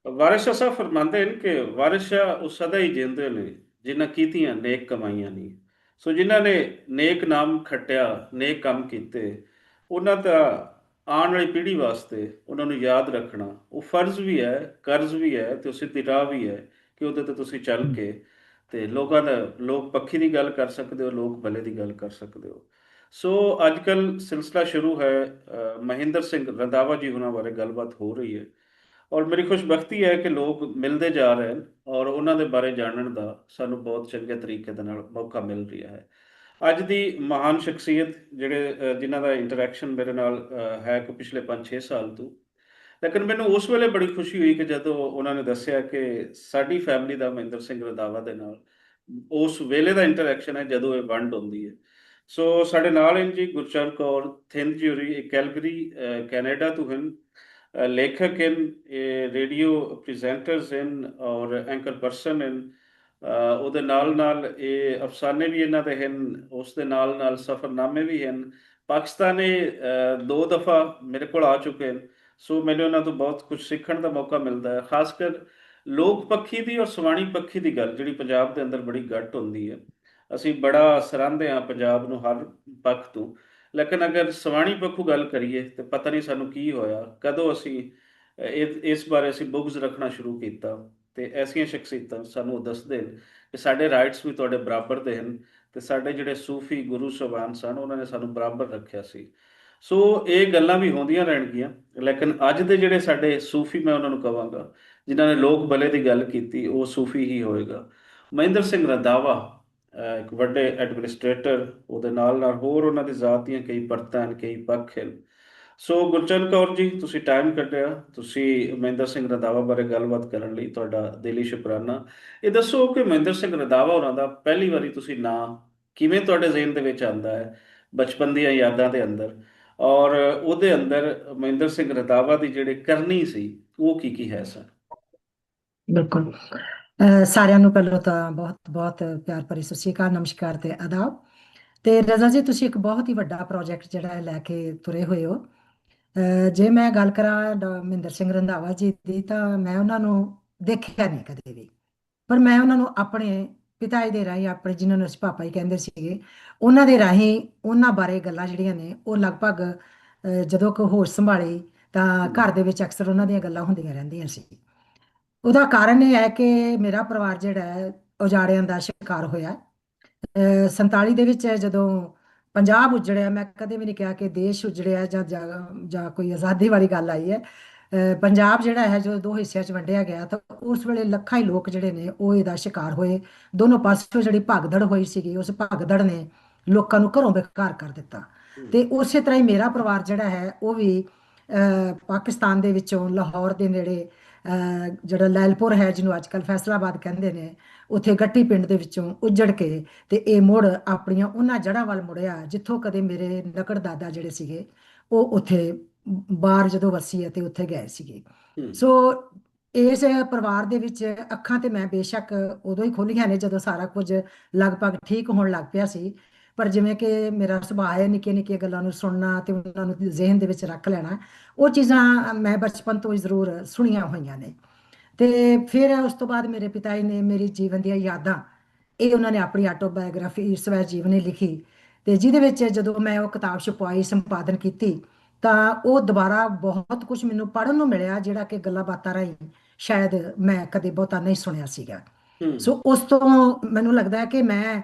ਵਾਰਿਸ ਸ਼ਾਹ ਸਾਹਿਬ ਫਰਮਾਉਂਦੇ ਨੇ ਕਿ ਵਾਰਿਸ ਸ਼ਾਹ ਉਹ ਸਦਾ ਹੀ ਜਿਉਂਦੇ ਨੇ ਜਿਨ੍ਹਾਂ ਕੀਤੀਆਂ ਨੇਕ ਕਮਾਈਆਂ ਨਹੀਂ। ਸੋ ਜਿਨ੍ਹਾਂ ਨੇ ਨੇਕ ਨਾਮ ਖੱਟਿਆ, ਨੇਕ ਕੰਮ ਕੀਤੇ, ਉਹਨਾਂ ਦਾ ਆਉਣ ਵਾਲੀ ਪੀੜ੍ਹੀ ਵਾਸਤੇ ਉਹਨਾਂ ਨੂੰ ਯਾਦ ਰੱਖਣਾ ਉਹ ਫਰਜ਼ ਵੀ ਹੈ, ਕਰਜ਼ ਵੀ ਹੈ, ਤੇ ਉਹ ਸਿੱਧੀ ਰਾਹ ਵੀ ਹੈ ਕਿ ਉਹਦੇ ਤੇ ਤੁਸੀਂ ਚੱਲ ਕੇ ਤੇ ਲੋਕਾਂ ਦਾ, ਲੋਕ ਪੱਖੀ ਦੀ ਗੱਲ ਕਰ ਸਕਦੇ ਹੋ, ਲੋਕ ਭਲੇ ਦੀ ਗੱਲ ਕਰ ਸਕਦੇ ਹੋ। ਸੋ ਅੱਜ ਕੱਲ੍ਹ ਸਿਲਸਿਲਾ ਸ਼ੁਰੂ ਹੈ, ਮਹਿੰਦਰ ਸਿੰਘ ਰੰਧਾਵਾ ਜੀ ਉਹਨਾਂ ਬਾਰੇ ਗੱਲਬਾਤ ਹੋ ਰਹੀ ਹੈ। ਔਰ ਮੇਰੀ ਖੁਸ਼ਬਖਤੀ ਹੈ ਕਿ ਲੋਕ ਮਿਲਦੇ ਜਾ ਰਹੇ ਹਨ ਔਰ ਉਹਨਾਂ ਦੇ ਬਾਰੇ ਜਾਣਨ ਦਾ ਸਾਨੂੰ ਬਹੁਤ ਚੰਗੇ ਤਰੀਕੇ ਦੇ ਨਾਲ ਮੌਕਾ ਮਿਲ ਰਿਹਾ ਹੈ। ਅੱਜ ਦੀ ਮਹਾਨ ਸ਼ਖਸੀਅਤ ਜਿਹੜੇ ਜਿਨ੍ਹਾਂ ਦਾ ਇੰਟਰੈਕਸ਼ਨ ਮੇਰੇ ਨਾਲ ਹੈ ਕਿ ਪਿਛਲੇ 5-6 ਸਾਲ ਤੋਂ, ਲੇਕਿਨ ਮੈਨੂੰ ਉਸ ਵੇਲੇ ਬੜੀ ਖੁਸ਼ੀ ਹੋਈ ਕਿ ਜਦੋਂ ਉਹਨਾਂ ਨੇ ਦੱਸਿਆ ਕਿ ਸਾਡੀ ਫੈਮਿਲੀ ਦਾ ਮਹਿੰਦਰ ਸਿੰਘ ਰੰਧਾਵਾ ਦੇ ਨਾਲ ਉਸ ਵੇਲੇ ਦਾ ਇੰਟਰੈਕਸ਼ਨ ਹੈ ਜਦੋਂ ਇਹ ਵੰਡ ਹੁੰਦੀ ਹੈ। ਸੋ ਸਾਡੇ ਨਾਲ ਹਨ ਜੀ ਗੁਰਚਰਨ ਕੌਰ ਥਿੰਦ ਜੀ ਹੋਰੀ, ਇਹ ਕੈਲਗਰੀ ਕੈਨੇਡਾ ਤੋਂ ਹਨ। ਲੇਖਕ ਹਨ, ਇਹ ਰੇਡੀਓ ਪ੍ਰੈਜ਼ੈਂਟਰਸ ਹਨ ਔਰ ਐਂਕਰ ਪਰਸਨ ਹਨ। ਉਹਦੇ ਨਾਲ ਨਾਲ ਇਹ ਅਫਸਾਨੇ ਵੀ ਇਹਨਾਂ ਦੇ ਹਨ, ਉਸ ਦੇ ਨਾਲ ਨਾਲ ਸਫ਼ਰਨਾਮੇ ਵੀ ਹਨ। ਪਾਕਿਸਤਾਨ ਇਹ 2 ਦਫਾ ਮੇਰੇ ਕੋਲ ਆ ਚੁੱਕੇ ਹਨ। ਸੋ ਮੈਨੂੰ ਉਹਨਾਂ ਤੋਂ ਬਹੁਤ ਕੁਝ ਸਿੱਖਣ ਦਾ ਮੌਕਾ ਮਿਲਦਾ ਹੈ, ਖਾਸ ਕਰ ਲੋਕ ਪੱਖੀ ਦੀ ਔਰ ਸਵਾਣੀ ਪੱਖੀ ਦੀ ਗੱਲ ਜਿਹੜੀ ਪੰਜਾਬ ਦੇ ਅੰਦਰ ਬੜੀ ਘੱਟ ਹੁੰਦੀ ਹੈ। ਅਸੀਂ ਬੜਾ ਸਰਾਹੁੰਦੇ ਹਾਂ ਪੰਜਾਬ ਨੂੰ ਹਰ ਪੱਖ ਤੋਂ, ਲੇਕਿਨ ਅਗਰ ਸਵਾਣੀ ਪੱਖੋਂ ਗੱਲ ਕਰੀਏ ਤੇ ਪਤਾ ਨਹੀਂ ਸਾਨੂੰ ਕੀ ਹੋਇਆ, ਕਦੋਂ ਅਸੀਂ ਇਸ ਬਾਰੇ ਅਸੀਂ ਬੁੱਗਜ਼ ਰੱਖਣਾ ਸ਼ੁਰੂ ਕੀਤਾ। ਤੇ ਐਸੀਆਂ ਸ਼ਖਸੀਅਤਾਂ ਸਾਨੂੰ ਉਹ ਦੱਸਦੇ ਨੇ ਕਿ ਸਾਡੇ ਰਾਈਟਸ ਵੀ ਤੁਹਾਡੇ ਬਰਾਬਰ ਦੇ ਹਨ, ਤੇ ਸਾਡੇ ਜਿਹੜੇ ਸੂਫੀ ਗੁਰੂ ਸਾਹਿਬਾਨ ਸਨ ਉਹਨਾਂ ਨੇ ਸਾਨੂੰ ਬਰਾਬਰ ਰੱਖਿਆ ਸੀ। ਸੋ ਇਹ ਗੱਲਾਂ ਵੀ ਹੁੰਦੀਆਂ ਰਹਿਣਗੀਆਂ, ਲੇਕਿਨ ਅੱਜ ਦੇ ਜਿਹੜੇ ਸਾਡੇ ਸੂਫੀ, ਮੈਂ ਉਹਨਾਂ ਨੂੰ ਕਹਾਂਗਾ ਜਿਨ੍ਹਾਂ ਨੇ ਲੋਕ ਭਲੇ ਦੀ ਗੱਲ ਕੀਤੀ, ਉਹ ਸੂਫੀ ਹੀ ਹੋਏਗਾ। ਮਹਿੰਦਰ ਸਿੰਘ ਰੰਧਾਵਾ ਇੱਕ ਵੱਡੇ ਐਡਮਿਨਿਸਟ੍ਰੇਟਰ, ਉਹਦੇ ਨਾਲ ਨਾਲ ਹੋਰ ਉਹਨਾਂ ਦੀ ਜ਼ਾਤ ਦੀਆਂ ਕਈ ਪਰਤਾਂ ਹਨ, ਕਈ ਪੱਖ ਹਨ। ਸੋ ਗੁਰਚਰਨ ਕੌਰ ਜੀ, ਤੁਸੀਂ ਟਾਈਮ ਕੱਢਿਆ, ਤੁਸੀਂ ਮਹਿੰਦਰ ਸਿੰਘ ਰੰਧਾਵਾ ਬਾਰੇ ਗੱਲਬਾਤ ਕਰਨ ਲਈ ਤੁਹਾਡਾ ਦਿਲੀ ਸ਼ੁਕਰਾਨਾ। ਇਹ ਦੱਸੋ ਕਿ ਮਹਿੰਦਰ ਸਿੰਘ ਰੰਧਾਵਾ ਹੋਰਾਂ ਦਾ ਪਹਿਲੀ ਵਾਰੀ ਤੁਸੀਂ ਨਾਂ ਕਿਵੇਂ ਤੁਹਾਡੇ ਜ਼ਿਹਨ ਦੇ ਵਿੱਚ ਆਉਂਦਾ ਹੈ, ਬਚਪਨ ਦੀਆਂ ਯਾਦਾਂ ਦੇ ਅੰਦਰ, ਔਰ ਉਹਦੇ ਅੰਦਰ ਮਹਿੰਦਰ ਸਿੰਘ ਰੰਧਾਵਾ ਦੀ ਜਿਹੜੀ ਕਰਨੀ ਸੀ ਉਹ ਕੀ ਹੈ ਸਰ? ਬਿਲਕੁਲ। ਸਾਰਿਆਂ ਨੂੰ ਪਹਿਲਾਂ ਤਾਂ ਬਹੁਤ ਬਹੁਤ ਪਿਆਰ ਭਰੀ ਸਤਿ ਸ਼੍ਰੀ ਅਕਾਲ, ਨਮਸਕਾਰ ਤੇ ਆਦਾਬ। ਤੇ ਰਜ਼ਾ ਜੀ, ਤੁਸੀਂ ਇੱਕ ਬਹੁਤ ਹੀ ਵੱਡਾ ਪ੍ਰੋਜੈਕਟ ਜਿਹੜਾ ਹੈ ਲੈ ਕੇ ਤੁਰੇ ਹੋਏ ਹੋ। ਜੇ ਮੈਂ ਗੱਲ ਕਰਾਂ ਮਹਿੰਦਰ ਸਿੰਘ ਰੰਧਾਵਾ ਜੀ ਦੀ, ਤਾਂ ਮੈਂ ਉਹਨਾਂ ਨੂੰ ਦੇਖਿਆ ਨਹੀਂ ਕਦੇ ਵੀ। ਪਰ ਮੈਂ ਉਹਨਾਂ ਨੂੰ ਆਪਣੇ ਪਿਤਾ ਜੀ ਦੇ ਰਾਹੀਂ, ਆਪਣੇ ਜਿਨ੍ਹਾਂ ਨੂੰ ਅਸੀਂ ਪਾਪਾ ਜੀ ਕਹਿੰਦੇ ਸੀਗੇ, ਉਹਨਾਂ ਦੇ ਰਾਹੀਂ ਉਹਨਾਂ ਬਾਰੇ ਗੱਲਾਂ ਜਿਹੜੀਆਂ ਨੇ ਉਹ ਲਗਭਗ ਜਦੋਂ ਕੋ ਹੋਸ਼ ਸੰਭਾਲੀ ਤਾਂ ਘਰ ਦੇ ਵਿੱਚ ਅਕਸਰ ਉਹਨਾਂ ਦੀਆਂ ਗੱਲਾਂ ਹੁੰਦੀਆਂ ਰਹਿੰਦੀਆਂ ਸੀ। ਉਹਦਾ ਕਾਰਨ ਇਹ ਹੈ ਕਿ ਮੇਰਾ ਪਰਿਵਾਰ ਜਿਹੜਾ ਹੈ ਉਜਾੜਿਆਂ ਦਾ ਸ਼ਿਕਾਰ ਹੋਇਆ। 47 ਦੇ ਵਿੱਚ ਜਦੋਂ ਪੰਜਾਬ ਉਜੜਿਆ, ਮੈਂ ਕਦੇ ਵੀ ਨਹੀਂ ਕਿਹਾ ਕਿ ਦੇਸ਼ ਉਜੜਿਆ ਜਾਂ ਕੋਈ ਆਜ਼ਾਦੀ ਵਾਲੀ ਗੱਲ ਆਈ ਹੈ। ਪੰਜਾਬ ਜਿਹੜਾ ਹੈ ਜਦੋਂ ਦੋ ਹਿੱਸਿਆਂ 'ਚ ਵੰਡਿਆ ਗਿਆ ਤਾਂ ਉਸ ਵੇਲੇ ਲੱਖਾਂ ਹੀ ਲੋਕ ਜਿਹੜੇ ਨੇ ਉਹ ਇਹਦਾ ਸ਼ਿਕਾਰ ਹੋਏ। ਦੋਨੋਂ ਪਾਸਿਓਂ ਜਿਹੜੀ ਭਗਦੜ ਹੋਈ ਸੀਗੀ, ਉਸ ਭਗਦੜ ਨੇ ਲੋਕਾਂ ਨੂੰ ਘਰੋਂ ਬੇਘਰ ਕਰ ਦਿੱਤਾ। ਤੇ ਉਸੇ ਤਰ੍ਹਾਂ ਹੀ ਮੇਰਾ ਪਰਿਵਾਰ ਜਿਹੜਾ ਹੈ ਉਹ ਵੀ ਪਾਕਿਸਤਾਨ ਦੇ ਵਿੱਚੋਂ ਲਾਹੌਰ ਦੇ ਨੇੜੇ ਜਿਹੜਾ ਲੈਲਪੁਰ ਹੈ, ਜਿਹਨੂੰ ਅੱਜ ਕੱਲ੍ਹ ਫੈਸਲਾਬਾਦ ਕਹਿੰਦੇ ਨੇ, ਉੱਥੇ ਗੱਟੀ ਪਿੰਡ ਦੇ ਵਿੱਚੋਂ ਉੱਜੜ ਕੇ ਤੇ ਇਹ ਮੁੜ ਆਪਣੀਆਂ ਉਹਨਾਂ ਜੜ੍ਹਾਂ ਵੱਲ ਮੁੜਿਆ ਜਿੱਥੋਂ ਕਦੇ ਮੇਰੇ ਨਕੜ ਦਾਦਾ ਜਿਹੜੇ ਸੀਗੇ ਉਹ ਉੱਥੇ ਬਾਹਰ ਜਦੋਂ ਵਸੀ ਅਤੇ ਉੱਥੇ ਗਏ ਸੀਗੇ। ਹੂੰ। ਸੋ ਇਸ ਪਰਿਵਾਰ ਦੇ ਵਿੱਚ ਅੱਖਾਂ ਤੇ ਮੈਂ ਬੇਸ਼ੱਕ ਉਦੋਂ ਹੀ ਖੋਲ੍ਹੀਆਂ ਨੇ ਜਦੋਂ ਸਾਰਾ ਕੁਝ ਲਗਭਗ ਠੀਕ ਹੋਣ ਲੱਗ ਪਿਆ ਸੀ। ਪਰ ਜਿਵੇਂ ਕਿ ਮੇਰਾ ਸੁਭਾਅ ਹੈ ਨਿੱਕੀਆਂ ਨਿੱਕੀਆਂ ਗੱਲਾਂ ਨੂੰ ਸੁਣਨਾ ਤੇ ਉਹਨਾਂ ਨੂੰ ਜ਼ਿਹਨ ਦੇ ਵਿੱਚ ਰੱਖ ਲੈਣਾ, ਉਹ ਚੀਜ਼ਾਂ ਮੈਂ ਬਚਪਨ ਤੋਂ ਹੀ ਜ਼ਰੂਰ ਸੁਣੀਆਂ ਹੋਈਆਂ ਨੇ। ਤੇ ਫਿਰ ਉਸ ਤੋਂ ਬਾਅਦ ਮੇਰੇ ਪਿਤਾ ਜੀ ਨੇ ਮੇਰੀ ਜੀਵਨ ਦੀਆਂ ਯਾਦਾਂ, ਇਹ ਉਹਨਾਂ ਨੇ ਆਪਣੀ ਆਟੋਬਾਇਓਗ੍ਰਾਫੀ ਸਵੈ ਜੀਵਨੀ ਲਿਖੀ। ਤੇ ਜਿਹਦੇ ਵਿੱਚ ਜਦੋਂ ਮੈਂ ਉਹ ਕਿਤਾਬ ਛਪਵਾਈ, ਸੰਪਾਦਨ ਕੀਤੀ, ਤਾਂ ਉਹ ਦੁਬਾਰਾ ਬਹੁਤ ਕੁਝ ਮੈਨੂੰ ਪੜ੍ਹਨ ਨੂੰ ਮਿਲਿਆ ਜਿਹੜਾ ਕਿ ਗੱਲਾਂ ਬਾਤਾਂ ਰਾਹੀਂ ਸ਼ਾਇਦ ਮੈਂ ਕਦੇ ਬਹੁਤਾ ਨਹੀਂ ਸੁਣਿਆ ਸੀਗਾ। ਹੂੰ। ਸੋ ਉਸ ਤੋਂ ਮੈਨੂੰ ਲੱਗਦਾ ਹੈ ਕਿ ਮੈਂ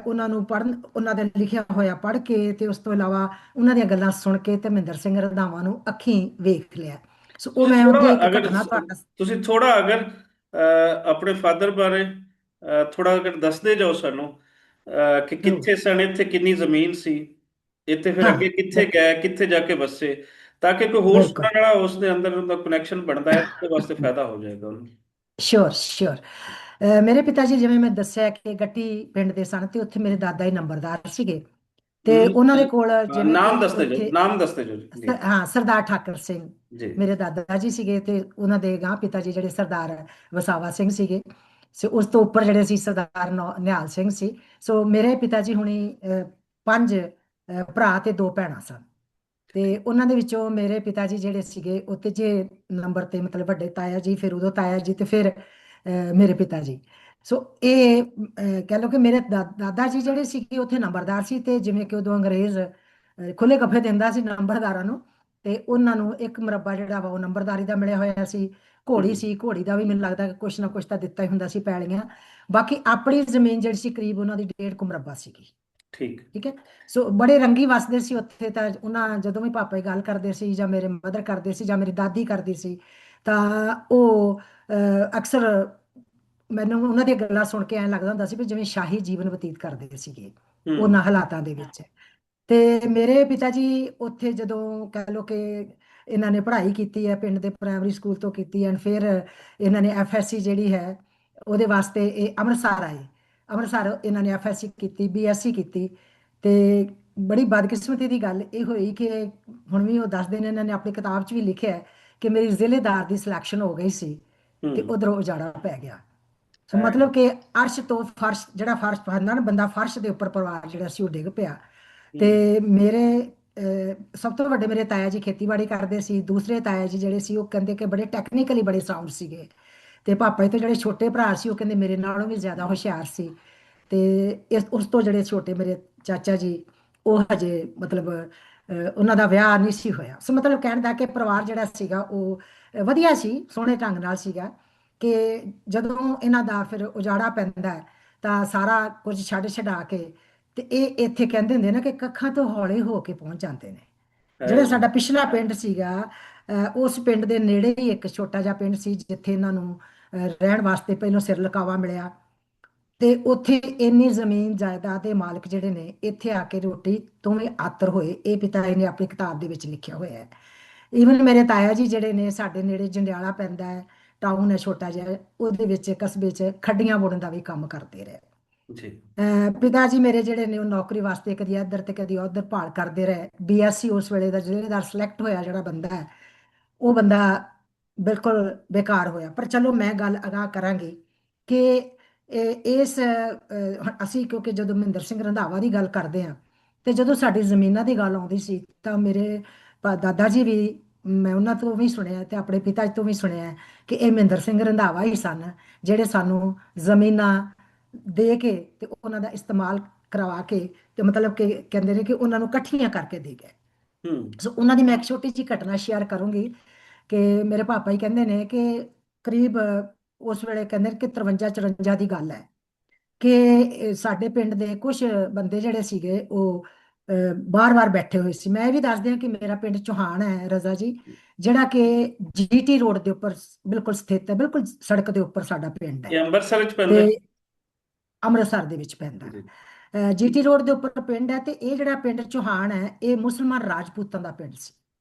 ਉਹਨਾਂ ਨੂੰ ਪੜ੍ਹਨ, ਉਹਨਾਂ ਦਾ ਲਿਖਿਆ ਹੋਇਆ ਪੜ੍ਹ ਕੇ ਤੇ ਉਸ ਤੋਂ ਇਲਾਵਾ ਉਹਨਾਂ ਦੀਆਂ ਗੱਲਾਂ ਸੁਣ ਕੇ ਤੇ ਮਹਿੰਦਰ ਸਿੰਘ ਰੰਧਾਵਾ ਨੂੰ ਅੱਖੀਂ ਵੇਖ ਲਿਆ। ਸੋ ਉਹ ਤੁਸੀਂ ਮੈਂ ਥੋੜਾ ਉਹਦੀ ਇੱਕ ਅਗਰ ਘਟਨਾ ਤੁਹਾਡਾ। ਤੁਸੀਂ ਥੋੜਾ ਅਗਰ ਆਪਣੇ ਫਾਦਰ ਬਾਰੇ ਥੋੜਾ ਅਗਰ ਦੱਸਦੇ ਜਾਓ ਸਾਨੂੰ, ਕਿ ਜ਼ਰੂਰ। ਕਿੱਥੇ ਸਨ, ਇੱਥੇ ਕਿੰਨੀ ਜ਼ਮੀਨ ਸੀ, ਇੱਥੇ ਫਿਰ ਹਾਂ, ਅੱਗੇ ਕਿੱਥੇ ਗਏ, ਕਿੱਥੇ ਜਾ ਕੇ ਵਸੇ, ਤਾਂ ਕਿ ਕੋਈ ਹੋਰ ਬਿਲਕੁਲ। ਸੁਣਨ ਵਾਲਾ ਉਸ ਦੇ ਅੰਦਰ ਉਹਦਾ ਕਨੈਕਸ਼ਨ ਬਣਦਾ ਹੈ, ਉਹਦੇ ਵਾਸਤੇ ਫਾਇਦਾ ਹੋ ਜਾਏਗਾ ਉਹਨੂੰ। ਸ਼ੋਰ ਸ਼ੋਰ। ਮੇਰੇ ਪਿਤਾ ਜੀ, ਜਿਵੇਂ ਮੈਂ ਦੱਸਿਆ ਕਿ ਗੱਟੀ ਪਿੰਡ ਦੇ ਸਨ ਤੇ ਉੱਥੇ ਮੇਰੇ ਦਾਦਾ ਹੀ ਨੰਬਰਦਾਰ ਸੀਗੇ। ਤੇ ਉਹਨਾਂ ਦੇ ਕੋਲ ਜਿਵੇਂ ਨਾਮ ਕਿ ਦੱਸਦੇ ਜਾਓ, ਉੱਥੇ ਨਾਮ ਦੱਸਦੇ ਜਾਓ ਜੀ। ਹਾਂ, ਸਰਦਾਰ ਠਾਕਰ ਸਿੰਘ ਜੀ। ਮੇਰੇ ਦਾਦਾ ਜੀ ਸੀਗੇ ਤੇ ਉਹਨਾਂ ਦੇ ਗਾਂ ਪਿਤਾ ਜੀ ਜਿਹੜੇ ਸਰਦਾਰ ਵਸਾਵਾ ਸਿੰਘ ਸੀਗੇ। ਸੋ ਉਸ ਤੋਂ ਉੱਪਰ ਜਿਹੜੇ ਸੀ ਸਰਦਾਰ ਨਿਹਾਲ ਸਿੰਘ ਸੀ। ਸੋ ਮੇਰੇ ਪਿਤਾ ਜੀ ਹੁਣੀ ਪੰਜ ਭਰਾ ਤੇ ਦੋ ਭੈਣਾਂ ਸਨ। ਤੇ ਉਹਨਾਂ ਦੇ ਵਿੱਚੋਂ ਮੇਰੇ ਪਿਤਾ ਜੀ ਜਿਹੜੇ ਸੀਗੇ ਉਹ ਤੀਜੇ ਨੰਬਰ ਤੇ, ਮਤਲਬ ਵੱਡੇ ਤਾਇਆ ਜੀ, ਫਿਰ ਉਦੋਂ ਤਾਇਆ ਜੀ, ਤੇ ਫਿਰ ਮੇਰੇ ਪਿਤਾ ਜੀ। ਸੋ ਇਹ ਕਹਿ ਲਓ ਕਿ ਮੇਰੇ ਦਾਦਾ ਜੀ ਜਿਹੜੇ ਸੀਗੇ ਉੱਥੇ ਨੰਬਰਦਾਰ ਸੀ, ਤੇ ਜਿਵੇਂ ਕਿ ਉਦੋਂ ਅੰਗਰੇਜ਼ ਖੁੱਲੇ ਗੱਫੇ ਦਿੰਦਾ ਸੀ ਨੰਬਰਦਾਰਾਂ ਨੂੰ, ਤੇ ਉਹਨਾਂ ਨੂੰ ਇੱਕ ਮੁਰੱਬਾ ਜਿਹੜਾ ਵਾ ਉਹ ਨੰਬਰਦਾਰੀ ਦਾ ਮਿਲਿਆ ਹੋਇਆ ਸੀ। ਘੋੜੀ ਹੂੰ। ਸੀ, ਘੋੜੀ ਦਾ ਵੀ ਮੈਨੂੰ ਲੱਗਦਾ ਕਿ ਕੁਛ ਨਾ ਕੁਛ ਤਾਂ ਦਿੱਤਾ ਹੀ ਹੁੰਦਾ ਸੀ, ਪੈਲੀਆਂ। ਬਾਕੀ ਆਪਣੀ ਜ਼ਮੀਨ ਜਿਹੜੀ ਸੀ ਕਰੀਬ ਉਹਨਾਂ ਦੀ 1.5 ਮੁਰੱਬਾ ਸੀਗੀ। ਠੀਕ। ਠੀਕ ਹੈ। ਸੋ ਬੜੇ ਰੰਗੀ ਵਸਦੇ ਸੀ ਉੱਥੇ। ਤਾਂ ਉਹਨਾਂ ਜਦੋਂ ਵੀ ਪਾਪਾ ਹੀ ਗੱਲ ਕਰਦੇ ਸੀ, ਜਾਂ ਮੇਰੇ ਮਦਰ ਕਰਦੇ ਸੀ, ਜਾਂ ਮੇਰੀ ਦਾਦੀ ਕਰਦੀ ਸੀ, ਤਾਂ ਉਹ ਅਕਸਰ ਮੈਨੂੰ ਉਹਨਾਂ ਦੀਆਂ ਗੱਲਾਂ ਸੁਣ ਕੇ ਐਂ ਲੱਗਦਾ ਹੁੰਦਾ ਸੀ ਵੀ ਜਿਵੇਂ ਸ਼ਾਹੀ ਜੀਵਨ ਬਤੀਤ ਕਰਦੇ ਸੀਗੇ ਹੂੰ। ਉਹਨਾਂ ਹਾਲਾਤਾਂ ਦੇ ਵਿੱਚ। ਤੇ ਮੇਰੇ ਪਿਤਾ ਜੀ ਉੱਥੇ ਜਦੋਂ ਕਹਿ ਲਓ ਕਿ ਇਹਨਾਂ ਨੇ ਪੜ੍ਹਾਈ ਕੀਤੀ ਹੈ, ਪਿੰਡ ਦੇ ਪ੍ਰਾਇਮਰੀ ਸਕੂਲ ਤੋਂ ਕੀਤੀ ਹੈ, ਫਿਰ ਇਹਨਾਂ ਨੇ ਐਫਐਸਸੀ ਜਿਹੜੀ ਹੈ ਉਹਦੇ ਵਾਸਤੇ ਇਹ ਅੰਮ੍ਰਿਤਸਰ ਆਏ। ਅੰਮ੍ਰਿਤਸਰ ਇਹਨਾਂ ਨੇ ਐਫਐਸਸੀ ਕੀਤੀ, ਬੀਐਸਸੀ ਕੀਤੀ। ਤੇ ਬੜੀ ਬਦਕਿਸਮਤੀ ਦੀ ਗੱਲ ਇਹ ਹੋਈ ਕਿ ਹੁਣ ਵੀ ਉਹ ਦੱਸਦੇ ਨੇ, ਇਹਨਾਂ ਨੇ ਆਪਣੀ ਕਿਤਾਬ 'ਚ ਵੀ ਲਿਖਿਆ ਹੈ ਕਿ ਮੇਰੀ ਜ਼ਿਲ੍ਹੇਦਾਰ ਦੀ ਸਿਲੈਕਸ਼ਨ ਹੋ ਗਈ ਸੀ, ਤੇ ਹੂੰ। ਉਧਰੋਂ ਉਜਾੜਾ ਪੈ ਗਿਆ। ਸੋ ਹੈ। ਮਤਲਬ ਕਿ ਅਰਸ਼ ਤੋਂ ਫਰਸ਼, ਜਿਹੜਾ ਫਰਸ਼ ਪੈਂਦਾ ਨਾ ਬੰਦਾ, ਫਰਸ਼ ਦੇ ਉੱਪਰ ਪਰਿਵਾਰ ਜਿਹੜਾ ਸੀ ਉਹ ਡਿੱਗ ਪਿਆ। ਹੂੰ। ਤੇ ਮੇਰੇ ਸਭ ਤੋਂ ਵੱਡੇ ਮੇਰੇ ਤਾਇਆ ਜੀ ਖੇਤੀਬਾੜੀ ਕਰਦੇ ਸੀ। ਦੂਸਰੇ ਤਾਇਆ ਜੀ ਜਿਹੜੇ ਸੀ ਉਹ ਕਹਿੰਦੇ ਕਿ ਬੜੇ ਟੈਕਨੀਕਲੀ ਬੜੇ ਸਾਊਂਡ ਸੀਗੇ। ਤੇ ਪਾਪਾ ਜੀ ਤੋਂ ਜਿਹੜੇ ਛੋਟੇ ਭਰਾ ਸੀ ਉਹ ਕਹਿੰਦੇ ਮੇਰੇ ਨਾਲੋਂ ਵੀ ਜ਼ਿਆਦਾ ਹੁਸ਼ਿਆਰ ਸੀ। ਤੇ ਉਸ ਤੋਂ ਜਿਹੜੇ ਛੋਟੇ ਮੇਰੇ ਚਾਚਾ ਜੀ, ਉਹ ਹਜੇ ਮਤਲਬ ਉਹਨਾਂ ਦਾ ਵਿਆਹ ਨਹੀਂ ਸੀ ਹੋਇਆ। ਸੋ ਮਤਲਬ ਕਹਿਣ ਦਾ ਕਿ ਪਰਿਵਾਰ ਜਿਹੜਾ ਸੀਗਾ ਉਹ ਵਧੀਆ ਸੀ, ਸੋਹਣੇ ਢੰਗ ਨਾਲ ਸੀਗਾ। ਕਿ ਜਦੋਂ ਇਹਨਾਂ ਦਾ ਫਿਰ ਉਜਾੜਾ ਪੈਂਦਾ ਹੈ, ਤਾਂ ਸਾਰਾ ਕੁਝ ਛੱਡ ਛਡਾ ਕੇ, ਤੇ ਇਹ ਇੱਥੇ ਕਹਿੰਦੇ ਹੁੰਦੇ ਨਾ ਕਿ ਕੱਖਾਂ ਤੋਂ ਹੌਲੇ ਹੋ ਕੇ ਪਹੁੰਚ ਜਾਂਦੇ ਨੇ। ਜਿਹੜਾ ਹੈ। ਸਾਡਾ ਪਿਛਲਾ ਪਿੰਡ ਸੀਗਾ, ਉਸ ਪਿੰਡ ਦੇ ਨੇੜੇ ਹੀ ਇੱਕ ਛੋਟਾ ਜਿਹਾ ਪਿੰਡ ਸੀ ਜਿੱਥੇ ਇਹਨਾਂ ਨੂੰ ਰਹਿਣ ਵਾਸਤੇ ਪਹਿਲੋਂ ਸਿਰ ਲਕਾਵਾ ਮਿਲਿਆ। ਤੇ ਉੱਥੇ ਇੰਨੀ ਜ਼ਮੀਨ ਜਾਇਦਾਦ ਦੇ ਮਾਲਕ ਜਿਹੜੇ ਨੇ ਇੱਥੇ ਆ ਕੇ ਰੋਟੀ ਤੋਂ ਵੀ ਆਤਰ ਹੋਏ, ਇਹ ਪਿਤਾ ਜੀ ਨੇ ਆਪਣੀ ਕਿਤਾਬ ਦੇ ਵਿੱਚ ਲਿਖਿਆ ਹੋਇਆ ਹੈ। ਈਵਨ ਮੇਰੇ ਤਾਇਆ ਜੀ ਜਿਹੜੇ ਨੇ, ਸਾਡੇ ਨੇੜੇ ਜੰਡਿਆਲਾ ਪੈਂਦਾ ਹੈ, ਟਾਊਨ ਹੈ ਛੋਟਾ ਜਿਹਾ, ਉਹਦੇ ਵਿੱਚ ਕਸਬੇ 'ਚ ਖੱਡੀਆਂ ਬੁਣਨ ਦਾ ਵੀ ਕੰਮ ਕਰਦੇ ਰਹੇ। ਜੀ। ਪਿਤਾ ਜੀ ਮੇਰੇ ਜਿਹੜੇ ਨੇ ਉਹ ਨੌਕਰੀ ਵਾਸਤੇ ਕਦੀ ਇੱਧਰ ਤੇ ਕਦੀ ਉੱਧਰ ਭਾਲ ਕਰਦੇ ਰਹੇ। ਬੀਐਸਸੀ ਉਸ ਵੇਲੇ ਦਾ ਜ਼ਿਲ੍ਹੇਦਾਰ ਸਿਲੈਕਟ ਹੋਇਆ ਜਿਹੜਾ ਬੰਦਾ ਹੈ, ਉਹ ਬੰਦਾ ਬਿਲਕੁਲ ਬੇਕਾਰ ਹੋਇਆ। ਪਰ ਚਲੋ ਮੈਂ ਗੱਲ ਅਗਾਂਹ ਕਰਾਂਗੀ ਕਿ ਇਸ ਅਸੀਂ ਕਿਉਂਕਿ ਜਦੋਂ ਮਹਿੰਦਰ ਸਿੰਘ ਰੰਧਾਵਾ ਦੀ ਗੱਲ ਕਰਦੇ ਹਾਂ, ਤੇ ਜਦੋਂ ਸਾਡੀ ਜ਼ਮੀਨਾਂ ਦੀ ਗੱਲ ਆਉਂਦੀ ਸੀ, ਤਾਂ ਮੇਰੇ ਦਾਦਾ ਜੀ ਵੀ, ਮੈਂ ਉਹਨਾਂ ਤੋਂ ਵੀ ਸੁਣਿਆ ਤੇ ਆਪਣੇ ਪਿਤਾ ਜੀ ਤੋਂ ਵੀ ਸੁਣਿਆ ਕਿ ਇਹ ਮਹਿੰਦਰ ਸਿੰਘ ਰੰਧਾਵਾ ਹੀ ਸਨ ਜਿਹੜੇ ਸਾਨੂੰ ਜ਼ਮੀਨਾਂ ਦੇ ਕੇ ਤੇ ਉਹਨਾਂ ਦਾ ਇਸਤੇਮਾਲ ਕਰਵਾ ਕੇ, ਤੇ ਮਤਲਬ ਕਿ ਕਹਿੰਦੇ ਨੇ ਕਿ ਉਹਨਾਂ ਨੂੰ ਇਕੱਠੀਆਂ ਕਰਕੇ ਦੇ ਗਏ। ਹੂੰ। ਸੋ ਉਹਨਾਂ ਦੀ ਮੈਂ ਇੱਕ ਛੋਟੀ ਜਿਹੀ ਘਟਨਾ ਸ਼ੇਅਰ ਕਰੂੰਗੀ ਕਿ ਮੇਰੇ ਪਾਪਾ ਜੀ ਕਹਿੰਦੇ ਨੇ ਕਿ ਕਰੀਬ ਉਸ ਵੇਲੇ ਕਹਿੰਦੇ ਨੇ ਕਿ 53 54 ਦੀ ਗੱਲ ਹੈ ਕਿ ਸਾਡੇ ਪਿੰਡ ਦੇ ਕੁਝ ਬੰਦੇ ਜਿਹੜੇ ਸੀਗੇ ਉਹ ਬਾਰ-ਬਾਰ ਬੈਠੇ ਹੋਏ ਸੀ। ਮੈਂ ਇਹ ਵੀ ਦੱਸਦੀ ਹਾਂ ਕਿ ਮੇਰਾ ਪਿੰਡ ਚੋਹਾਨ ਹੈ ਰਜ਼ਾ ਜੀ, ਜਿਹੜਾ ਕਿ ਜੀਟੀ ਰੋਡ ਦੇ ਉੱਪਰ ਬਿਲਕੁਲ ਸਥਿਤ ਹੈ, ਬਿਲਕੁਲ ਸੜਕ ਦੇ ਉੱਪਰ ਸਾਡਾ ਪਿੰਡ ਹੈ। ਇਹ ਅੰਮ੍ਰਿਤਸਰ ਵਿੱਚ ਪੈਂਦਾ ਤੇ ਹੈ? ਅੰਮ੍ਰਿਤਸਰ ਦੇ ਵਿੱਚ ਪੈਂਦਾ, ਜੀ। ਜੀਟੀ ਰੋਡ ਦੇ ਉੱਪਰ ਪਿੰਡ ਹੈ। ਤੇ ਇਹ ਜਿਹੜਾ ਪਿੰਡ ਚੋਹਾਨ ਹੈ, ਇਹ ਮੁਸਲਮਾਨ ਰਾਜਪੂਤਾਂ ਦਾ ਪਿੰਡ ਸੀ।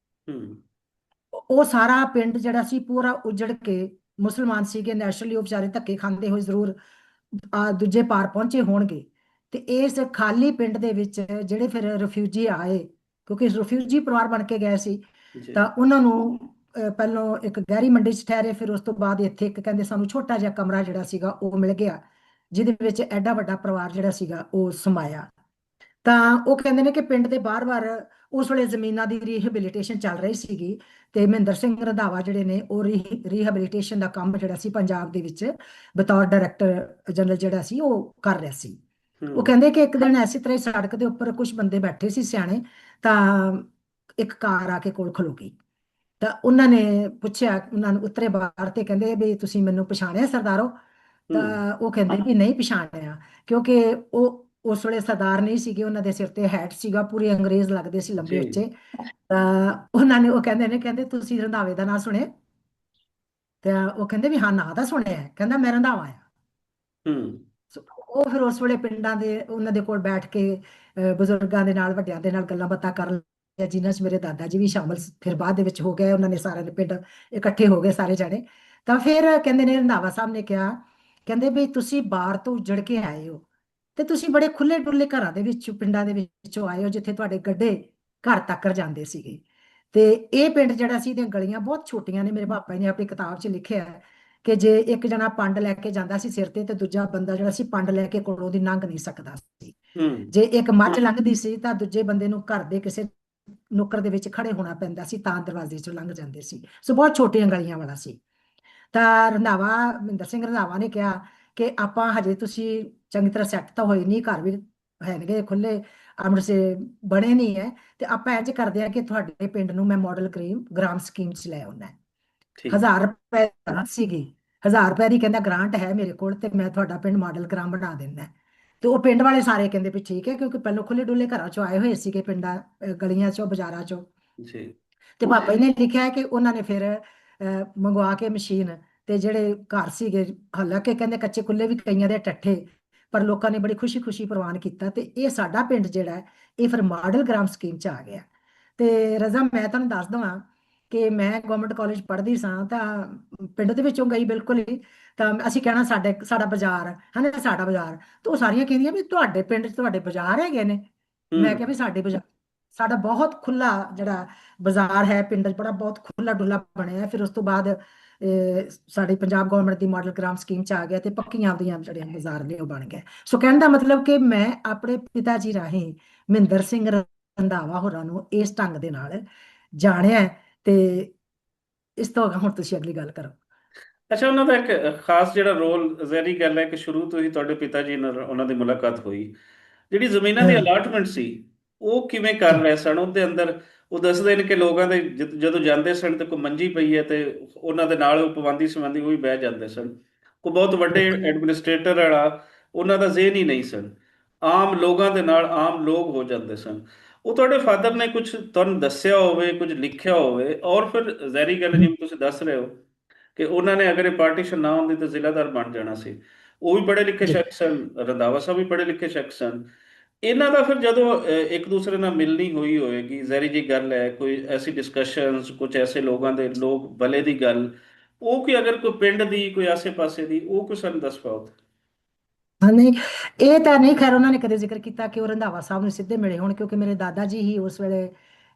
ਹੂੰ। ਉਹ ਸਾਰਾ ਪਿੰਡ ਜਿਹੜਾ ਸੀ ਪੂਰਾ ਉਜੜ ਕੇ, ਮੁਸਲਮਾਨ ਸੀਗੇ ਨੈਚੁਰਲੀ, ਉਹ ਵਿਚਾਰੇ ਧੱਕੇ ਖਾਂਦੇ ਹੋਏ ਜ਼ਰੂਰ ਦੂਜੇ ਪਾਰ ਪਹੁੰਚੇ ਹੋਣਗੇ। ਤੇ ਇਸ ਖਾਲੀ ਪਿੰਡ ਦੇ ਵਿੱਚ ਜਿਹੜੇ ਫਿਰ ਰਿਫਿਊਜੀ ਆਏ, ਕਿਉਂਕਿ ਰਿਫਿਊਜੀ ਪਰਿਵਾਰ ਬਣ ਕੇ ਗਏ ਸੀ, ਜੀ। ਤਾਂ ਉਹਨਾਂ ਨੂੰ ਪਹਿਲੋਂ ਇੱਕ ਗਹਿਰੀ ਮੰਡੀ 'ਚ ਠਹਿਰੇ। ਫਿਰ ਉਸ ਤੋਂ ਬਾਅਦ ਇੱਥੇ ਇੱਕ ਕਹਿੰਦੇ ਸਾਨੂੰ ਛੋਟਾ ਜਿਹਾ ਕਮਰਾ ਜਿਹੜਾ ਸੀਗਾ ਉਹ ਮਿਲ ਗਿਆ, ਜਿਹਦੇ ਵਿੱਚ ਐਡਾ ਵੱਡਾ ਪਰਿਵਾਰ ਜਿਹੜਾ ਸੀਗਾ ਉਹ ਸਮਾਇਆ। ਤਾਂ ਉਹ ਕਹਿੰਦੇ ਨੇ ਕਿ ਪਿੰਡ ਦੇ ਬਾਰ-ਬਾਰ ਉਸ ਵੇਲੇ ਜ਼ਮੀਨਾਂ ਦੀ ਰੀਹੈਬਿਲਿਟੇਸ਼ਨ ਚੱਲ ਰਹੀ ਸੀਗੀ, ਤੇ ਮਹਿੰਦਰ ਸਿੰਘ ਰੰਧਾਵਾ ਜਿਹੜੇ ਨੇ ਉਹ ਰੀਹੈਬਿਲਿਟੇਸ਼ਨ ਦਾ ਕੰਮ ਜਿਹੜਾ ਸੀ ਪੰਜਾਬ ਦੇ ਵਿੱਚ ਬਤੌਰ ਡਾਇਰੈਕਟਰ ਜਨਰਲ ਜਿਹੜਾ ਸੀ ਉਹ ਕਰ ਰਿਹਾ ਸੀ। ਉਹ ਹੂੰ। ਕਹਿੰਦੇ ਕਿ ਇੱਕ ਦਿਨ ਐਸੀ ਤਰ੍ਹਾਂ ਹੀ ਸੜਕ ਦੇ ਉੱਪਰ ਕੁਝ ਬੰਦੇ ਬੈਠੇ ਸੀ ਸਿਆਣੇ, ਤਾਂ ਇੱਕ ਕਾਰ ਆ ਕੇ ਕੋਲ ਖਲੋ ਗਈ। ਤਾਂ ਉਹਨਾਂ ਨੇ ਪੁੱਛਿਆ, ਉਹਨਾਂ ਨੂੰ ਉਤਰੇ ਬਾਹਰ ਤੇ ਕਹਿੰਦੇ ਵੀ ਤੁਸੀਂ ਮੈਨੂੰ ਪਛਾਣਿਆ ਸਰਦਾਰੋ? ਹੂੰ। ਤਾਂ ਉਹ ਕਹਿੰਦੇ ਵੀ ਨਹੀਂ ਪਛਾਣਿਆ, ਕਿਉਂਕਿ ਉਹ ਉਸ ਵੇਲੇ ਸਰਦਾਰ ਨਹੀਂ ਸੀਗੇ, ਉਹਨਾਂ ਦੇ ਸਿਰ ਤੇ ਹੈਟ ਸੀਗਾ, ਪੂਰੇ ਅੰਗਰੇਜ਼ ਲੱਗਦੇ ਸੀ, ਲੰਬੇ ਜੀ। ਉੱਚੇ। ਤਾਂ ਉਹਨਾਂ ਨੇ, ਉਹ ਕਹਿੰਦੇ ਨੇ, ਕਹਿੰਦੇ ਤੁਸੀਂ ਰੰਧਾਵੇ ਦਾ ਨਾਂ ਸੁਣਿਆ? ਤਾਂ ਉਹ ਕਹਿੰਦੇ ਵੀ ਹਾਂ, ਨਾਂ ਤਾਂ ਸੁਣਿਆ ਹੈ। ਕਹਿੰਦਾ ਮੈਂ ਰੰਧਾਵਾ ਆ। ਹੂੰ। ਸੋ ਉਹ ਫਿਰ ਉਸ ਵੇਲੇ ਪਿੰਡਾਂ ਦੇ ਉਹਨਾਂ ਦੇ ਕੋਲ ਬੈਠ ਕੇ ਬਜ਼ੁਰਗਾਂ ਦੇ ਨਾਲ, ਵੱਡਿਆਂ ਦੇ ਨਾਲ ਗੱਲਾਂ ਬਾਤਾਂ ਕਰ ਲਿਆ, ਜਿਨ੍ਹਾਂ 'ਚ ਮੇਰੇ ਦਾਦਾ ਜੀ ਵੀ ਸ਼ਾਮਲ ਫਿਰ ਬਾਅਦ ਦੇ ਵਿੱਚ ਹੋ ਗਏ। ਉਹਨਾਂ ਨੇ ਸਾਰਿਆਂ ਨੇ ਪਿੰਡ ਇਕੱਠੇ ਹੋ ਗਏ ਸਾਰੇ ਜਾਣੇ। ਤਾਂ ਫਿਰ ਕਹਿੰਦੇ ਨੇ ਰੰਧਾਵਾ ਸਾਹਿਬ ਨੇ ਕਿਹਾ, ਕਹਿੰਦੇ ਵੀ ਤੁਸੀਂ ਬਾਹਰ ਤੋਂ ਉੱਜੜ ਕੇ ਆਏ ਹੋ, ਤੇ ਤੁਸੀਂ ਬੜੇ ਖੁੱਲੇ ਡੁੱਲੇ ਘਰਾਂ ਦੇ ਵਿੱਚ, ਪਿੰਡਾਂ ਦੇ ਵਿੱਚੋਂ ਆਏ ਹੋ ਜਿੱਥੇ ਤੁਹਾਡੇ ਗੱਡੇ ਘਰ ਤੱਕ ਜਾਂਦੇ ਸੀਗੇ। ਤੇ ਇਹ ਪਿੰਡ ਜਿਹੜਾ ਸੀ, ਇਹਦੀਆਂ ਗਲੀਆਂ ਬਹੁਤ ਛੋਟੀਆਂ ਨੇ। ਮੇਰੇ ਪਾਪਾ ਜੀ ਨੇ ਆਪਣੀ ਕਿਤਾਬ 'ਚ ਲਿਖਿਆ ਹੈ ਕਿ ਜੇ ਇੱਕ ਜਣਾ ਪੰਡ ਲੈ ਕੇ ਜਾਂਦਾ ਸੀ ਸਿਰ ਤੇ ਦੂਜਾ ਬੰਦਾ ਜਿਹੜਾ ਸੀ ਪੰਡ ਲੈ ਕੇ ਕੋਲੋਂ ਦੀ ਲੰਘ ਨਹੀਂ ਸਕਦਾ ਸੀ। ਹੂੰ। ਜੇ ਇੱਕ ਮੱਝ ਲੰਘਦੀ ਸੀ ਤਾਂ ਦੂਜੇ ਬੰਦੇ ਨੂੰ ਘਰ ਦੇ ਕਿਸੇ ਨੁੱਕਰ ਦੇ ਵਿੱਚ ਖੜੇ ਹੋਣਾ ਪੈਂਦਾ ਸੀ ਤਾਂ ਦਰਵਾਜ਼ੇ ਚੋਂ ਲੰਘ ਜਾਂਦੇ ਸੀ। ਸੋ ਬਹੁਤ ਛੋਟੀਆਂ ਗਲੀਆਂ ਵਾਲਾ ਸੀ। ਤਾਂ ਰੰਧਾਵਾ, ਮਹਿੰਦਰ ਸਿੰਘ ਰੰਧਾਵਾ ਨੇ ਕਿਹਾ ਕਿ ਆਪਾਂ ਹਜੇ, ਤੁਸੀਂ ਚੰਗੀ ਤਰ੍ਹਾਂ ਸੈੱਟ ਤਾਂ ਹੋਏ ਨਹੀਂ, ਘਰ ਵੀ ਹੈਗੇ ਖੁੱਲੇ ਅੰਮ੍ਰਿਤਸੇ ਬਣੇ ਨਹੀਂ ਹੈ, ਤੇ ਆਪਾਂ ਇੰਝ ਕਰਦੇ ਆ ਕਿ ਤੁਹਾਡੇ ਪਿੰਡ ਨੂੰ ਮੈਂ ਮਾਡਲ ਗ੍ਰਾਮ ਸਕੀਮ 'ਚ ਲੈ ਆਉਣਾ। ਠੀਕ। 1000 ਰੁਪਏ ਗ੍ਰਾਂਟ ਸੀਗੀ। 1000 ਰੁਪਏ ਦੀ ਕਹਿੰਦਾ ਗ੍ਰਾਂਟ ਹੈ ਮੇਰੇ ਕੋਲ, ਤੇ ਮੈਂ ਤੁਹਾਡਾ ਪਿੰਡ ਮਾਡਲ ਗ੍ਰਾਮ ਬਣਾ ਦਿੰਦਾ। ਤੇ ਉਹ ਪਿੰਡ ਵਾਲੇ ਸਾਰੇ ਕਹਿੰਦੇ ਵੀ ਠੀਕ ਹੈ, ਕਿਉਂਕਿ ਪਹਿਲਾਂ ਖੁੱਲੇ ਡੁੱਲੇ ਘਰਾਂ ਚੋਂ ਆਏ ਹੋਏ ਸੀਗੇ, ਪਿੰਡਾਂ ਗਲੀਆਂ ਚੋਂ ਬਾਜ਼ਾਰਾਂ ਚੋਂ। ਜੀ। ਤੇ ਪਾਪਾ ਜੀ ਨੇ ਲਿਖਿਆ ਹੈ ਕਿ ਉਹਨਾਂ ਨੇ ਫਿਰ ਮੰਗਵਾ ਕੇ ਮਸ਼ੀਨ, ਤੇ ਜਿਹੜੇ ਘਰ ਸੀਗੇ, ਹਾਲਾਂਕਿ ਕਹਿੰਦੇ ਕੱਚੇ ਕੁੱਲੇ ਵੀ ਕਈਆਂ ਦੇ ਟੱਠੇ, ਪਰ ਲੋਕਾਂ ਨੇ ਬੜੀ ਖੁਸ਼ੀ ਖੁਸ਼ੀ ਪ੍ਰਵਾਨ ਕੀਤਾ, ਤੇ ਇਹ ਸਾਡਾ ਪਿੰਡ ਜਿਹੜਾ ਹੈ, ਇਹ ਫਿਰ ਮਾਡਲ ਗ੍ਰਾਮ ਸਕੀਮ 'ਚ ਆ ਗਿਆ। ਤੇ ਰਜ਼ਾ, ਮੈਂ ਤੁਹਾਨੂੰ ਦੱਸ ਦਵਾਂ ਕਿ ਮੈਂ ਗਵਰਨਮੈਂਟ ਕਾਲਜ ਪੜ੍ਹਦੀ ਸਾਂ, ਤਾਂ ਪਿੰਡ ਦੇ ਵਿੱਚੋਂ ਗਈ ਬਿਲਕੁਲ ਹੀ, ਤਾਂ ਅਸੀਂ ਕਹਿਣਾ ਸਾਡਾ ਬਾਜ਼ਾਰ ਹੈ ਨਾ, ਸਾਡਾ ਬਾਜ਼ਾਰ। ਤਾਂ ਉਹ ਸਾਰੀਆਂ ਕਹਿੰਦੀਆਂ ਵੀ ਤੁਹਾਡੇ ਪਿੰਡ 'ਚ ਤੁਹਾਡੇ ਬਾਜ਼ਾਰ ਹੈਗੇ ਨੇ। ਮੈਂ ਹੂੰ। ਕਿਹਾ ਵੀ ਸਾਡੇ ਬਾਜ਼ਾਰ, ਸਾਡਾ ਬਹੁਤ ਖੁੱਲਾ ਜਿਹੜਾ ਬਾਜ਼ਾਰ ਹੈ ਪਿੰਡ 'ਚ, ਬੜਾ ਬਹੁਤ ਖੁੱਲਾ ਡੁੱਲਾ ਬਣਿਆ ਹੈ। ਫਿਰ ਉਸ ਤੋਂ ਬਾਅਦ ਸਾਡੀ ਪੰਜਾਬ ਗਵਰਨਮੈਂਟ ਦੀ ਮਾਡਲ ਗ੍ਰਾਮ ਸਕੀਮ 'ਚ ਆ ਗਿਆ, ਤੇ ਪੱਕੀਆਂ ਆਪਦੀਆਂ ਜਿਹੜੀਆਂ ਬਾਜ਼ਾਰ ਨੇ ਉਹ ਬਣ ਗਏ। ਸੋ ਕਹਿਣ ਦਾ ਮਤਲਬ ਕਿ ਮੈਂ ਆਪਣੇ ਪਿਤਾ ਜੀ ਰਾਹੀਂ ਮਹਿੰਦਰ ਸਿੰਘ ਰੰਧਾਵਾ ਹੋਰਾਂ ਨੂੰ ਇਸ ਢੰਗ ਦੇ ਨਾਲ ਜਾਣਿਆ ਹੈ। ਤੇ ਇਸ ਤੋਂ ਹੁਣ ਤੁਸੀਂ ਅਗਲੀ ਗੱਲ ਕਰੋ। ਅੱਛਾ, ਉਹਨਾਂ ਦਾ ਇੱਕ ਖਾਸ ਜਿਹੜਾ ਰੋਲ, ਜ਼ਹਿਰੀ ਗੱਲ ਹੈ ਕਿ ਸ਼ੁਰੂ ਤੋਂ ਹੀ ਤੁਹਾਡੇ ਪਿਤਾ ਜੀ ਨਾਲ ਉਹਨਾਂ ਦੀ ਮੁਲਾਕਾਤ ਹੋਈ। ਜਿਹੜੀ ਜ਼ਮੀਨਾਂ ਦੀ ਹਾਂ ਅਲਾਟਮੈਂਟ ਸੀ, ਉਹ ਕਿਵੇਂ ਕਰ ਜੀ। ਰਹੇ ਸਨ ਉਹਦੇ ਅੰਦਰ? ਉਹ ਦੱਸਦੇ ਨੇ ਕਿ ਲੋਕਾਂ ਦੇ ਜਦੋਂ ਜਾਂਦੇ ਸਨ ਤੇ ਕੋਈ ਮੰਜੀ ਪਈ ਹੈ ਤੇ ਉਹਨਾਂ ਦੇ ਨਾਲ ਉਹ ਪਾਬੰਦੀ ਸੰਬੰਧੀ ਉਹ ਵੀ ਬਹਿ ਜਾਂਦੇ ਸਨ। ਕੋਈ ਬਹੁਤ ਵੱਡੇ ਬਿਲਕੁਲ ਐਡਮਿਨਿਸਟ੍ਰੇਟਰ ਵਾਲਾ ਉਹਨਾਂ ਦਾ ਜ਼ਿਹਨ ਹੀ ਨਹੀਂ ਸਨ। ਆਮ ਲੋਕਾਂ ਦੇ ਨਾਲ ਆਮ ਲੋਕ ਹੋ ਜਾਂਦੇ ਸਨ। ਉਹ ਤੁਹਾਡੇ ਫਾਦਰ ਨੇ ਕੁਝ ਤੁਹਾਨੂੰ ਦੱਸਿਆ ਹੋਵੇ, ਕੁਝ ਲਿਖਿਆ ਹੋਵੇ, ਔਰ ਫਿਰ ਜ਼ਹਿਰੀ ਗੱਲ ਹਮ, ਜਿਵੇਂ ਤੁਸੀਂ ਦੱਸ ਰਹੇ ਹੋ ਕਿ ਉਹਨਾਂ ਨੇ ਅਗਰ ਇਹ ਪਾਰਟੀਸ਼ਨ ਨਾ ਹੁੰਦੀ ਤਾਂ ਜ਼ਿਲ੍ਹਾਦਾਰ ਬਣ ਜਾਣਾ ਸੀ। ਉਹ ਵੀ ਪੜ੍ਹੇ ਲਿਖੇ ਜੀ। ਸ਼ਖਸ ਸਨ, ਰੰਧਾਵਾ ਸਾਹਿਬ ਵੀ ਪੜ੍ਹੇ ਲਿਖੇ ਸ਼ਖਸ ਸਨ। ਇਹਨਾਂ ਦਾ ਫਿਰ ਜਦੋਂ ਇੱਕ ਦੂਸਰੇ ਨਾਲ ਮਿਲਣੀ ਹੋਈ ਹੋਏਗੀ, ਜ਼ਹਿਰੀ ਜੀ ਗੱਲ ਹੈ, ਕੋਈ ਐਸੀ ਡਿਸਕਸ਼ਨਸ, ਕੁਝ ਐਸੇ ਲੋਕਾਂ ਦੇ ਲੋਕ ਭਲੇ ਦੀ ਗੱਲ, ਉਹ ਕਿ ਅਗਰ ਕੋਈ ਪਿੰਡ ਦੀ, ਕੋਈ ਆਸੇ-ਪਾਸੇ ਦੀ, ਉਹ ਕੋਈ ਸਾਨੂੰ ਦੱਸ ਪਾਓ। ਹਾਂ ਨਹੀਂ, ਇਹ ਤਾਂ ਨਹੀਂ, ਖੈਰ ਉਹਨਾਂ ਨੇ ਕਦੇ ਜ਼ਿਕਰ ਕੀਤਾ ਕਿ ਉਹ ਰੰਧਾਵਾ ਸਾਹਿਬ ਨੂੰ ਸਿੱਧੇ ਮਿਲੇ ਹੋਣ, ਕਿਉਂਕਿ ਮੇਰੇ ਦਾਦਾ ਜੀ ਹੀ ਉਸ ਵੇਲੇ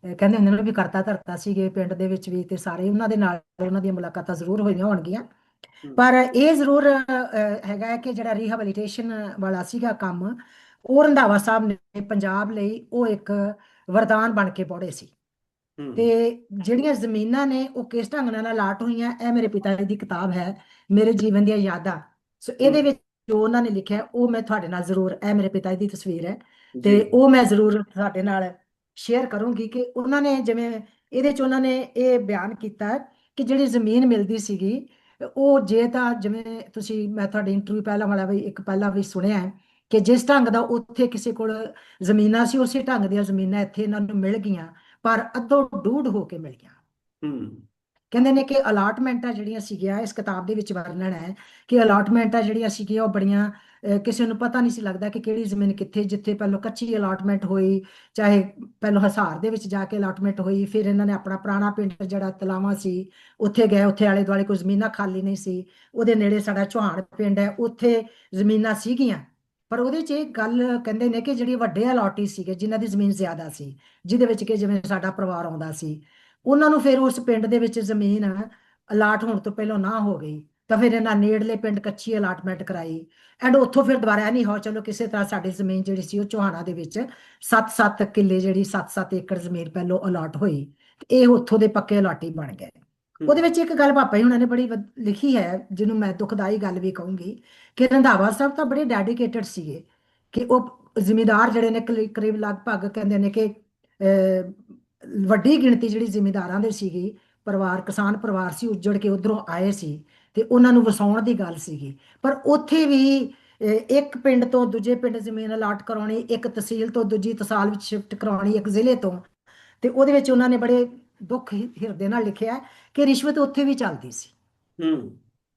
ਕਹਿੰਦੇ ਹੁੰਦੇ ਨੇ ਵੀ ਕਰਤਾ ਧਰਤਾ ਸੀਗੇ ਪਿੰਡ ਦੇ ਵਿੱਚ ਵੀ, ਤੇ ਸਾਰੇ ਉਹਨਾਂ ਦੇ ਨਾਲ ਉਹਨਾਂ ਦੀਆਂ ਮੁਲਾਕਾਤਾਂ ਜ਼ਰੂਰ ਹੋਈਆਂ ਹੋਣਗੀਆਂ। ਹੂੰ। ਪਰ ਇਹ ਜ਼ਰੂਰ ਹੈਗਾ ਹੈ ਕਿ ਜਿਹੜਾ ਰੀਹੈਬਿਲਿਟੇਸ਼ਨ ਵਾਲਾ ਸੀਗਾ ਕੰਮ, ਉਹ ਰੰਧਾਵਾ ਸਾਹਿਬ ਨੇ ਪੰਜਾਬ ਲਈ ਉਹ ਇੱਕ ਵਰਦਾਨ ਬਣ ਕੇ ਪੌੜੇ ਸੀ। ਹੂੰ। ਤੇ ਜਿਹੜੀਆਂ ਜ਼ਮੀਨਾਂ ਨੇ ਉਹ ਕਿਸ ਢੰਗ ਨਾਲ ਅਲਾਟ ਹੋਈਆਂ, ਇਹ ਮੇਰੇ ਪਿਤਾ ਜੀ ਦੀ ਕਿਤਾਬ ਹੈ, ਮੇਰੇ ਜੀਵਨ ਦੀਆਂ ਯਾਦਾਂ। ਸੋ ਹੂੰ। ਇਹਦੇ ਵਿੱਚ ਜੋ ਉਹਨਾਂ ਨੇ ਲਿਖਿਆ ਉਹ ਮੈਂ ਤੁਹਾਡੇ ਨਾਲ ਜ਼ਰੂਰ, ਇਹ ਮੇਰੇ ਪਿਤਾ ਜੀ ਦੀ ਤਸਵੀਰ ਹੈ, ਜੀ। ਤੇ ਉਹ ਮੈਂ ਜ਼ਰੂਰ ਤੁਹਾਡੇ ਨਾਲ ਸ਼ੇਅਰ ਕਰੂੰਗੀ ਕਿ ਉਹਨਾਂ ਨੇ ਜਿਵੇਂ ਇਹਦੇ ਚ ਉਹਨਾਂ ਨੇ ਇਹ ਬਿਆਨ ਕੀਤਾ ਹੈ ਕਿ ਜਿਹੜੀ ਜ਼ਮੀਨ ਮਿਲਦੀ ਸੀਗੀ, ਉਹ ਜੇ ਤਾਂ ਜਿਵੇਂ ਤੁਸੀਂ, ਮੈਂ ਤੁਹਾਡੀ ਇੰਟਰਵਿਊ ਪਹਿਲਾਂ ਵਾਲਾ ਵੀ ਇੱਕ ਪਹਿਲਾਂ ਵੀ ਸੁਣਿਆ ਹੈ ਕਿ ਜਿਸ ਢੰਗ ਦਾ ਉੱਥੇ ਕਿਸੇ ਕੋਲ ਜ਼ਮੀਨਾਂ ਸੀ, ਉਸੇ ਢੰਗ ਦੀਆਂ ਜ਼ਮੀਨਾਂ ਇੱਥੇ ਇਹਨਾਂ ਨੂੰ ਮਿਲ ਗਈਆਂ, ਪਰ ਅੱਧੋ ਡੂਢ ਹੋ ਕੇ ਮਿਲ ਗਿਆ। ਹੂੰ। ਕਹਿੰਦੇ ਨੇ ਕਿ ਅਲਾਟਮੈਂਟਾਂ ਜਿਹੜੀਆਂ ਸੀਗੀਆਂ, ਇਸ ਕਿਤਾਬ ਦੇ ਵਿੱਚ ਵਰਣਨ ਹੈ ਕਿ ਅਲਾਟਮੈਂਟਾਂ ਜਿਹੜੀਆਂ ਸੀਗੀਆਂ ਉਹ ਬੜੀਆਂ ਕਿਸੇ ਨੂੰ ਪਤਾ ਨਹੀਂ ਸੀ ਲੱਗਦਾ ਕਿ ਕਿਹੜੀ ਜ਼ਮੀਨ ਕਿੱਥੇ, ਜਿੱਥੇ ਪਹਿਲਾਂ ਕੱਚੀ ਅਲਾਟਮੈਂਟ ਹੋਈ, ਚਾਹੇ ਪਹਿਲਾਂ ਹਿਸਾਰ ਦੇ ਵਿੱਚ ਜਾ ਕੇ ਅਲਾਟਮੈਂਟ ਹੋਈ, ਫਿਰ ਇਹਨਾਂ ਨੇ ਆਪਣਾ ਪੁਰਾਣਾ ਪਿੰਡ ਜਿਹੜਾ ਤਲਾਵਾ ਸੀ ਉੱਥੇ ਗਏ, ਉੱਥੇ ਆਲੇ ਦੁਆਲੇ ਕੋਈ ਜ਼ਮੀਨਾਂ ਖਾਲੀ ਨਹੀਂ ਸੀ। ਉਹਦੇ ਨੇੜੇ ਸਾਡਾ ਚੌਹਾਨ ਪਿੰਡ ਹੈ, ਉੱਥੇ ਜ਼ਮੀਨਾਂ ਸੀਗੀਆਂ, ਪਰ ਉਹਦੇ 'ਚ ਇਹ ਗੱਲ ਕਹਿੰਦੇ ਨੇ ਕਿ ਜਿਹੜੇ ਵੱਡੇ ਅਲਾਟੀ ਸੀਗੇ ਜਿਨ੍ਹਾਂ ਦੀ ਜ਼ਮੀਨ ਜ਼ਿਆਦਾ ਸੀ, ਜਿਹਦੇ ਵਿੱਚ ਕਿ ਜਿਵੇਂ ਸਾਡਾ ਪਰਿਵਾਰ ਆਉਂਦਾ ਸੀ, ਉਹਨਾਂ ਨੂੰ ਫਿਰ ਉਸ ਪਿੰਡ ਦੇ ਵਿੱਚ ਜ਼ਮੀਨ ਅਲਾਟ ਹੋਣ ਤੋਂ ਪਹਿਲਾਂ ਨਾ ਹੋ ਗਈ, ਤਾਂ ਫਿਰ ਇਹਨਾਂ ਨੇੜਲੇ ਪਿੰਡ ਕੱਚੀ ਅਲਾਟਮੈਂਟ ਕਰਾਈ, ਐਂਡ ਉੱਥੋਂ ਫਿਰ ਦੁਬਾਰਾ ਨਹੀਂ ਹੋ, ਚਲੋ ਕਿਸੇ ਤਰ੍ਹਾਂ ਸਾਡੀ ਜ਼ਮੀਨ ਜਿਹੜੀ ਸੀ ਉਹ ਚੋਹਾਣਾ ਦੇ ਵਿੱਚ 7-7 ਕਿੱਲੇ, ਜਿਹੜੀ 7-7 ਏਕੜ ਜ਼ਮੀਨ ਪਹਿਲੋਂ ਅਲਾਟ ਹੋਈ, ਤੇ ਇਹ ਉੱਥੋਂ ਦੇ ਪੱਕੇ ਅਲਾਟੀ ਬਣ ਗਏ। ਹੂੰ। ਉਹਦੇ ਵਿੱਚ ਇੱਕ ਗੱਲ ਪਾਪਾ ਜੀ ਹੁਣਾਂ ਨੇ ਬੜੀ ਲਿਖੀ ਹੈ, ਜਿਹਨੂੰ ਮੈਂ ਦੁਖਦਾਈ ਗੱਲ ਵੀ ਕਹੂੰਗੀ, ਕਿ ਰੰਧਾਵਾ ਸਾਹਿਬ ਤਾਂ ਬੜੇ ਡੈਡੀਕੇਟਡ ਸੀਗੇ, ਕਿ ਉਹ ਜ਼ਿਮੀਂਦਾਰ ਜਿਹੜੇ ਨੇ ਕਰੀਬ ਲਗਭਗ ਕਹਿੰਦੇ ਨੇ ਕਿ ਵੱਡੀ ਗਿਣਤੀ ਜਿਹੜੀ ਜ਼ਿਮੀਂਦਾਰਾਂ ਦੇ ਸੀਗੀ, ਪਰਿਵਾਰ ਕਿਸਾਨ ਪਰਿਵਾਰ ਸੀ, ਉੱਜੜ ਕੇ ਉਧਰੋਂ ਆਏ ਸੀ, ਤੇ ਉਹਨਾਂ ਨੂੰ ਵਸਾਉਣ ਦੀ ਗੱਲ ਸੀਗੀ। ਪਰ ਉੱਥੇ ਵੀ ਇੱਕ ਪਿੰਡ ਤੋਂ ਦੂਜੇ ਪਿੰਡ ਜ਼ਮੀਨ ਅਲਾਟ ਕਰਾਉਣੀ, ਇੱਕ ਤਹਿਸੀਲ ਤੋਂ ਦੂਜੀ ਤਹਿਸੀਲ ਵਿੱਚ ਸ਼ਿਫਟ ਕਰਾਉਣੀ, ਇੱਕ ਜ਼ਿਲ੍ਹੇ ਤੋਂ, ਤੇ ਉਹਦੇ ਵਿੱਚ ਉਹਨਾਂ ਨੇ ਬੜੇ ਦੁੱਖ ਹਿਰਦੇ ਨਾਲ ਲਿਖਿਆ ਕਿ ਰਿਸ਼ਵਤ ਉੱਥੇ ਵੀ ਚੱਲਦੀ ਸੀ। ਹੂੰ।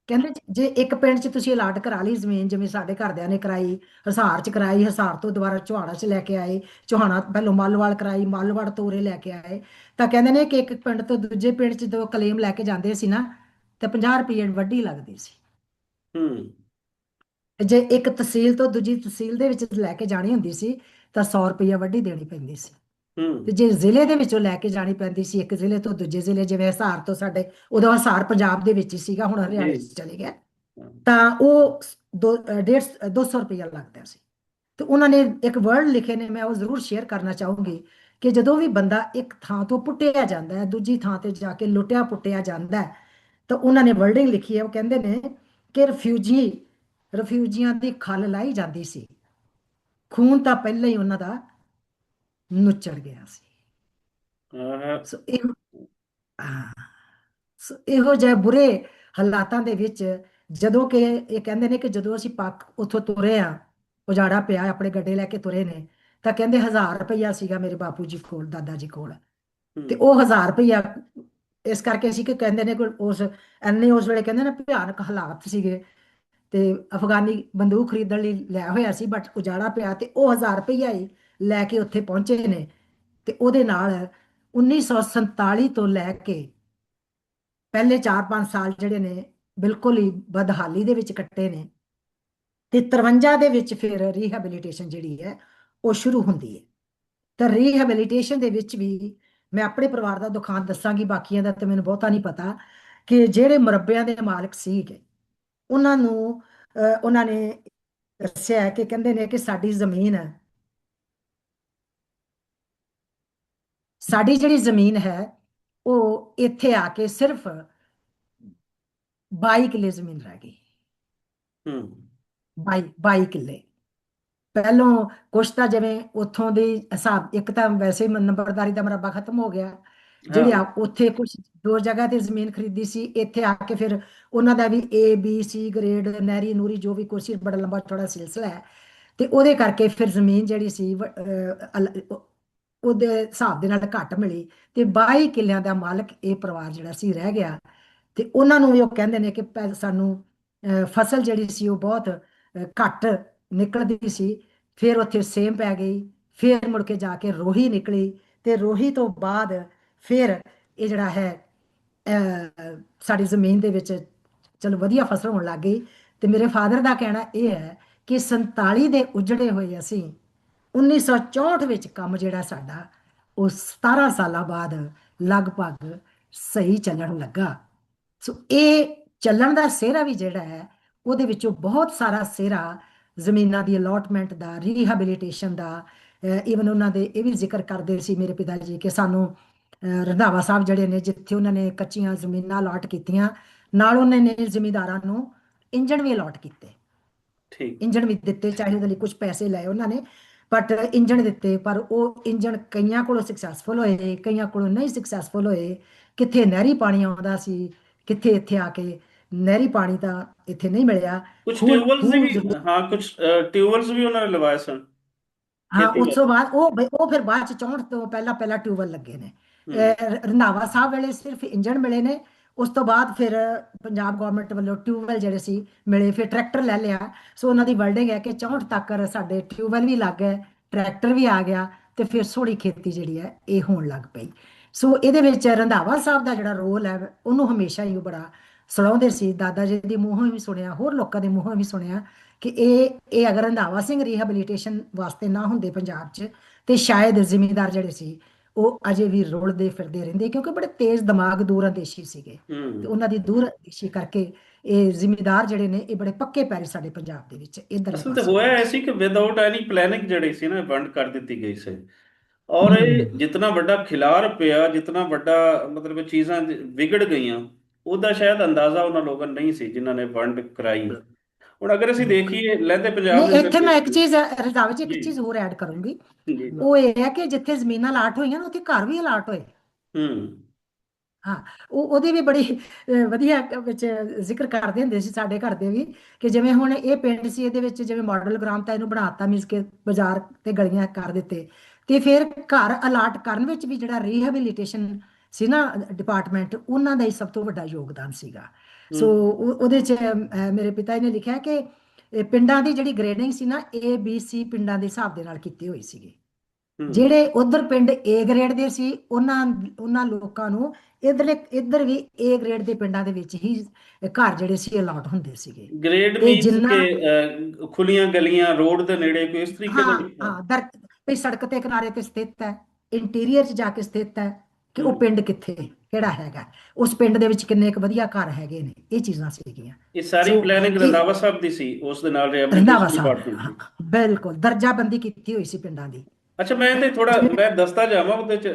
ਕਹਿੰਦੇ ਜੇ ਇੱਕ ਪਿੰਡ 'ਚ ਤੁਸੀਂ ਅਲਾਟ ਕਰਾ ਲਈ ਜ਼ਮੀਨ, ਜਿਵੇਂ ਸਾਡੇ ਘਰਦਿਆਂ ਨੇ ਕਰਾਈ, ਹਿਸਾਰ 'ਚ ਕਰਾਈ, ਹਿਸਾਰ ਤੋਂ ਦੁਬਾਰਾ ਚੋਹਾਣਾ 'ਚ ਲੈ ਕੇ ਆਏ, ਚੋਹਾਣਾ ਪਹਿਲੋਂ ਮਾਲਵਾਲ ਕਰਾਈ, ਮਾਲਵਾੜ ਤੋਂ ਉਰੇ ਲੈ ਕੇ ਆਏ, ਤਾਂ ਕਹਿੰਦੇ ਨੇ ਕਿ ਇੱਕ ਪਿੰਡ ਤੋਂ ਦੂਜੇ ਪਿੰਡ 'ਚ ਜਦੋਂ ਕਲੇਮ ਲੈ ਕੇ ਜਾਂਦੇ ਸੀ ਨਾ, ਤਾਂ 50 ਰੁਪਏ ਵੱਡੀ ਲੱਗਦੀ ਸੀ। ਹੂੰ। ਤੇ ਜੇ ਇੱਕ ਤਹਿਸੀਲ ਤੋਂ ਦੂਜੀ ਤਹਿਸੀਲ ਦੇ ਵਿੱਚ ਲੈ ਕੇ ਜਾਣੀ ਹੁੰਦੀ ਸੀ, ਤਾਂ 100 ਰੁਪਏ ਵੱਡੀ ਦੇਣੀ ਪੈਂਦੀ ਸੀ। ਹੂੰ। ਤੇ ਜੇ ਜ਼ਿਲ੍ਹੇ ਦੇ ਵਿੱਚੋਂ ਲੈ ਕੇ ਜਾਣੀ ਪੈਂਦੀ ਸੀ, ਇੱਕ ਜ਼ਿਲ੍ਹੇ ਤੋਂ ਦੂਜੇ ਜ਼ਿਲ੍ਹੇ, ਜਿਵੇਂ ਹਿਸਾਰ ਤੋਂ ਸਾਡੇ, ਉਦੋਂ ਹਿਸਾਰ ਪੰਜਾਬ ਦੇ ਵਿੱਚ ਹੀ ਸੀਗਾ, ਹੁਣ ਜੀ। ਹਰਿਆਣੇ 'ਚ ਚਲੇ ਗਿਆ, ਹਾਂ। ਤਾਂ ਉਹ 200 ਰੁਪਇਆ ਲੱਗਦਾ ਸੀ। ਤੇ ਉਹਨਾਂ ਨੇ ਇੱਕ ਵਰਡ ਲਿਖੇ ਨੇ, ਮੈਂ ਉਹ ਜ਼ਰੂਰ ਸ਼ੇਅਰ ਕਰਨਾ ਚਾਹੂੰਗੀ ਕਿ ਜਦੋਂ ਵੀ ਬੰਦਾ ਇੱਕ ਥਾਂ ਤੋਂ ਪੁੱਟਿਆ ਜਾਂਦਾ ਹੈ, ਦੂਜੀ ਥਾਂ ਤੇ ਜਾ ਕੇ ਲੁੱਟਿਆ ਪੁੱਟਿਆ ਜਾਂਦਾ ਹੈ, ਤਾਂ ਉਹਨਾਂ ਨੇ ਵਰਡਿੰਗ ਲਿਖੀ ਹੈ। ਉਹ ਕਹਿੰਦੇ ਨੇ ਕਿ ਰਿਫਿਊਜੀਆਂ ਦੀ ਖੱਲ ਲਾਈ ਜਾਂਦੀ ਸੀ, ਖੂਨ ਤਾਂ ਪਹਿਲਾਂ ਹੀ ਉਹਨਾਂ ਦਾ ਨੁੱਚੜ ਗਿਆ ਸੀ। ਅਹ, ਸੋ ਇਹ ਸੋ ਇਹੋ ਜਿਹੇ ਬੁਰੇ ਹਾਲਾਤਾਂ ਦੇ ਵਿੱਚ, ਜਦੋਂ ਕਿ ਇਹ ਕਹਿੰਦੇ ਨੇ ਕਿ ਜਦੋਂ ਅਸੀਂ ਪਾਕ ਉੱਥੋਂ ਤੁਰੇ ਆ, ਉਜਾੜਾ ਪਿਆ, ਆਪਣੇ ਗੱਡੇ ਲੈ ਕੇ ਤੁਰੇ ਨੇ, ਤਾਂ ਕਹਿੰਦੇ 1000 ਰੁਪਈਆ ਸੀਗਾ ਮੇਰੇ ਬਾਪੂ ਜੀ ਕੋਲ, ਦਾਦਾ ਜੀ ਕੋਲ। ਤੇ ਹੂੰ ਉਹ 1000 ਰੁਪਈਆ ਇਸ ਕਰਕੇ ਸੀ ਕਿ ਕਹਿੰਦੇ ਨੇ ਕਿ ਉਸ ਵੇਲੇ ਕਹਿੰਦੇ ਨੇ ਭਿਆਨਕ ਹਾਲਾਤ ਸੀਗੇ, ਤੇ ਅਫਗਾਨੀ ਬੰਦੂਕ ਖਰੀਦਣ ਲਈ ਲਿਆ ਹੋਇਆ ਸੀ, ਬਟ ਉਜਾੜਾ ਪਿਆ, ਤੇ ਉਹ 1000 ਰੁਪਈਆ ਹੀ ਲੈ ਕੇ ਉੱਥੇ ਪਹੁੰਚੇ ਨੇ। ਤੇ ਉਹਦੇ ਨਾਲ 1947 ਤੋਂ ਲੈ ਕੇ ਪਹਿਲੇ 4-5 ਸਾਲ ਜਿਹੜੇ ਨੇ ਬਿਲਕੁਲ ਹੀ ਬਦਹਾਲੀ ਦੇ ਵਿੱਚ ਕੱਟੇ ਨੇ। ਤੇ 53 ਦੇ ਵਿੱਚ ਫਿਰ ਰੀਹੈਬਿਲਿਟੇਸ਼ਨ ਜਿਹੜੀ ਹੈ ਉਹ ਸ਼ੁਰੂ ਹੁੰਦੀ ਹੈ। ਤਾਂ ਰੀਹੈਬਿਲਿਟੇਸ਼ਨ ਦੇ ਵਿੱਚ ਵੀ ਮੈਂ ਆਪਣੇ ਪਰਿਵਾਰ ਦਾ ਦੁਖਾਂਤ ਦੱਸਾਂਗੀ, ਬਾਕੀਆਂ ਦਾ ਤੇ ਮੈਨੂੰ ਬਹੁਤਾ ਨਹੀਂ ਪਤਾ, ਕਿ ਜਿਹੜੇ ਮੁਰੱਬਿਆਂ ਦੇ ਮਾਲਕ ਸੀਗੇ, ਉਹਨਾਂ ਨੂੰ ਉਹਨਾਂ ਨੇ ਦੱਸਿਆ ਹੈ ਕਿ ਕਹਿੰਦੇ ਨੇ ਕਿ ਸਾਡੀ ਜਿਹੜੀ ਜ਼ਮੀਨ ਹੈ ਉਹ ਇੱਥੇ ਆ ਕੇ ਸਿਰਫ 22 ਕਿੱਲੇ ਜ਼ਮੀਨ ਰਹਿ ਗਈ। ਹੂੰ 22 ਕਿੱਲੇ। ਪਹਿਲੋਂ ਕੁਛ ਤਾਂ ਜਿਵੇਂ ਉੱਥੋਂ ਦੀ ਹਿਸਾਬ, ਇੱਕ ਤਾਂ ਵੈਸੇ ਹੀ ਨੰਬਰਦਾਰੀ ਦਾ ਮਰਬਾ ਖਤਮ ਹੋ ਗਿਆ, ਹਾਂ ਜਿਹੜੇ ਆ ਉੱਥੇ ਕੁਛ ਦੋ ਜਗ੍ਹਾ ਤੇ ਜ਼ਮੀਨ ਖਰੀਦੀ ਸੀ, ਇੱਥੇ ਆ ਕੇ ਫਿਰ ਉਹਨਾਂ ਦਾ ਵੀ ABC ਗ੍ਰੇਡ, ਨਹਿਰੀ ਨੂਰੀ ਜੋ ਵੀ ਕੁਛ ਸੀ, ਬੜਾ ਲੰਬਾ ਚੌੜਾ ਸਿਲਸਿਲਾ ਹੈ। ਤੇ ਉਹਦੇ ਕਰਕੇ ਫਿਰ ਜ਼ਮੀਨ ਜਿਹੜੀ ਸੀ ਉਹਦੇ ਹਿਸਾਬ ਦੇ ਨਾਲ ਘੱਟ ਮਿਲੀ, ਤੇ 22 ਕਿੱਲਿਆਂ ਦਾ ਮਾਲਕ ਇਹ ਪਰਿਵਾਰ ਜਿਹੜਾ ਸੀ ਰਹਿ ਗਿਆ। ਤੇ ਉਹਨਾਂ ਨੂੰ ਵੀ ਉਹ ਕਹਿੰਦੇ ਨੇ ਕਿ ਸਾਨੂੰ ਫਸਲ ਜਿਹੜੀ ਸੀ ਉਹ ਬਹੁਤ ਘੱਟ ਨਿਕਲਦੀ ਸੀ। ਫਿਰ ਉੱਥੇ ਸੇਮ ਪੈ ਗਈ, ਫਿਰ ਮੁੜ ਕੇ ਜਾ ਕੇ ਰੋਹੀ ਨਿਕਲੀ, ਤੇ ਰੋਹੀ ਤੋਂ ਬਾਅਦ ਫਿਰ ਇਹ ਜਿਹੜਾ ਹੈ ਸਾਡੀ ਜ਼ਮੀਨ ਦੇ ਵਿੱਚ ਚਲੋ ਵਧੀਆ ਫਸਲ ਹੋਣ ਲੱਗ ਗਈ। ਤੇ ਮੇਰੇ ਫਾਦਰ ਦਾ ਕਹਿਣਾ ਇਹ ਹੈ ਕਿ 47 ਦੇ ਉਜੜੇ ਹੋਏ ਅਸੀਂ 1964 ਵਿੱਚ ਕੰਮ ਜਿਹੜਾ ਸਾਡਾ ਉਹ 17 ਸਾਲਾਂ ਬਾਅਦ ਲਗਭਗ ਸਹੀ ਚੱਲਣ ਲੱਗਾ। ਸੋ ਇਹ ਚੱਲਣ ਦਾ ਸਿਹਰਾ ਵੀ ਜਿਹੜਾ ਹੈ, ਉਹਦੇ ਵਿੱਚੋਂ ਬਹੁਤ ਸਾਰਾ ਸਿਹਰਾ ਜ਼ਮੀਨਾਂ ਦੀ ਅਲਾਟਮੈਂਟ ਦਾ, ਰੀਹੈਬਿਲਿਟੇਸ਼ਨ ਦਾ। ਈਵਨ ਉਹਨਾਂ ਦੇ ਇਹ ਵੀ ਜ਼ਿਕਰ ਕਰਦੇ ਸੀ ਮੇਰੇ ਪਿਤਾ ਜੀ ਕਿ ਸਾਨੂੰ ਰੰਧਾਵਾ ਸਾਹਿਬ ਜਿਹੜੇ ਨੇ, ਜਿੱਥੇ ਉਹਨਾਂ ਨੇ ਕੱਚੀਆਂ ਜ਼ਮੀਨਾਂ ਅਲਾਟ ਕੀਤੀਆਂ, ਨਾਲ ਉਹਨਾਂ ਨੇ ਜ਼ਿਮੀਂਦਾਰਾਂ ਨੂੰ ਇੰਜਣ ਵੀ ਅਲਾਟ ਕੀਤੇ, ਠੀਕ। ਇੰਜਣ ਵੀ ਦਿੱਤੇ, ਚਾਹੇ ਉਹਦੇ ਲਈ ਕੁਝ ਪੈਸੇ ਲਏ ਉਹਨਾਂ ਨੇ, ਬਟ ਇੰਜਣ ਦਿੱਤੇ। ਪਰ ਉਹ ਇੰਜਣ ਕਈਆਂ ਕੋਲੋਂ ਸਕਸੈਸਫੁਲ ਹੋਏ, ਕਈਆਂ ਕੋਲੋਂ ਨਹੀਂ ਸਕਸੈਸਫੁਲ ਹੋਏ। ਕਿੱਥੇ ਨਹਿਰੀ ਪਾਣੀ ਆਉਂਦਾ ਸੀ, ਕਿੱਥੇ ਇੱਥੇ ਆ ਕੇ ਨਹਿਰੀ ਪਾਣੀ ਤਾਂ ਇੱਥੇ ਨਹੀਂ ਮਿਲਿਆ। ਕੁਝ ਖੂਹ ਟਿਊਬਲਸ ਦੀ ਖੂਹ ਵੀ, ਹਾਂ ਕੁਝ ਟਿਊਬਲਸ ਵੀ ਉਹਨਾਂ ਨੇ ਲਵਾਏ ਸਨ ਹਾਂ, ਖੇਤੀ ਉਸ ਤੋਂ ਵਾਸਤੇ। ਬਾਅਦ ਉਹ ਫਿਰ ਬਾਅਦ ਚ 64 ਤੋਂ ਪਹਿਲਾਂ ਪਹਿਲਾਂ ਟਿਊਬਲ ਲੱਗੇ ਨੇ। ਹੂੰ ਰੰਧਾਵਾ ਸਾਹਿਬ ਵੇਲੇ ਸਿਰਫ ਇੰਜਣ ਮਿਲੇ ਨੇ। ਉਸ ਤੋਂ ਬਾਅਦ ਫਿਰ ਪੰਜਾਬ ਗਵਰਨਮੈਂਟ ਵੱਲੋਂ ਟਿਊਬਵੈਲ ਜਿਹੜੇ ਸੀ ਮਿਲੇ, ਫਿਰ ਟਰੈਕਟਰ ਲੈ ਲਿਆ। ਸੋ ਉਹਨਾਂ ਦੀ ਵਰਡਿੰਗ ਹੈ ਕਿ 64 ਤੱਕ ਸਾਡੇ ਟਿਊਬਵੈਲ ਵੀ ਲੱਗ ਗਏ, ਟਰੈਕਟਰ ਵੀ ਆ ਗਿਆ, ਤੇ ਫਿਰ ਸੋਹਣੀ ਖੇਤੀ ਜਿਹੜੀ ਹੈ ਇਹ ਹੋਣ ਲੱਗ ਪਈ। ਸੋ ਇਹਦੇ ਵਿੱਚ ਰੰਧਾਵਾ ਸਾਹਿਬ ਦਾ ਜਿਹੜਾ ਰੋਲ ਹੈ ਉਹਨੂੰ ਹਮੇਸ਼ਾ ਹੀ ਉਹ ਬੜਾ ਸਲਾਹੁੰਦੇ ਸੀ। ਦਾਦਾ ਜੀ ਦੇ ਮੂੰਹੋਂ ਵੀ ਸੁਣਿਆ, ਹੋਰ ਲੋਕਾਂ ਦੇ ਮੂੰਹੋਂ ਵੀ ਸੁਣਿਆ ਕਿ ਇਹ ਅਗਰ ਰੰਧਾਵਾ ਸਿੰਘ ਰੀਹੈਬਿਲਿਟੇਸ਼ਨ ਵਾਸਤੇ ਨਾ ਹੁੰਦੇ ਪੰਜਾਬ 'ਚ, ਤੇ ਸ਼ਾਇਦ ਜ਼ਿਮੀਂਦਾਰ ਜਿਹੜੇ ਸੀ ਉਹ ਅਜੇ ਵੀ ਰੁਲਦੇ ਫਿਰਦੇ ਰਹਿੰਦੇ, ਕਿਉਂਕਿ ਬੜੇ ਤੇਜ਼ ਦਿਮਾਗ, ਦੂਰਅੰਦੇਸ਼ੀ ਸੀਗੇ। ਤੇ ਹੂੰ ਉਹਨਾਂ ਦੀ ਦੂਰਅੰਦੇਸ਼ੀ ਕਰਕੇ ਇਹ ਜ਼ਿਮੀਂਦਾਰ ਜਿਹੜੇ ਨੇ ਇਹ ਬੜੇ ਪੱਕੇ ਪੈਰੀ ਸਾਡੇ ਪੰਜਾਬ ਦੇ ਵਿੱਚ ਇਧਰਲੇ ਅਸਲ ਤੇ ਪਾਸੇ ਹੋਇਆ ਹੋਏ ਐਸੀ ਕਿ ਵਿਦਆਊਟ ਐਨੀ ਪਲੈਨਿੰਗ ਜਿਹੜੀ ਸੀ ਨਾ, ਇਹ ਵੰਡ ਕਰ ਦਿੱਤੀ ਗਈ ਸੀ। ਔਰ ਇਹ ਹਮ, ਜਿੰਨਾ ਵੱਡਾ ਖਿਲਾਰ ਪਿਆ, ਜਿੰਨਾ ਵੱਡਾ ਮਤਲਬ ਇਹ ਚੀਜ਼ਾਂ ਵਿਗੜ ਗਈਆਂ, ਉਹਦਾ ਸ਼ਾਇਦ ਅੰਦਾਜ਼ਾ ਉਹਨਾਂ ਲੋਕਾਂ ਨੂੰ ਨਹੀਂ ਸੀ ਜਿਨ੍ਹਾਂ ਨੇ ਵੰਡ ਕਰਾਈ। ਹੁਣ ਅਗਰ ਅਸੀਂ ਬਿਲਕੁਲ। ਦੇਖੀਏ ਲਹਿੰਦੇ ਪੰਜਾਬ ਦੇ ਨਹੀਂ, ਅੰਦਰ ਇੱਥੇ ਮੈਂ ਇੱਕ ਦੇਖੀਏ। ਚੀਜ਼ ਰਜ਼ਾਵੇ 'ਚ ਇੱਕ ਜੀ ਚੀਜ਼ ਹੋਰ ਐਡ ਕਰੂੰਗੀ। ਜੀ। ਉਹ ਇਹ ਹੈ ਕਿ ਜਿੱਥੇ ਜ਼ਮੀਨਾਂ ਅਲਾਟ ਹੋਈਆਂ ਨਾ ਉੱਥੇ ਘਰ ਵੀ ਅਲਾਟ ਹੋਏ। ਹੂੰ ਹਾਂ, ਉਹਦੀ ਵੀ ਬੜੀ ਵਧੀਆ ਵਿੱਚ ਜ਼ਿਕਰ ਕਰਦੇ ਹੁੰਦੇ ਸੀ ਸਾਡੇ ਘਰ ਦੇ ਵੀ, ਕਿ ਜਿਵੇਂ ਹੁਣ ਇਹ ਪਿੰਡ ਸੀ, ਇਹਦੇ ਵਿੱਚ ਜਿਵੇਂ ਮਾਡਲ ਗ੍ਰਾਮ ਤਾਂ ਇਹਨੂੰ ਬਣਾਤਾ, ਮੀਨਸ ਕਿ ਬਾਜ਼ਾਰ ਤੇ ਗਲੀਆਂ ਕਰ ਦਿੱਤੇ। ਤੇ ਫਿਰ ਘਰ ਅਲਾਟ ਕਰਨ ਵਿੱਚ ਵੀ ਜਿਹੜਾ ਰੀਹੈਬਿਲਿਟੇਸ਼ਨ ਸੀ ਨਾ ਡਿਪਾਰਟਮੈਂਟ, ਉਹਨਾਂ ਦਾ ਹੀ ਸਭ ਤੋਂ ਵੱਡਾ ਯੋਗਦਾਨ ਸੀਗਾ। ਹੂੰ ਸੋ ਉਹਦੇ 'ਚ ਮੇਰੇ ਪਿਤਾ ਜੀ ਨੇ ਲਿਖਿਆ ਕਿ ਇਹ ਪਿੰਡਾਂ ਦੀ ਜਿਹੜੀ ਗ੍ਰੇਡਿੰਗ ਸੀ ਨਾ, ABC ਪਿੰਡਾਂ ਦੇ ਹਿਸਾਬ ਦੇ ਨਾਲ ਕੀਤੀ ਹੋਈ ਸੀਗੀ। ਹੂੰ। ਜਿਹੜੇ ਉਧਰ ਪਿੰਡ A ਗ੍ਰੇਡ ਦੇ ਸੀ, ਉਹਨਾਂ ਉਹਨਾਂ ਲੋਕਾਂ ਨੂੰ ਇੱਧਰ ਵੀ A ਗ੍ਰੇਡ ਦੇ ਪਿੰਡਾਂ ਦੇ ਵਿੱਚ ਹੀ ਘਰ ਜਿਹੜੇ ਸੀ ਅਲਾਟ ਹੁੰਦੇ ਸੀਗੇ। ਗ੍ਰੇਡ ਤੇ ਮੀਨਸ ਜਿੰਨਾ ਕਿ ਖੁੱਲੀਆਂ ਗਲੀਆਂ, ਰੋਡ ਦੇ ਨੇੜੇ, ਕੋਈ ਇਸ ਤਰੀਕੇ ਹਾਂ ਦੇ ਵਿੱਚ। ਹਾਂ ਵੀ ਸੜਕ ਦੇ ਕਿਨਾਰੇ ਤੇ ਸਥਿਤ ਹੈ, ਇੰਟੀਰੀਅਰ 'ਚ ਜਾ ਕੇ ਸਥਿਤ ਹੈ, ਕਿ ਉਹ ਹੂੰ ਪਿੰਡ ਕਿੱਥੇ ਕਿਹੜਾ ਹੈਗਾ, ਉਸ ਪਿੰਡ ਦੇ ਵਿੱਚ ਕਿੰਨੇ ਕੁ ਵਧੀਆ ਘਰ ਹੈਗੇ ਨੇ, ਇਹ ਚੀਜ਼ਾਂ ਸੀਗੀਆਂ। ਇਹ ਸਾਰੀ ਸੋ ਪਲੈਨਿੰਗ ਇਹ ਰੰਧਾਵਾ ਸਾਹਿਬ ਦੀ ਸੀ, ਉਸ ਦੇ ਨਾਲ ਰੰਧਾਵਾ ਰਿਹੈਬਿਲਿਟੇਸ਼ਨ ਸਾਹਿਬ ਨੇ, ਡਿਪਾਰਟਮੈਂਟ ਹਾਂ, ਦੀ। ਬਿਲਕੁਲ ਦਰਜਾਬੰਦੀ ਕੀਤੀ ਹੋਈ ਸੀ ਪਿੰਡਾਂ ਦੀ। ਅੱਛਾ, ਮੈਂ ਤੇ ਥੋੜਾ ਜਿਵੇਂ ਮੈਂ ਦੱਸਦਾ ਜਾਵਾਂ ਉਹਦੇ ਚ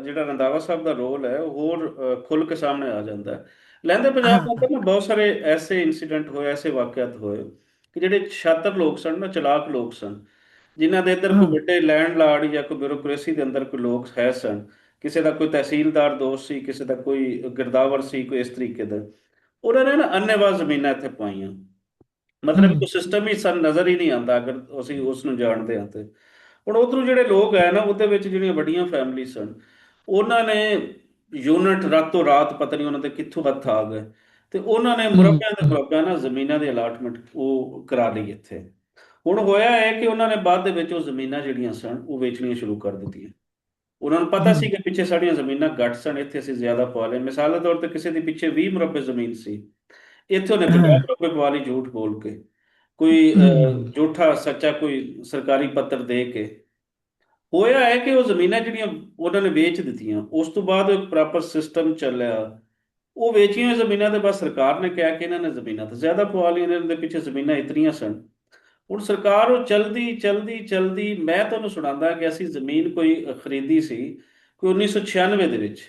ਜਿਹੜਾ ਰੰਧਾਵਾ ਸਾਹਿਬ ਦਾ ਰੋਲ ਹੈ ਉਹ ਹੋਰ ਖੁੱਲ ਕੇ ਸਾਹਮਣੇ ਆ ਜਾਂਦਾ ਹੈ। ਲਹਿੰਦੇ ਪੰਜਾਬ ਦੇ ਹਾਂ। ਅੰਦਰ ਨਾ ਬਹੁਤ ਸਾਰੇ ਐਸੇ ਇਨਸੀਡੈਂਟ ਹੋਏ, ਐਸੇ ਵਾਕਿਆਤ ਹੋਏ ਕਿ ਜਿਹੜੇ ਸ਼ਾਤਰ ਲੋਕ ਸਨ ਨਾ, ਚਲਾਕ ਲੋਕ ਸਨ, ਜਿਨ੍ਹਾਂ ਦੇ ਅੰਦਰ ਕੋਈ ਹਮ। ਵੱਡੇ ਲੈਂਡਲਾਰਡ ਜਾਂ ਕੋਈ ਬਿਊਰੋਕ੍ਰੇਸੀ ਦੇ ਅੰਦਰ ਕੋਈ ਲੋਕ ਹੈ ਸਨ। ਕਿਸੇ ਦਾ ਕੋਈ ਤਹਿਸੀਲਦਾਰ ਦੋਸਤ ਸੀ, ਕਿਸੇ ਦਾ ਕੋਈ ਗਿਰਦਾਵਰ ਸੀ, ਕੋਈ ਇਸ ਤਰੀਕੇ ਦਾ। ਉਹਨਾਂ ਨੇ ਨਾ ਅੰਨ੍ਹੇਵਾਹ ਜ਼ਮੀਨਾਂ ਇੱਥੇ ਪਾਈਆਂ। ਮਤਲਬ ਹਮ। ਕੋਈ ਸਿਸਟਮ ਹੀ ਸਾਨੂੰ ਨਜ਼ਰ ਹੀ ਨਹੀਂ ਆਉਂਦਾ ਅਗਰ ਅਸੀਂ ਉਸ ਨੂੰ ਜਾਣਦੇ ਹਾਂ ਤੇ। ਹੁਣ ਉਧਰੋਂ ਜਿਹੜੇ ਲੋਕ ਹੈ ਨਾ, ਉਹਦੇ ਵਿੱਚ ਜਿਹੜੀਆਂ ਵੱਡੀਆਂ ਫੈਮਿਲੀ ਸਨ, ਉਹਨਾਂ ਨੇ ਯੂਨਿਟ ਰਾਤੋਂ ਰਾਤ ਪਤਾ ਨਹੀਂ ਉਹਨਾਂ ਦੇ ਕਿੱਥੋਂ ਹੱਥ ਆ ਗਏ, ਤੇ ਉਹਨਾਂ ਨੇ ਹਮ। ਮੁਰੱਬਿਆਂ ਦੇ ਮੁਰੱਬਿਆਂ ਨਾਲ ਜ਼ਮੀਨਾਂ ਦੀ ਅਲਾਟਮੈਂਟ ਉਹ ਕਰਾ ਲਈ ਇੱਥੇ। ਹੁਣ ਹੋਇਆ ਹੈ ਕਿ ਉਹਨਾਂ ਨੇ ਬਾਅਦ ਦੇ ਵਿੱਚ ਉਹ ਜ਼ਮੀਨਾਂ ਜਿਹੜੀਆਂ ਸਨ ਉਹ ਵੇਚਣੀਆਂ ਸ਼ੁਰੂ ਕਰ ਦਿੱਤੀਆਂ। ਉਹਨਾਂ ਨੂੰ ਪਤਾ ਸੀ ਹਮ। ਕਿ ਪਿੱਛੇ ਸਾਡੀਆਂ ਜ਼ਮੀਨਾਂ ਘੱਟ ਸਨ, ਇੱਥੇ ਅਸੀਂ ਜ਼ਿਆਦਾ ਪਾ ਲਏ। ਮਿਸਾਲ ਦੇ ਤੌਰ ਤੇ ਕਿਸੇ ਦੇ ਪਿੱਛੇ 20 ਮੁਰੱਬੇ ਜ਼ਮੀਨ ਸੀ, ਇੱਥੇ ਉਹਨੇ 50 ਹਾਂ। ਮੁਰੱਬੇ ਪਵਾ ਲਈ ਝੂਠ ਬੋਲ ਕੇ। ਕੋਈ ਹਮ। ਝੂਠਾ ਸੱਚਾ ਕੋਈ ਸਰਕਾਰੀ ਪੱਤਰ ਦੇ ਕੇ। ਹੋਇਆ ਹੈ ਕਿ ਉਹ ਜ਼ਮੀਨਾਂ ਜਿਹੜੀਆਂ ਉਹਨਾਂ ਨੇ ਵੇਚ ਦਿੱਤੀਆਂ, ਉਸ ਤੋਂ ਬਾਅਦ ਇੱਕ ਪ੍ਰੋਪਰ ਸਿਸਟਮ ਚੱਲਿਆ। ਉਹ ਵੇਚੀਆਂ ਹੋਈਆਂ ਜ਼ਮੀਨਾਂ ਤੇ ਬਸ ਸਰਕਾਰ ਨੇ ਕਿਹਾ ਕਿ ਇਹਨਾਂ ਨੇ ਜ਼ਮੀਨਾਂ ਤਾਂ ਜ਼ਿਆਦਾ ਪਵਾ ਲਈਆਂ, ਇਹਨਾਂ ਦੇ ਪਿੱਛੇ ਜ਼ਮੀਨਾਂ ਇਤਨੀਆਂ ਸਨ। ਹੁਣ ਸਰਕਾਰ ਉਹ ਚਲਦੀ ਚਲਦੀ ਚਲਦੀ, ਮੈਂ ਤੁਹਾਨੂੰ ਸੁਣਾਉਂਦਾ ਕਿ ਅਸੀਂ ਜ਼ਮੀਨ ਕੋਈ ਖਰੀਦੀ ਸੀ ਕੋਈ 1996 ਦੇ ਵਿੱਚ।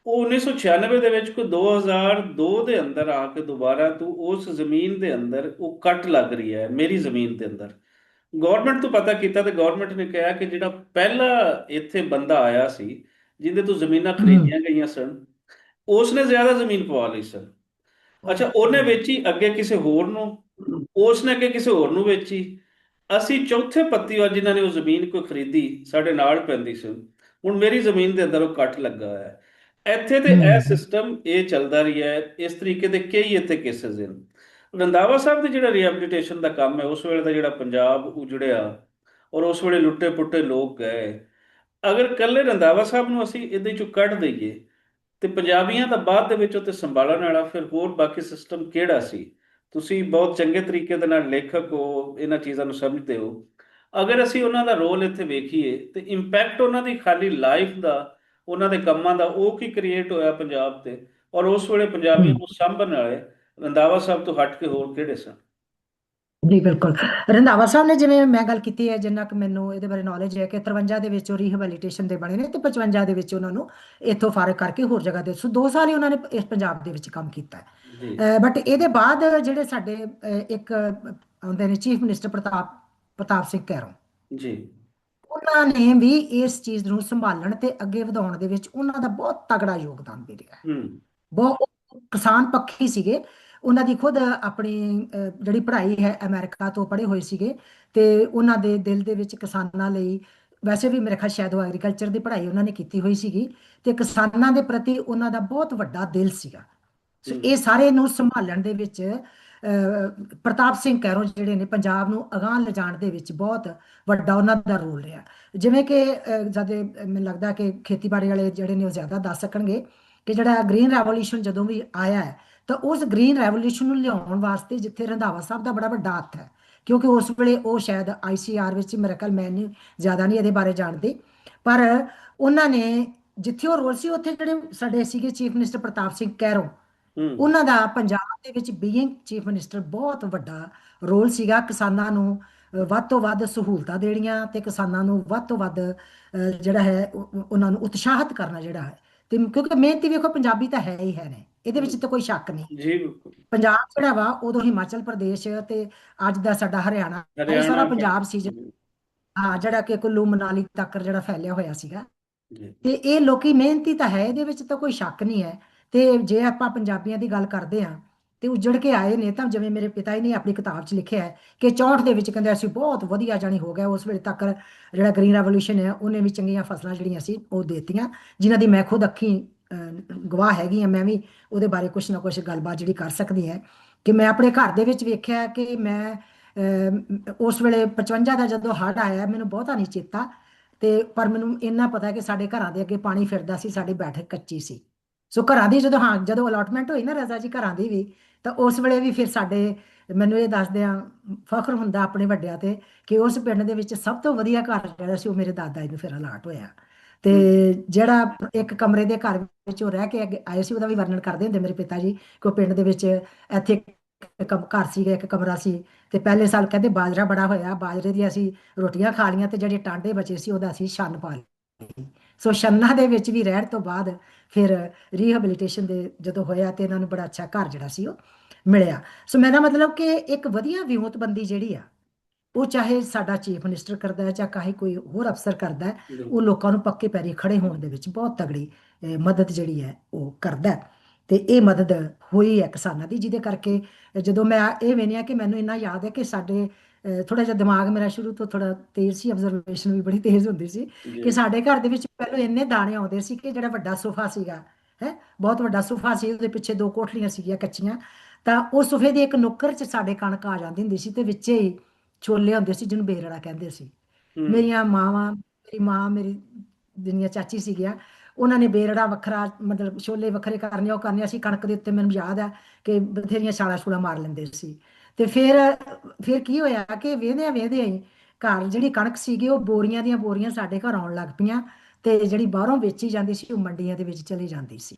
ਉਹ 1996 ਦੇ ਵਿੱਚ ਕੋਈ 2002 ਦੇ ਅੰਦਰ ਆ ਕੇ ਦੁਬਾਰਾ ਤੋਂ ਉਸ ਜ਼ਮੀਨ ਦੇ ਅੰਦਰ ਉਹ ਕੱਟ ਲੱਗ ਰਹੀ ਹੈ ਮੇਰੀ ਜ਼ਮੀਨ ਦੇ ਅੰਦਰ। ਗਵਰਨਮੈਂਟ ਤੋਂ ਪਤਾ ਕੀਤਾ ਤੇ ਗਵਰਨਮੈਂਟ ਨੇ ਕਿਹਾ ਕਿ ਜਿਹੜਾ ਪਹਿਲਾ ਇੱਥੇ ਬੰਦਾ ਆਇਆ ਸੀ ਜਿਹਦੇ ਤੋਂ ਜ਼ਮੀਨਾਂ ਹਮ। ਖਰੀਦੀਆਂ ਗਈਆਂ ਸਨ, ਉਸਨੇ ਜ਼ਿਆਦਾ ਜ਼ਮੀਨ ਪਵਾ ਲਈ ਸਨ। ਅੱਛਾ, ਉਹਨੇ ਓਕੇ। ਵੇਚੀ ਅੱਗੇ ਕਿਸੇ ਹੋਰ ਨੂੰ, ਉਸਨੇ ਅੱਗੇ ਕਿਸੇ ਹੋਰ ਨੂੰ ਵੇਚੀ। ਅਸੀਂ ਚੌਥੇ ਪੱਤੀਵਾਰ ਜਿਨ੍ਹਾਂ ਨੇ ਉਹ ਜ਼ਮੀਨ ਕੋਈ ਖਰੀਦੀ ਸਾਡੇ ਨਾਲ ਪੈਂਦੀ ਸੀ। ਹੁਣ ਮੇਰੀ ਜ਼ਮੀਨ ਦੇ ਅੰਦਰ ਉਹ ਕੱਟ ਲੱਗਾ ਹੋਇਆ ਹੈ। ਇੱਥੇ ਤੇ ਇਹ ਹਮ। ਸਿਸਟਮ ਇਹ ਚੱਲਦਾ ਰਿਹਾ ਹੈ। ਇਸ ਤਰੀਕੇ ਦੇ ਕਈ ਇੱਥੇ ਕੇਸਿਸ ਹਨ। ਰੰਧਾਵਾ ਸਾਹਿਬ ਦੀ ਜਿਹੜਾ ਰੀਹੈਬਿਲਿਟੇਸ਼ਨ ਦਾ ਕੰਮ ਹੈ, ਉਸ ਵੇਲੇ ਦਾ ਜਿਹੜਾ ਪੰਜਾਬ ਉਜੜਿਆ ਔਰ ਉਸ ਵੇਲੇ ਲੁੱਟੇ ਪੁੱਟੇ ਲੋਕ ਗਏ, ਅਗਰ ਕੱਲੇ ਰੰਧਾਵਾ ਸਾਹਿਬ ਨੂੰ ਅਸੀਂ ਇਹਦੇ ਚੋਂ ਕੱਢ ਦਈਏ ਤੇ ਪੰਜਾਬੀਆਂ ਦਾ ਬਾਅਦ ਦੇ ਵਿੱਚ ਉੱਤੇ ਸੰਭਾਲਣ ਵਾਲਾ ਫਿਰ ਹੋਰ ਬਾਕੀ ਸਿਸਟਮ ਕਿਹੜਾ ਸੀ? ਤੁਸੀਂ ਬਹੁਤ ਚੰਗੇ ਤਰੀਕੇ ਦੇ ਨਾਲ ਲੇਖਕ ਹੋ, ਇਹਨਾਂ ਚੀਜ਼ਾਂ ਨੂੰ ਸਮਝਦੇ ਹੋ। ਅਗਰ ਅਸੀਂ ਉਹਨਾਂ ਦਾ ਰੋਲ ਇੱਥੇ ਵੇਖੀਏ ਤੇ ਇੰਪੈਕਟ ਉਹਨਾਂ ਦੀ ਖਾਲੀ ਲਾਈਫ ਦਾ, ਉਹਨਾਂ ਦੇ ਕੰਮਾਂ ਦਾ ਉਹ ਕੀ ਕ੍ਰੀਏਟ ਹੋਇਆ ਪੰਜਾਬ ਤੇ, ਔਰ ਉਸ ਵੇਲੇ ਪੰਜਾਬੀਆਂ ਹਮ। ਨੂੰ ਸਾਂਭਣ ਵਾਲੇ ਰੰਧਾਵਾ ਸਾਹਿਬ ਤੋਂ ਹਟ ਕੇ ਹੋਰ ਕਿਹੜੇ ਸਨ? ਜੀ ਬਿਲਕੁਲ। ਰੰਧਾਵਾ ਸਾਹਿਬ ਨੇ, ਜਿਵੇਂ ਮੈਂ ਗੱਲ ਕੀਤੀ ਹੈ, ਜਿੰਨਾ ਕੁ ਮੈਨੂੰ ਇਹਦੇ ਬਾਰੇ ਨੌਲੇਜ ਹੈ, ਕਿ 53 ਦੇ ਵਿੱਚ ਉਹ ਰੀਹੈਬਿਲਿਟੇਸ਼ਨ ਦੇ ਬਣੇ ਨੇ, ਤੇ 55 ਦੇ ਵਿੱਚ ਉਹਨਾਂ ਨੂੰ ਇੱਥੋਂ ਫਾਰਗ ਕਰਕੇ ਹੋਰ ਜਗ੍ਹਾ ਦੇ, ਸੋ 2 ਸਾਲ ਹੀ ਉਹਨਾਂ ਨੇ ਇਸ ਪੰਜਾਬ ਦੇ ਵਿੱਚ ਕੰਮ ਕੀਤਾ ਜੀ। ਹੈ। ਬਟ ਇਹਦੇ ਬਾਅਦ ਜਿਹੜੇ ਸਾਡੇ ਇੱਕ ਆਉਂਦੇ ਨੇ ਚੀਫ ਮਿਨਿਸਟਰ ਪ੍ਰਤਾਪ ਸਿੰਘ ਕੈਰੋਂ, ਜੀ। ਉਹਨਾਂ ਨੇ ਵੀ ਇਸ ਚੀਜ਼ ਨੂੰ ਸੰਭਾਲਣ ਤੇ ਅੱਗੇ ਵਧਾਉਣ ਦੇ ਵਿੱਚ ਉਹਨਾਂ ਦਾ ਬਹੁਤ ਤਗੜਾ ਯੋਗਦਾਨ ਵੀ ਰਿਹਾ। ਹੂੰ। ਬਹੁਤ ਕਿਸਾਨ ਪੱਖੀ ਸੀਗੇ। ਉਹਨਾਂ ਦੀ ਖੁਦ ਆਪਣੀ ਜਿਹੜੀ ਪੜ੍ਹਾਈ ਹੈ ਅਮਰੀਕਾ ਤੋਂ ਪੜ੍ਹੇ ਹੋਏ ਸੀਗੇ, ਤੇ ਉਹਨਾਂ ਦੇ ਦਿਲ ਦੇ ਵਿੱਚ ਕਿਸਾਨਾਂ ਲਈ, ਵੈਸੇ ਵੀ ਮੇਰੇ ਖਿਆਲ ਸ਼ਾਇਦ ਉਹ ਐਗਰੀਕਲਚਰ ਦੀ ਪੜ੍ਹਾਈ ਉਹਨਾਂ ਨੇ ਕੀਤੀ ਹੋਈ ਸੀਗੀ, ਤੇ ਕਿਸਾਨਾਂ ਦੇ ਪ੍ਰਤੀ ਉਹਨਾਂ ਦਾ ਬਹੁਤ ਵੱਡਾ ਦਿਲ ਸੀਗਾ। ਸੋ ਹੂੰ। ਇਹ ਸਾਰੇ ਨੂੰ ਸੰਭਾਲਣ ਦੇ ਵਿੱਚ ਪ੍ਰਤਾਪ ਸਿੰਘ ਕੈਰੋਂ ਜਿਹੜੇ ਨੇ, ਪੰਜਾਬ ਨੂੰ ਅਗਾਂਹ ਲਿਜਾਣ ਦੇ ਵਿੱਚ ਬਹੁਤ ਵੱਡਾ ਉਹਨਾਂ ਦਾ ਰੋਲ ਰਿਹਾ। ਜਿਵੇਂ ਕਿ ਜਦ ਮੈਨੂੰ ਲੱਗਦਾ ਕਿ ਖੇਤੀਬਾੜੀ ਵਾਲੇ ਜਿਹੜੇ ਨੇ ਉਹ ਜ਼ਿਆਦਾ ਦੱਸ ਸਕਣਗੇ, ਕਿ ਜਿਹੜਾ ਗ੍ਰੀਨ ਰੈਵੋਲੂਸ਼ਨ ਜਦੋਂ ਵੀ ਆਇਆ ਹੈ, ਤਾਂ ਉਸ ਗ੍ਰੀਨ ਰੈਵੋਲੂਸ਼ਨ ਨੂੰ ਲਿਆਉਣ ਵਾਸਤੇ ਜਿੱਥੇ ਰੰਧਾਵਾ ਸਾਹਿਬ ਦਾ ਬੜਾ ਵੱਡਾ ਹੱਥ ਹੈ, ਕਿਉਂਕਿ ਉਸ ਵੇਲੇ ਉਹ ਸ਼ਾਇਦ ICR ਵਿੱਚ, ਮੇਰੇ ਖਿਆਲ, ਮੈਂ ਨਹੀਂ ਜ਼ਿਆਦਾ ਨਹੀਂ ਇਹਦੇ ਬਾਰੇ ਜਾਣਦੀ, ਪਰ ਉਹਨਾਂ ਨੇ ਜਿੱਥੇ ਉਹ ਰੋਲ ਸੀ, ਉੱਥੇ ਜਿਹੜੇ ਸਾਡੇ ਸੀਗੇ ਚੀਫ ਮਿਨਿਸਟਰ ਪ੍ਰਤਾਪ ਸਿੰਘ ਕੈਰੋਂ, ਹੂੰ। ਉਹਨਾਂ ਦਾ ਪੰਜਾਬ ਦੇ ਵਿੱਚ ਬੀਇੰਗ ਚੀਫ ਮਿਨਿਸਟਰ ਬਹੁਤ ਵੱਡਾ ਰੋਲ ਸੀਗਾ। ਕਿਸਾਨਾਂ ਨੂੰ ਵੱਧ ਤੋਂ ਵੱਧ ਸਹੂਲਤਾਂ ਦੇਣੀਆਂ, ਤੇ ਕਿਸਾਨਾਂ ਨੂੰ ਵੱਧ ਤੋਂ ਵੱਧ ਜਿਹੜਾ ਹੈ ਉਹਨਾਂ ਨੂੰ ਉਤਸ਼ਾਹਿਤ ਕਰਨਾ ਜਿਹੜਾ ਹੈ। ਤੇ ਕਿਉਂਕਿ ਮਿਹਨਤੀ ਵੇਖੋ ਪੰਜਾਬੀ ਤਾਂ ਹੈ ਹੀ ਹੈ ਨੇ, ਇਹਦੇ ਵਿੱਚ ਤਾਂ ਕੋਈ ਸ਼ੱਕ ਨਹੀਂ। ਜੀ ਬਿਲਕੁਲ। ਪੰਜਾਬ ਜਿਹੜਾ ਵਾ, ਉਦੋਂ ਹਿਮਾਚਲ ਪ੍ਰਦੇਸ਼ ਤੇ ਅੱਜ ਦਾ ਸਾਡਾ ਹਰਿਆਣਾ, ਇਹ ਹਰਿਆਣਾ ਸਾਰਾ ਪੰਜਾਬ ਸੀ ਹਾਂ, ਜਿਹੜਾ ਕਿ ਕੁੱਲੂ ਮਨਾਲੀ ਤੱਕ ਜਿਹੜਾ ਫੈਲਿਆ ਹੋਇਆ ਸੀਗਾ। ਜੀ। ਤੇ ਇਹ ਲੋਕੀ ਮਿਹਨਤੀ ਤਾਂ ਹੈ, ਇਹਦੇ ਵਿੱਚ ਤਾਂ ਕੋਈ ਸ਼ੱਕ ਨਹੀਂ ਹੈ। ਤੇ ਜੇ ਆਪਾਂ ਪੰਜਾਬੀਆਂ ਦੀ ਗੱਲ ਕਰਦੇ ਹਾਂ, ਤੇ ਉਜੜ ਕੇ ਆਏ ਨੇ, ਤਾਂ ਜਿਵੇਂ ਮੇਰੇ ਪਿਤਾ ਜੀ ਨੇ ਆਪਣੀ ਕਿਤਾਬ 'ਚ ਲਿਖਿਆ ਹੈ ਕਿ 64 ਦੇ ਵਿੱਚ ਕਹਿੰਦੇ ਅਸੀਂ ਬਹੁਤ ਵਧੀਆ ਜਾਣੀ ਹੋ ਗਿਆ, ਉਸ ਵੇਲੇ ਤੱਕ ਜਿਹੜਾ ਗ੍ਰੀਨ ਰੈਵੋਲੂਸ਼ਨ ਹੈ ਉਹਨੇ ਵੀ ਚੰਗੀਆਂ ਫਸਲਾਂ ਜਿਹੜੀਆਂ ਸੀ ਉਹ ਦੇਤੀਆਂ, ਜਿਨ੍ਹਾਂ ਦੀ ਮੈਂ ਖੁਦ ਅੱਖੀਂ ਗਵਾਹ ਹੈਗੀ ਹਾਂ। ਮੈਂ ਵੀ ਉਹਦੇ ਬਾਰੇ ਕੁਛ ਨਾ ਕੁਛ ਗੱਲਬਾਤ ਜਿਹੜੀ ਕਰ ਸਕਦੀ ਹੈ, ਕਿ ਮੈਂ ਆਪਣੇ ਘਰ ਦੇ ਵਿੱਚ ਵੇਖਿਆ ਕਿ ਮੈਂ ਉਸ ਵੇਲੇ 55 ਦਾ ਜਦੋਂ ਹੜ੍ਹ ਆਇਆ, ਮੈਨੂੰ ਬਹੁਤਾ ਨਹੀਂ ਚੇਤਾ, ਤੇ ਪਰ ਮੈਨੂੰ ਇੰਨਾ ਪਤਾ ਕਿ ਸਾਡੇ ਘਰਾਂ ਦੇ ਅੱਗੇ ਪਾਣੀ ਫਿਰਦਾ ਸੀ, ਸਾਡੀ ਬੈਠਕ ਕੱਚੀ ਸੀ। ਸੋ ਘਰਾਂ ਦੀ ਜਦੋਂ, ਹਾਂ, ਜਦੋਂ ਅਲਾਟਮੈਂਟ ਹੋਈ ਨਾ ਰਜ਼ਾ ਜੀ ਘਰਾਂ ਦੀ ਵੀ, ਤਾਂ ਉਸ ਵੇਲੇ ਵੀ ਫਿਰ ਸਾਡੇ, ਮੈਨੂੰ ਇਹ ਦੱਸਦੇ ਆ, ਫਖਰ ਹੁੰਦਾ ਆਪਣੇ ਵੱਡਿਆਂ ਤੇ, ਕਿ ਉਸ ਪਿੰਡ ਦੇ ਵਿੱਚ ਸਭ ਤੋਂ ਵਧੀਆ ਘਰ ਜਿਹੜਾ ਸੀ ਉਹ ਮੇਰੇ ਦਾਦਾ ਜੀ ਨੂੰ ਫਿਰ ਅਲਾਟ ਹੋਇਆ। ਤੇ ਹੂੰ। ਜਿਹੜਾ ਇੱਕ ਕਮਰੇ ਦੇ ਘਰ ਵਿੱਚ ਉਹ ਰਹਿ ਕੇ ਆਏ ਸੀ, ਉਹਦਾ ਵੀ ਵਰਣਨ ਕਰਦੇ ਹੁੰਦੇ ਮੇਰੇ ਪਿਤਾ ਜੀ, ਕਿ ਉਹ ਪਿੰਡ ਦੇ ਵਿੱਚ ਇੱਥੇ ਘਰ ਸੀਗਾ, ਇੱਕ ਕਮਰਾ ਸੀ। ਤੇ ਪਹਿਲੇ ਸਾਲ ਕਹਿੰਦੇ ਬਾਜਰਾ ਬੜਾ ਹੋਇਆ, ਬਾਜਰੇ ਦੀ ਅਸੀਂ ਰੋਟੀਆਂ ਖਾ ਲਈਆਂ, ਤੇ ਜਿਹੜੇ ਟਾਂਡੇ ਬਚੇ ਸੀ ਉਹਦਾ ਅਸੀਂ ਛੰਨ ਪਾ ਲਈ। ਸੋ ਛੰਨਾਂ ਦੇ ਵਿੱਚ ਵੀ ਰਹਿਣ ਤੋਂ ਬਾਅਦ ਫਿਰ ਰੀਹੈਬਿਲਿਟੇਸ਼ਨ ਦੇ ਜਦੋਂ ਹੋਇਆ, ਤੇ ਇਹਨਾਂ ਨੂੰ ਬੜਾ ਅੱਛਾ ਘਰ ਜਿਹੜਾ ਸੀ ਉਹ ਮਿਲਿਆ। ਸੋ ਮੇਰਾ ਮਤਲਬ ਕਿ ਇੱਕ ਵਧੀਆ ਵਿਉਂਤਬੰਦੀ ਜਿਹੜੀ ਆ, ਉਹ ਚਾਹੇ ਸਾਡਾ ਚੀਫ ਮਿਨਿਸਟਰ ਕਰਦਾ ਹੈ, ਚਾਹੇ ਕੋਈ ਹੋਰ ਅਫਸਰ ਕਰਦਾ ਹੈ, ਉਹ ਬਿਲਕੁਲ। ਲੋਕਾਂ ਨੂੰ ਪੱਕੇ ਪੈਰੀ ਖੜੇ ਹੋਣ ਦੇ ਵਿੱਚ ਬਹੁਤ ਤਗੜੀ ਮਦਦ ਜਿਹੜੀ ਹੈ ਉਹ ਕਰਦਾ ਹੈ। ਤੇ ਇਹ ਮਦਦ ਹੋਈ ਹੈ ਕਿਸਾਨਾਂ ਦੀ, ਜਿਹਦੇ ਕਰਕੇ ਜਦੋਂ ਮੈਂ ਇਹ ਵੇਖਿਆ ਕਿ ਮੈਨੂੰ ਇੰਨਾ ਯਾਦ ਹੈ ਕਿ ਸਾਡੇ ਥੋੜਾ ਜਿਹਾ ਦਿਮਾਗ ਮੇਰਾ ਸ਼ੁਰੂ ਤੋਂ ਥੋੜਾ ਤੇਜ਼ ਸੀ, ਆਬਜ਼ਰਵੇਸ਼ਨ ਵੀ ਬੜੀ ਤੇਜ਼ ਹੁੰਦੀ ਸੀ, ਜੀ। ਕਿ ਸਾਡੇ ਘਰ ਦੇ ਵਿੱਚ ਪਹਿਲਾਂ ਇੰਨੇ ਦਾਣੇ ਆਉਂਦੇ ਸੀ ਕਿ ਜਿਹੜਾ ਵੱਡਾ ਸੋਫਾ ਸੀਗਾ, ਹੈ ਬਹੁਤ ਵੱਡਾ ਸੋਫਾ ਸੀ, ਉਹਦੇ ਪਿੱਛੇ ਦੋ ਕੋਠੜੀਆਂ ਸੀਗੀਆਂ ਕੱਚੀਆਂ, ਤਾਂ ਉਹ ਸੋਫੇ ਦੀ ਇੱਕ ਨੁੱਕਰ 'ਚ ਸਾਡੇ ਕਣਕ ਆ ਜਾਂਦੀ ਹੁੰਦੀ ਸੀ, ਤੇ ਵਿੱਚੇ ਹੀ ਛੋਲੇ ਹੁੰਦੇ ਸੀ ਜਿਹਨੂੰ ਬੇਰੜਾ ਕਹਿੰਦੇ ਸੀ। ਹੂੰ। ਮੇਰੀਆਂ ਮਾਵਾਂ, ਮੇਰੀ ਮਾਂ, ਮੇਰੀ ਜਿਹੜੀਆਂ ਚਾਚੀ ਸੀਗੀਆਂ, ਉਹਨਾਂ ਨੇ ਬੇਰੜਾ ਵੱਖਰਾ, ਮਤਲਬ ਛੋਲੇ ਵੱਖਰੇ ਕਰਨੇ, ਉਹ ਕਰਨੇ, ਅਸੀਂ ਕਣਕ ਦੇ ਉੱਤੇ ਮੈਨੂੰ ਯਾਦ ਹੈ ਕਿ ਬਥੇਰੀਆਂ ਛਾਲਾਂ ਛੂਲਾਂ ਮਾਰ ਲੈਂਦੇ ਸੀ। ਤੇ ਫਿਰ ਕੀ ਹੋਇਆ ਕਿ ਵੇਹਦਿਆਂ ਵੇਹਦਿਆਂ ਹੀ ਘਰ ਜਿਹੜੀ ਕਣਕ ਸੀਗੀ ਉਹ ਬੋਰੀਆਂ ਦੀਆਂ ਬੋਰੀਆਂ ਸਾਡੇ ਘਰ ਆਉਣ ਲੱਗ ਪਈਆਂ, ਤੇ ਜਿਹੜੀ ਬਾਹਰੋਂ ਵੇਚੀ ਜਾਂਦੀ ਸੀ ਉਹ ਮੰਡੀਆਂ ਦੇ ਵਿੱਚ ਚਲੀ ਜਾਂਦੀ ਸੀ।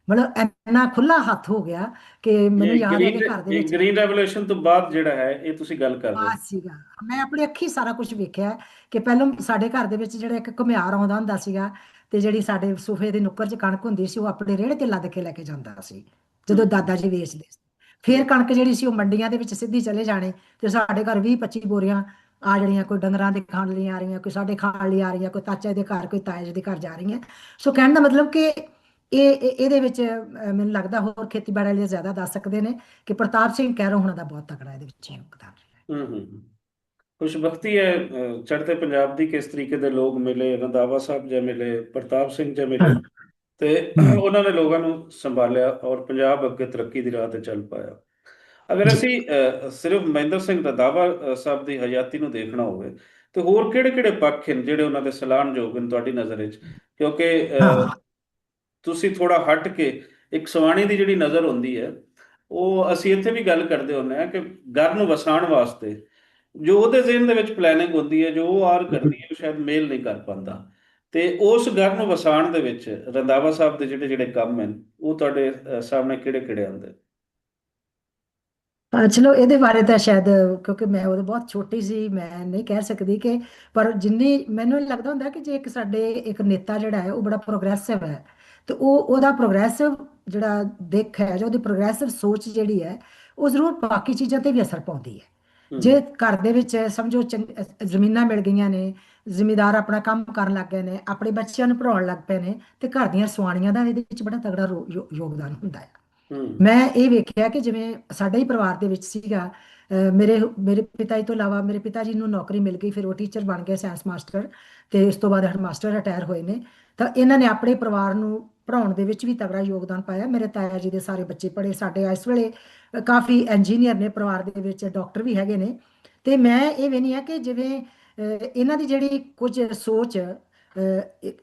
ਮਤਲਬ ਇੰਨਾ ਖੁੱਲਾ ਹੱਥ ਹੋ ਗਿਆ ਕਿ ਮੈਨੂੰ ਯਾਦ ਹੈ ਕਿ ਘਰ ਦੇ ਇਹ ਵਿੱਚ ਗ੍ਰੀਨ ਰੈਵੋਲੂਸ਼ਨ ਤੋਂ ਬਾਅਦ ਜਿਹੜਾ ਹੈ, ਇਹ ਤੁਸੀਂ ਗੱਲ ਕਰ ਰਹੇ ਹੋ। ਬਾਤ ਸੀਗਾ। ਮੈਂ ਆਪਣੀ ਅੱਖੀ ਸਾਰਾ ਕੁਝ ਵੇਖਿਆ ਹੈ ਕਿ ਪਹਿਲਾਂ ਸਾਡੇ ਘਰ ਦੇ ਵਿੱਚ ਜਿਹੜਾ ਇੱਕ ਘੁਮਿਆਰ ਆਉਂਦਾ ਹੁੰਦਾ ਸੀਗਾ, ਤੇ ਜਿਹੜੀ ਸਾਡੇ ਸੋਫੇ ਦੇ ਨੁੱਕਰ 'ਚ ਕਣਕ ਹੁੰਦੀ ਸੀ ਉਹ ਆਪਣੇ ਰੇਹੜੇ ਤੇ ਲੱਦ ਕੇ ਲੈ ਕੇ ਜਾਂਦਾ ਸੀ, ਜਦੋਂ ਹੂੰ। ਦਾਦਾ ਜੀ ਵੇਚਦੇ ਸੀ। ਫਿਰ ਕਣਕ ਜਿਹੜੀ ਸੀ ਉਹ ਮੰਡੀਆਂ ਦੇ ਵਿੱਚ ਸਿੱਧੀ ਚਲੇ ਜਾਣੀ, ਤੇ ਸਾਡੇ ਘਰ 20-25 ਬੋਰੀਆਂ ਆ ਜਿਹੜੀਆਂ, ਕੋਈ ਡੰਗਰਾਂ ਦੇ ਖਾਣ ਲਈ ਆ ਰਹੀਆਂ, ਕੋਈ ਸਾਡੇ ਖਾਣ ਲਈ ਆ ਰਹੀਆਂ, ਕੋਈ ਚਾਚੇ ਦੇ ਘਰ, ਕੋਈ ਤਾਏ ਜੀ ਦੇ ਘਰ ਜਾ ਰਹੀਆਂ। ਸੋ ਕਹਿਣ ਦਾ ਮਤਲਬ ਕਿ ਇਹਦੇ ਵਿੱਚ ਮੈਨੂੰ ਲੱਗਦਾ ਹੋਰ ਖੇਤੀਬਾੜੀ ਵਾਲੇ ਜ਼ਿਆਦਾ ਦੱਸ ਸਕਦੇ ਨੇ, ਕਿ ਪ੍ਰਤਾਪ ਸਿੰਘ ਕੈਰੋਂ ਹੋਣਾ ਦਾ ਬਹੁਤ ਤਕੜਾ ਇਹਦੇ ਵਿੱਚ ਯੋਗਦਾਨ ਰਿਹਾ। ਹੂੰ। ਹੂੰ। ਖੁਸ਼ਬਖਤੀ ਹੈ ਚੜ੍ਹਦੇ ਪੰਜਾਬ ਦੀ, ਕਿਸ ਤਰੀਕੇ ਦੇ ਲੋਕ ਮਿਲੇ, ਰੰਧਾਵਾ ਸਾਹਿਬ ਜੀ ਮਿਲੇ, ਪ੍ਰਤਾਪ ਸਿੰਘ ਜੀ ਮਿਲੇ, ਤੇ ਹਮ, ਉਹਨਾਂ ਨੇ ਲੋਕਾਂ ਨੂੰ ਸੰਭਾਲਿਆ, ਔਰ ਪੰਜਾਬ ਅੱਗੇ ਤਰੱਕੀ ਦੀ ਰਾਹ ਤੇ ਚੱਲ ਪਾਇਆ। ਅਗਰ ਜੀ। ਅਸੀਂ ਸਿਰਫ ਮਹਿੰਦਰ ਸਿੰਘ ਰੰਧਾਵਾ ਸਾਹਿਬ ਦੀ ਹਯਾਤੀ ਨੂੰ ਦੇਖਣਾ ਹੋਵੇ, ਤੇ ਹੋਰ ਕਿਹੜੇ ਕਿਹੜੇ ਪੱਖ ਹਨ ਜਿਹੜੇ ਉਹਨਾਂ ਦੇ ਸਲਾਹਣਯੋਗ ਹਨ ਤੁਹਾਡੀ ਨਜ਼ਰ ਵਿੱਚ? ਕਿਉਂਕਿ ਹਾਂ, ਤੁਸੀਂ ਥੋੜਾ ਹਟ ਕੇ, ਇੱਕ ਸਵਾਣੀ ਦੀ ਜਿਹੜੀ ਨਜ਼ਰ ਹੁੰਦੀ ਹੈ, ਉਹ ਅਸੀਂ ਇੱਥੇ ਵੀ ਗੱਲ ਕਰਦੇ ਹੁੰਦੇ ਹਾਂ ਕਿ ਘਰ ਨੂੰ ਵਸਾਉਣ ਵਾਸਤੇ ਜੋ ਉਹਦੇ ਜ਼ਿਹਨ ਦੇ ਵਿੱਚ ਪਲੈਨਿੰਗ ਹੁੰਦੀ ਹੈ, ਜੋ ਉਹ ਆਰ ਕਰਦੀ ਹੈ, ਉਹ ਸ਼ਾਇਦ ਮੇਲ ਨਹੀਂ ਕਰ ਪਾਉਂਦਾ। ਤੇ ਉਸ ਘਰ ਨੂੰ ਵਸਾਉਣ ਦੇ ਵਿੱਚ ਰੰਧਾਵਾ ਸਾਹਿਬ ਦੇ ਜਿਹੜੇ ਜਿਹੜੇ ਕੰਮ ਹਨ, ਉਹ ਤੁਹਾਡੇ ਸਾਹਮਣੇ ਕਿਹੜੇ ਕਿਹੜੇ ਆਉਂਦੇ? ਚਲੋ ਇਹਦੇ ਬਾਰੇ ਤਾਂ ਸ਼ਾਇਦ, ਕਿਉਂਕਿ ਮੈਂ ਉਦੋਂ ਬਹੁਤ ਛੋਟੀ ਸੀ, ਮੈਂ ਨਹੀਂ ਕਹਿ ਸਕਦੀ ਕਿ, ਪਰ ਜਿੰਨੀ ਮੈਨੂੰ ਲੱਗਦਾ ਹੁੰਦਾ ਕਿ ਜੇ ਸਾਡੇ ਇੱਕ ਨੇਤਾ ਜਿਹੜਾ ਹੈ ਉਹ ਬੜਾ ਪ੍ਰੋਗਰੈਸਿਵ ਹੈ, ਤੇ ਉਹਦਾ ਪ੍ਰੋਗਰੈਸਿਵ ਜਿਹੜਾ ਦਿੱਖ ਹੈ, ਜਾਂ ਉਹਦੀ ਪ੍ਰੋਗਰੈਸਿਵ ਸੋਚ ਜਿਹੜੀ ਹੈ, ਉਹ ਜ਼ਰੂਰ ਬਾਕੀ ਚੀਜ਼ਾਂ ਤੇ ਵੀ ਅਸਰ ਪਾਉਂਦੀ ਹੈ। ਹੂੰ। ਜੇ ਘਰ ਦੇ ਵਿੱਚ ਸਮਝੋ ਜ਼ਮੀਨਾਂ ਮਿਲ ਗਈਆਂ ਨੇ, ਜ਼ਿਮੀਦਾਰ ਆਪਣਾ ਕੰਮ ਕਰਨ ਲੱਗ ਗਏ ਨੇ, ਆਪਣੇ ਬੱਚਿਆਂ ਨੂੰ ਪੜਾਉਣ ਲੱਗ ਪਏ ਨੇ, ਤੇ ਘਰ ਦੀਆਂ ਸਵਾਣੀਆਂ ਦਾ ਇਹਦੇ ਵਿੱਚ ਬੜਾ ਤਗੜਾ ਯੋਗਦਾਨ ਹੁੰਦਾ ਹੈ। ਹੂੰ। ਮੈਂ ਇਹ ਵੇਖਿਆ ਕਿ ਜਿਵੇਂ ਸਾਡੇ ਹੀ ਪਰਿਵਾਰ ਦੇ ਵਿੱਚ ਸੀਗਾ, ਮੇਰੇ ਮੇਰੇ ਪਿਤਾ ਜੀ ਤੋਂ ਇਲਾਵਾ ਮੇਰੇ ਪਿਤਾ ਜੀ ਨੂੰ ਨੌਕਰੀ ਮਿਲ ਗਈ, ਫਿਰ ਉਹ ਟੀਚਰ ਬਣ ਗਏ, ਸਾਇੰਸ ਮਾਸਟਰ, ਤੇ ਇਸ ਤੋਂ ਬਾਅਦ ਹੈਡ ਮਾਸਟਰ ਰਿਟਾਇਰ ਹੋਏ ਨੇ। ਤਾਂ ਇਹਨਾਂ ਨੇ ਆਪਣੇ ਪਰਿਵਾਰ ਨੂੰ ਪੜ੍ਹਾਉਣ ਦੇ ਵਿੱਚ ਵੀ ਤਗੜਾ ਯੋਗਦਾਨ ਪਾਇਆ। ਮੇਰੇ ਤਾਇਆ ਜੀ ਦੇ ਸਾਰੇ ਬੱਚੇ ਪੜ੍ਹੇ, ਸਾਡੇ ਇਸ ਵੇਲੇ ਕਾਫੀ ਇੰਜੀਨੀਅਰ ਨੇ ਪਰਿਵਾਰ ਦੇ ਵਿੱਚ, ਡਾਕਟਰ ਵੀ ਹੈਗੇ ਨੇ। ਤੇ ਮੈਂ ਇਹ ਵੇਖਦੀ ਹਾਂ ਕਿ ਜਿਵੇਂ ਇਹਨਾਂ ਦੀ ਜਿਹੜੀ ਕੁਝ ਸੋਚ,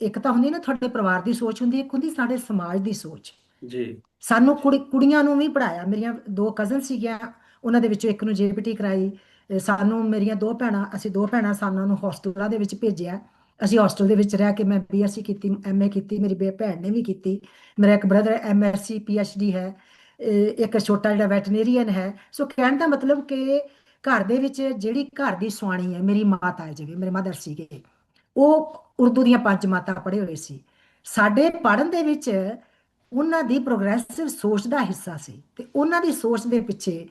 ਇੱਕ ਤਾਂ ਹੁੰਦੀ ਨਾ ਤੁਹਾਡੇ ਪਰਿਵਾਰ ਦੀ ਸੋਚ ਹੁੰਦੀ, ਇੱਕ ਹੁੰਦੀ ਸਾਡੇ ਸਮਾਜ ਦੀ ਸੋਚ। ਜੀ। ਸਾਨੂੰ ਕੁੜੀਆਂ ਨੂੰ ਵੀ ਪੜਾਇਆ, ਮੇਰੀਆਂ ਦੋ ਕਜ਼ਨ ਸੀਗੀਆਂ, ਉਹਨਾਂ ਦੇ ਵਿੱਚੋਂ ਇੱਕ ਨੂੰ ਜੇਪੀਟੀ ਕਰਾਈ। ਸਾਨੂੰ ਮੇਰੀਆਂ ਦੋ ਭੈਣਾਂ, ਅਸੀਂ ਦੋ ਭੈਣਾਂ, ਸਾਨੂੰ ਨੂੰ ਹੋਸਟਲਾਂ ਦੇ ਵਿੱਚ ਭੇਜਿਆ। ਅਸੀਂ ਹੋਸਟਲ ਦੇ ਵਿੱਚ ਰਹਿ ਕੇ ਮੈਂ ਬੀਐਸਸੀ ਕੀਤੀ, ਐਮਏ ਕੀਤੀ, ਮੇਰੀ ਭੈਣ ਨੇ ਵੀ ਕੀਤੀ। ਮੇਰਾ ਇੱਕ ਬ੍ਰਦਰ ਐਮਐਸਸੀ ਪੀਐਚਡੀ ਹੈ, ਇੱਕ ਛੋਟਾ ਜਿਹੜਾ ਵੈਟਨੇਰੀਅਨ ਹੈ। ਸੋ ਕਹਿਣ ਦਾ ਮਤਲਬ ਕਿ ਘਰ ਦੇ ਵਿੱਚ ਜਿਹੜੀ ਘਰ ਦੀ ਸੁਆਣੀ ਹੈ, ਮੇਰੀ ਮਾਤਾ ਹੈ, ਜਿਵੇਂ ਮੇਰੇ ਮਦਰ ਸੀਗੇ, ਉਹ ਉਰਦੂ ਦੀਆਂ ਪੰਜ ਮਾਤਾਂ ਪੜ੍ਹੇ ਹੋਏ ਸੀ। ਸਾਡੇ ਪੜ੍ਹਨ ਦੇ ਵਿੱਚ ਉਹਨਾਂ ਦੀ ਪ੍ਰੋਗਰੈਸਿਵ ਸੋਚ ਦਾ ਹਿੱਸਾ ਸੀ, ਤੇ ਉਹਨਾਂ ਦੀ ਸੋਚ ਦੇ ਪਿੱਛੇ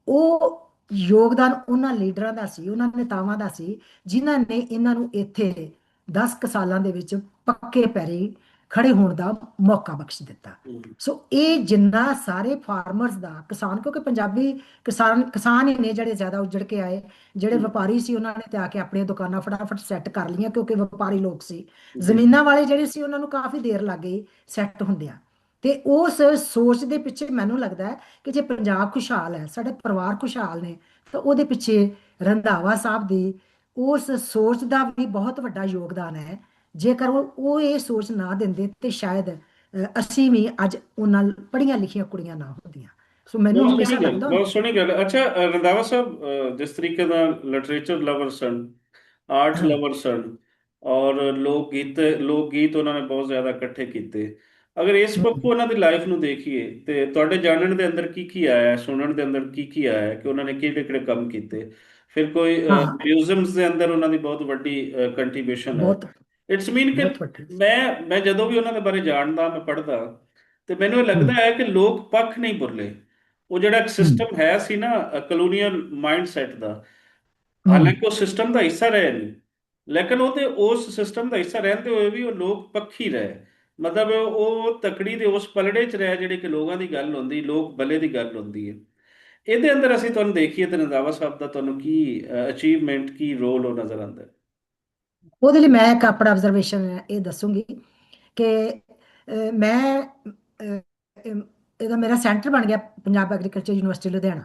ਉਹ ਯੋਗਦਾਨ ਉਹਨਾਂ ਲੀਡਰਾਂ ਦਾ ਸੀ, ਉਹਨਾਂ ਨੇਤਾਵਾਂ ਦਾ ਸੀ, ਜਿਨ੍ਹਾਂ ਨੇ ਇਹਨਾਂ ਨੂੰ ਇੱਥੇ 10 ਕੁ ਸਾਲਾਂ ਦੇ ਵਿੱਚ ਪੱਕੇ ਪੈਰੀ ਖੜੇ ਹੋਣ ਦਾ ਮੌਕਾ ਬਖਸ਼ ਦਿੱਤਾ। ਹੂੰ। ਸੋ ਇਹ ਜਿੰਨਾ ਸਾਰੇ ਫਾਰਮਰਸ ਦਾ, ਕਿਸਾਨ, ਕਿਉਂਕਿ ਪੰਜਾਬੀ ਕਿਸਾਨ ਹੀ ਨੇ ਜਿਹੜੇ ਜ਼ਿਆਦਾ ਉੱਜੜ ਕੇ ਆਏ। ਜਿਹੜੇ ਹੂੰ। ਵਪਾਰੀ ਸੀ ਉਹਨਾਂ ਨੇ ਤੇ ਆ ਕੇ ਆਪਣੀਆਂ ਦੁਕਾਨਾਂ ਫਟਾਫਟ ਸੈੱਟ ਕਰ ਲਈਆਂ, ਕਿਉਂਕਿ ਵਪਾਰੀ ਲੋਕ ਸੀ। ਜੀ। ਜ਼ਮੀਨਾਂ ਵਾਲੇ ਜਿਹੜੇ ਸੀ ਉਹਨਾਂ ਨੂੰ ਕਾਫੀ ਦੇਰ ਲੱਗ ਗਈ ਸੈੱਟ ਹੁੰਦਿਆਂ। ਤੇ ਉਸ ਸੋਚ ਦੇ ਪਿੱਛੇ ਮੈਨੂੰ ਲੱਗਦਾ ਹੈ ਕਿ ਜੇ ਪੰਜਾਬ ਖੁਸ਼ਹਾਲ ਹੈ, ਸਾਡੇ ਪਰਿਵਾਰ ਖੁਸ਼ਹਾਲ ਨੇ, ਤਾਂ ਉਹਦੇ ਪਿੱਛੇ ਰੰਧਾਵਾ ਸਾਹਿਬ ਦੀ ਉਸ ਸੋਚ ਦਾ ਵੀ ਬਹੁਤ ਵੱਡਾ ਯੋਗਦਾਨ ਹੈ। ਜੇਕਰ ਉਹ ਇਹ ਸੋਚ ਨਾ ਦਿੰਦੇ ਤੇ ਸ਼ਾਇਦ ਅਸੀਂ ਵੀ ਅੱਜ ਉਹਨਾਂ ਪੜ੍ਹੀਆਂ ਲਿਖੀਆਂ ਕੁੜੀਆਂ ਨਾ ਹੁੰਦੀਆਂ। ਸੋ ਮੈਨੂੰ ਬਹੁਤ ਹਮੇਸ਼ਾ ਸੋਹਣੀ ਗੱਲ, ਲੱਗਦਾ ਬਹੁਤ ਹੁੰਦਾ। ਸੋਹਣੀ ਗੱਲ। ਅੱਛਾ, ਰੰਧਾਵਾ ਸਾਹਿਬ ਜਿਸ ਤਰੀਕੇ ਨਾਲ ਲਿਟਰੇਚਰ ਲਵਰ ਸਨ, ਆਰਟ ਹਾਂ, ਲਵਰ ਸਨ, ਔਰ ਲੋਕ ਗੀਤ ਉਹਨਾਂ ਨੇ ਬਹੁਤ ਜ਼ਿਆਦਾ ਇਕੱਠੇ ਕੀਤੇ। ਅਗਰ ਇਸ ਹਮ, ਪੱਖੋਂ ਉਹਨਾਂ ਦੀ ਲਾਈਫ ਨੂੰ ਦੇਖੀਏ ਤੇ ਤੁਹਾਡੇ ਜਾਣਨ ਦੇ ਅੰਦਰ ਕੀ ਕੀ ਆਇਆ ਹੈ, ਸੁਣਨ ਦੇ ਅੰਦਰ ਕੀ ਕੀ ਆਇਆ ਹੈ ਕਿ ਉਹਨਾਂ ਨੇ ਕਿਹੜੇ ਕਿਹੜੇ ਕੰਮ ਕੀਤੇ? ਫਿਰ ਕੋਈ ਹਾਂ, ਮਿਊਜ਼ੀਅਮਸ ਦੇ ਅੰਦਰ ਉਹਨਾਂ ਦੀ ਬਹੁਤ ਵੱਡੀ ਕੰਟਰੀਬਿਊਸ਼ਨ ਹੈ। ਬਹੁਤ ਇਟਸ ਮੀਨ ਕਿ ਬਹੁਤ ਵੱਡੀ। ਮੈਂ ਜਦੋਂ ਵੀ ਉਹਨਾਂ ਦੇ ਬਾਰੇ ਜਾਣਦਾ, ਮੈਂ ਪੜ੍ਹਦਾ, ਤੇ ਮੈਨੂੰ ਇਹ ਲੱਗਦਾ ਹਮ, ਹੈ ਕਿ ਲੋਕ ਪੱਖ ਨਹੀਂ ਬੁਰਲੇ। ਉਹ ਜਿਹੜਾ ਇੱਕ ਹਮ, ਸਿਸਟਮ ਹੈ ਸੀ ਨਾ, ਕਲੋਨੀਅਲ ਮਾਈਂਡਸੈਟ ਦਾ, ਹਮ। ਹਾਲਾਂਕਿ ਉਹ ਸਿਸਟਮ ਦਾ ਹਿੱਸਾ ਰਹੇ ਨਹੀਂ, ਲੇਕਿਨ ਉਹ ਤੇ ਉਸ ਸਿਸਟਮ ਦਾ ਹਿੱਸਾ ਰਹਿੰਦੇ ਹੋਏ ਵੀ ਉਹ ਲੋਕ ਪੱਖੀ ਰਹੇ। ਮਤਲਬ ਉਹ ਤਕੜੀ ਦੇ ਉਸ ਪਲੜੇ 'ਚ ਰਹੇ ਜਿਹੜੇ ਕਿ ਲੋਕਾਂ ਦੀ ਗੱਲ ਹੁੰਦੀ, ਲੋਕ ਭਲੇ ਦੀ ਗੱਲ ਹੁੰਦੀ ਹੈ। ਇਹਦੇ ਅੰਦਰ ਅਸੀਂ ਤੁਹਾਨੂੰ ਦੇਖੀਏ ਤੇ ਰੰਧਾਵਾ ਸਾਹਿਬ ਦਾ ਤੁਹਾਨੂੰ ਕੀ ਅਚੀਵਮੈਂਟ, ਕੀ ਰੋਲ ਉਹ ਨਜ਼ਰ ਆਉਂਦਾ ਹੈ? ਉਹਦੇ ਲਈ ਮੈਂ ਇੱਕ ਆਪਣਾ ਆਬਜ਼ਰਵੇਸ਼ਨ ਇਹ ਦੱਸੂੰਗੀ ਕਿ ਮੈਂ ਇਹਦਾ ਮੇਰਾ ਸੈਂਟਰ ਬਣ ਗਿਆ ਪੰਜਾਬ ਐਗਰੀਕਲਚਰ ਯੂਨੀਵਰਸਿਟੀ ਲੁਧਿਆਣਾ।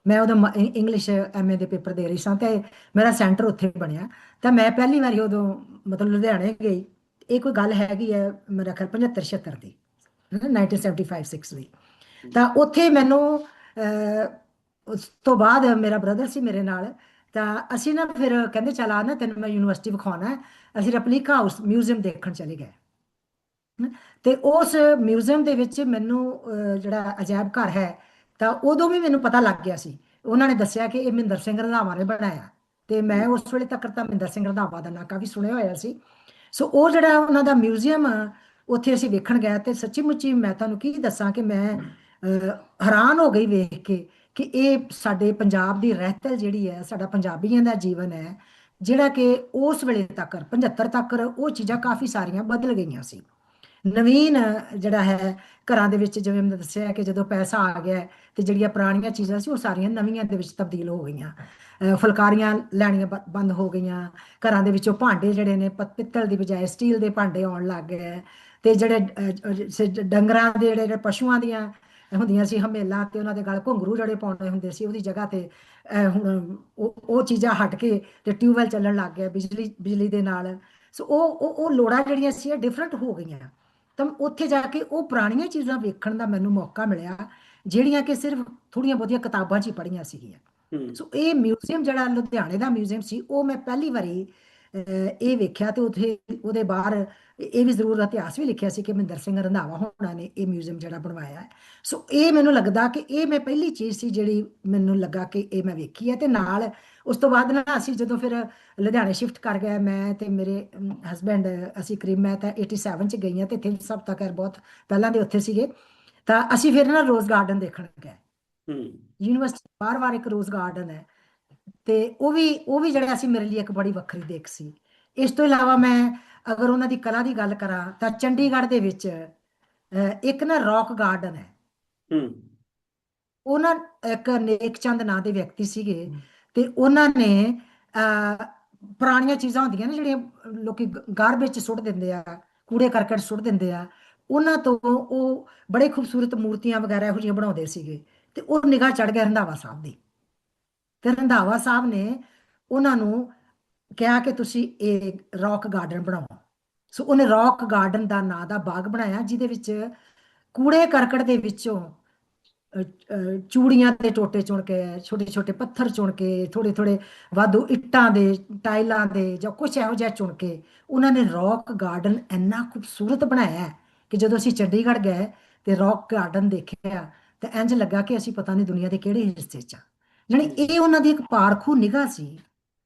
ਮੈਂ ਉਦੋਂ ਇੰਗਲਿਸ਼ ਐਮਏ ਦੇ ਪੇਪਰ ਦੇ ਰਹੀ ਸਾਂ ਤੇ ਮੇਰਾ ਸੈਂਟਰ ਉੱਥੇ ਬਣਿਆ। ਤਾਂ ਮੈਂ ਪਹਿਲੀ ਵਾਰੀ ਉਦੋਂ ਮਤਲਬ ਲੁਧਿਆਣੇ ਗਈ। ਇਹ ਕੋਈ ਗੱਲ ਹੈਗੀ ਹੈ ਮੇਰਾ ਖਿਆਲ 75 76 ਦੀ, 1975 6 ਦੀ। ਤਾਂ ਉੱਥੇ ਮੈਨੂੰ ਉਸ ਤੋਂ ਬਾਅਦ ਮੇਰਾ ਬ੍ਰਦਰ ਸੀ ਮੇਰੇ ਨਾਲ। ਤਾਂ ਅਸੀਂ ਨਾ ਫਿਰ ਕਹਿੰਦੇ ਚੱਲ ਆ ਨਾ ਤੈਨੂੰ ਮੈਂ ਯੂਨੀਵਰਸਿਟੀ ਵਿਖਾਉਣਾ ਹੈ। ਅਸੀਂ ਰੈਪਲੀਕਾ ਹਾਊਸ ਮਿਊਜ਼ੀਅਮ ਦੇਖਣ ਚਲੇ ਗਏ। ਤੇ ਉਸ ਮਿਊਜ਼ੀਅਮ ਦੇ ਵਿੱਚ ਮੈਨੂੰ ਜਿਹੜਾ ਅਜਾਇਬ ਘਰ ਹੈ, ਤਾਂ ਉਦੋਂ ਵੀ ਮੈਨੂੰ ਪਤਾ ਲੱਗ ਗਿਆ ਸੀ। ਉਹਨਾਂ ਨੇ ਦੱਸਿਆ ਕਿ ਇਹ ਮਹਿੰਦਰ ਸਿੰਘ ਰੰਧਾਵਾ ਨੇ ਬਣਾਇਆ। ਤੇ ਮੈਂ ਉਸ ਵੇਲੇ ਤੱਕ ਤਾਂ ਮਹਿੰਦਰ ਸਿੰਘ ਰੰਧਾਵਾ ਦਾ ਨਾਂ ਕਾਫੀ ਸੁਣਿਆ ਹੋਇਆ ਸੀ। ਸੋ ਉਹ ਜਿਹੜਾ ਉਹਨਾਂ ਦਾ ਮਿਊਜ਼ੀਅਮ, ਉੱਥੇ ਅਸੀਂ ਵੇਖਣ ਗਏ ਤੇ ਸੱਚੀ ਮੁੱਚੀ ਮੈਂ ਤੁਹਾਨੂੰ ਕੀ ਦੱਸਾਂ ਕਿ ਮੈਂ ਹੈਰਾਨ ਹੋ ਗਈ ਵੇਖ ਕੇ ਕਿ ਇਹ ਸਾਡੇ ਪੰਜਾਬ ਦੀ ਰਹਿਤਲ ਜਿਹੜੀ ਹੈ, ਸਾਡਾ ਪੰਜਾਬੀਆਂ ਦਾ ਜੀਵਨ ਹੈ, ਜਿਹੜਾ ਕਿ ਉਸ ਵੇਲੇ ਤੱਕ 75 ਤੱਕ ਉਹ ਚੀਜ਼ਾਂ ਕਾਫੀ ਸਾਰੀਆਂ ਬਦਲ ਗਈਆਂ ਸੀ। ਨਵੀਨ ਜਿਹੜਾ ਹੈ ਘਰਾਂ ਦੇ ਵਿੱਚ, ਜਿਵੇਂ ਮੈਂ ਦੱਸਿਆ ਕਿ ਜਦੋਂ ਪੈਸਾ ਆ ਗਿਆ ਹੈ, ਤੇ ਜਿਹੜੀਆਂ ਪੁਰਾਣੀਆਂ ਚੀਜ਼ਾਂ ਸੀ ਉਹ ਸਾਰੀਆਂ ਨਵੀਆਂ ਦੇ ਵਿੱਚ ਤਬਦੀਲ ਹੋ ਗਈਆਂ। ਫੁਲਕਾਰੀਆਂ ਲੈਣੀਆਂ ਬੰਦ ਹੋ ਗਈਆਂ। ਘਰਾਂ ਦੇ ਵਿੱਚੋਂ ਭਾਂਡੇ ਜਿਹੜੇ ਨੇ ਪਿੱਤਲ ਦੀ ਬਜਾਏ ਸਟੀਲ ਦੇ ਭਾਂਡੇ ਆਉਣ ਲੱਗ ਗਏ ਹੈ। ਤੇ ਜਿਹੜੇ ਡੰਗਰਾਂ ਦੇ ਜਿਹੜੇ ਪਸ਼ੂਆਂ ਦੀਆਂ ਹੁੰਦੀਆਂ ਸੀ ਹਮੇਲਾਂ, ਤੇ ਉਹਨਾਂ ਦੇ ਗਲ ਘੁੰਗਰੂ ਜਿਹੜੇ ਪਾਉਂਦੇ ਹੁੰਦੇ ਸੀ, ਉਹਦੀ ਜਗ੍ਹਾ ਤੇ ਹੁਣ ਉਹ ਚੀਜ਼ਾਂ ਹਟ ਕੇ ਤੇ ਟਿਊਬਵੈਲ ਚੱਲਣ ਲੱਗ ਗਿਆ ਬਿਜਲੀ ਦੇ ਨਾਲ। ਸੋ ਉਹ ਲੋੜਾਂ ਜਿਹੜੀਆਂ ਸੀ ਡਿਫਰੈਂਟ ਹੋ ਗਈਆਂ। ਤਾਂ ਉੱਥੇ ਜਾ ਕੇ ਉਹ ਪੁਰਾਣੀਆਂ ਚੀਜ਼ਾਂ ਵੇਖਣ ਦਾ ਮੈਨੂੰ ਮੌਕਾ ਮਿਲਿਆ, ਜਿਹੜੀਆਂ ਕਿ ਸਿਰਫ ਥੋੜੀਆਂ ਬਹੁਤੀਆਂ ਕਿਤਾਬਾਂ 'ਚ ਹੀ ਪੜ੍ਹੀਆਂ ਸੀਗੀਆਂ। ਹੂੰ। ਸੋ ਇਹ ਮਿਊਜ਼ੀਅਮ ਜਿਹੜਾ ਲੁਧਿਆਣੇ ਦਾ ਮਿਊਜ਼ੀਅਮ ਸੀ, ਉਹ ਮੈਂ ਪਹਿਲੀ ਵਾਰੀ ਇਹ ਵੇਖਿਆ। ਤੇ ਉੱਥੇ ਉਹਦੇ ਬਾਹਰ ਇਹ ਵੀ ਜ਼ਰੂਰ ਇਤਿਹਾਸ ਵੀ ਲਿਖਿਆ ਸੀ ਕਿ ਮਹਿੰਦਰ ਸਿੰਘ ਰੰਧਾਵਾ ਹੋਣਾ ਨੇ ਇਹ ਮਿਊਜ਼ੀਅਮ ਜਿਹੜਾ ਬਣਵਾਇਆ ਹੈ। ਸੋ ਇਹ ਮੈਨੂੰ ਲੱਗਦਾ ਕਿ ਇਹ ਮੈਂ ਪਹਿਲੀ ਚੀਜ਼ ਸੀ ਜਿਹੜੀ ਮੈਨੂੰ ਲੱਗਾ ਕਿ ਇਹ ਮੈਂ ਵੇਖੀ ਹੈ। ਤੇ ਨਾਲ ਉਸ ਤੋਂ ਬਾਅਦ ਨਾ ਅਸੀਂ ਜਦੋਂ ਫਿਰ ਲੁਧਿਆਣੇ ਸ਼ਿਫਟ ਕਰ ਗਏ, ਮੈਂ ਤੇ ਮੇਰੇ ਹਸਬੈਂਡ, ਅਸੀਂ ਕਰੀਬ ਮੈਂ ਤਾਂ 87 ਚ ਗਈ ਹਾਂ ਤੇ ਇੱਥੇ ਸਭ ਤੱਕ ਬਹੁਤ ਪਹਿਲਾਂ ਦੇ ਉੱਥੇ ਸੀਗੇ। ਤਾਂ ਅਸੀਂ ਫਿਰ ਨਾ ਰੋਜ਼ ਗਾਰਡਨ ਦੇਖਣ ਗਏ। ਹੂੰ। ਯੂਨੀਵਰਸਿਟੀ ਬਾਰ-ਬਾਰ ਇੱਕ ਰੋਜ਼ ਗਾਰਡਨ ਹੈ। ਤੇ ਉਹ ਵੀ ਜਿਹੜਾ ਸੀ ਮੇਰੇ ਲਈ ਇੱਕ ਬੜੀ ਵੱਖਰੀ ਦੇਖ ਸੀ। ਇਸ ਤੋਂ ਇਲਾਵਾ ਮੈਂ ਅਗਰ ਉਹਨਾਂ ਦੀ ਕਲਾ ਦੀ ਗੱਲ ਕਰਾਂ ਤਾਂ ਚੰਡੀਗੜ੍ਹ ਦੇ ਵਿੱਚ ਇੱਕ ਨਾ ਰੌਕ ਗਾਰਡਨ ਹੈ। ਹੂੰ। ਉਹ ਨਾ ਇੱਕ ਨੇਕ ਚੰਦ ਨਾਂ ਦੇ ਵਿਅਕਤੀ ਸੀਗੇ। ਤੇ ਉਹਨਾਂ ਨੇ ਅਹ, ਪੁਰਾਣੀਆਂ ਚੀਜ਼ਾਂ ਹੁੰਦੀਆਂ ਨੇ ਜਿਹੜੀਆਂ ਲੋਕੀ ਗਾਰਬੇਜ ਚ ਸੁੱਟ ਦਿੰਦੇ ਆ, ਕੂੜੇ ਕਰਕਟ ਸੁੱਟ ਦਿੰਦੇ ਆ, ਉਹਨਾਂ ਤੋਂ ਉਹ ਬੜੇ ਖੂਬਸੂਰਤ ਮੂਰਤੀਆਂ ਵਗੈਰਾ ਇਹੋ ਜਿਹੀਆਂ ਬਣਾਉਂਦੇ ਸੀਗੇ। ਤੇ ਉਹ ਨਿਗਾਹ ਚੜ ਗਿਆ ਰੰਧਾਵਾ ਸਾਹਿਬ ਦੀ। ਤੇ ਰੰਧਾਵਾ ਸਾਹਿਬ ਨੇ ਉਹਨਾਂ ਨੂੰ ਕਿਹਾ ਕਿ ਤੁਸੀਂ ਇਹ ਰੌਕ ਗਾਰਡਨ ਬਣਾਓ। ਸੋ ਉਹਨੇ ਰੌਕ ਗਾਰਡਨ ਦਾ ਨਾਂ ਦਾ ਬਾਗ ਬਣਾਇਆ, ਜਿਹਦੇ ਵਿੱਚ ਕੂੜੇ ਕਰਕਟ ਦੇ ਵਿੱਚੋਂ ਚੂੜੀਆਂ ਦੇ ਟੋਟੇ ਚੁਣ ਕੇ, ਛੋਟੇ ਛੋਟੇ ਪੱਥਰ ਚੁਣ ਕੇ, ਥੋੜੇ ਥੋੜੇ ਵਾਧੂ ਇੱਟਾਂ ਦੇ, ਟਾਈਲਾਂ ਦੇ, ਜਾਂ ਕੁਛ ਇਹੋ ਜਿਹਾ ਚੁਣ ਕੇ ਉਹਨਾਂ ਨੇ ਰੌਕ ਗਾਰਡਨ ਇੰਨਾ ਖੂਬਸੂਰਤ ਬਣਾਇਆ ਹੈ ਕਿ ਜਦੋਂ ਅਸੀਂ ਚੰਡੀਗੜ੍ਹ ਗਏ ਤੇ ਰੌਕ ਗਾਰਡਨ ਦੇਖਿਆ ਤੇ ਇੰਜ ਲੱਗਾ ਕਿ ਅਸੀਂ ਪਤਾ ਨਹੀਂ ਦੁਨੀਆ ਦੇ ਕਿਹੜੇ ਹਿੱਸੇ 'ਚ ਆ। ਜਾਣੀ ਹੂੰ। ਇਹ ਉਹਨਾਂ ਦੀ ਇੱਕ ਪਾਰਖੂ ਨਿਗਾਹ ਸੀ,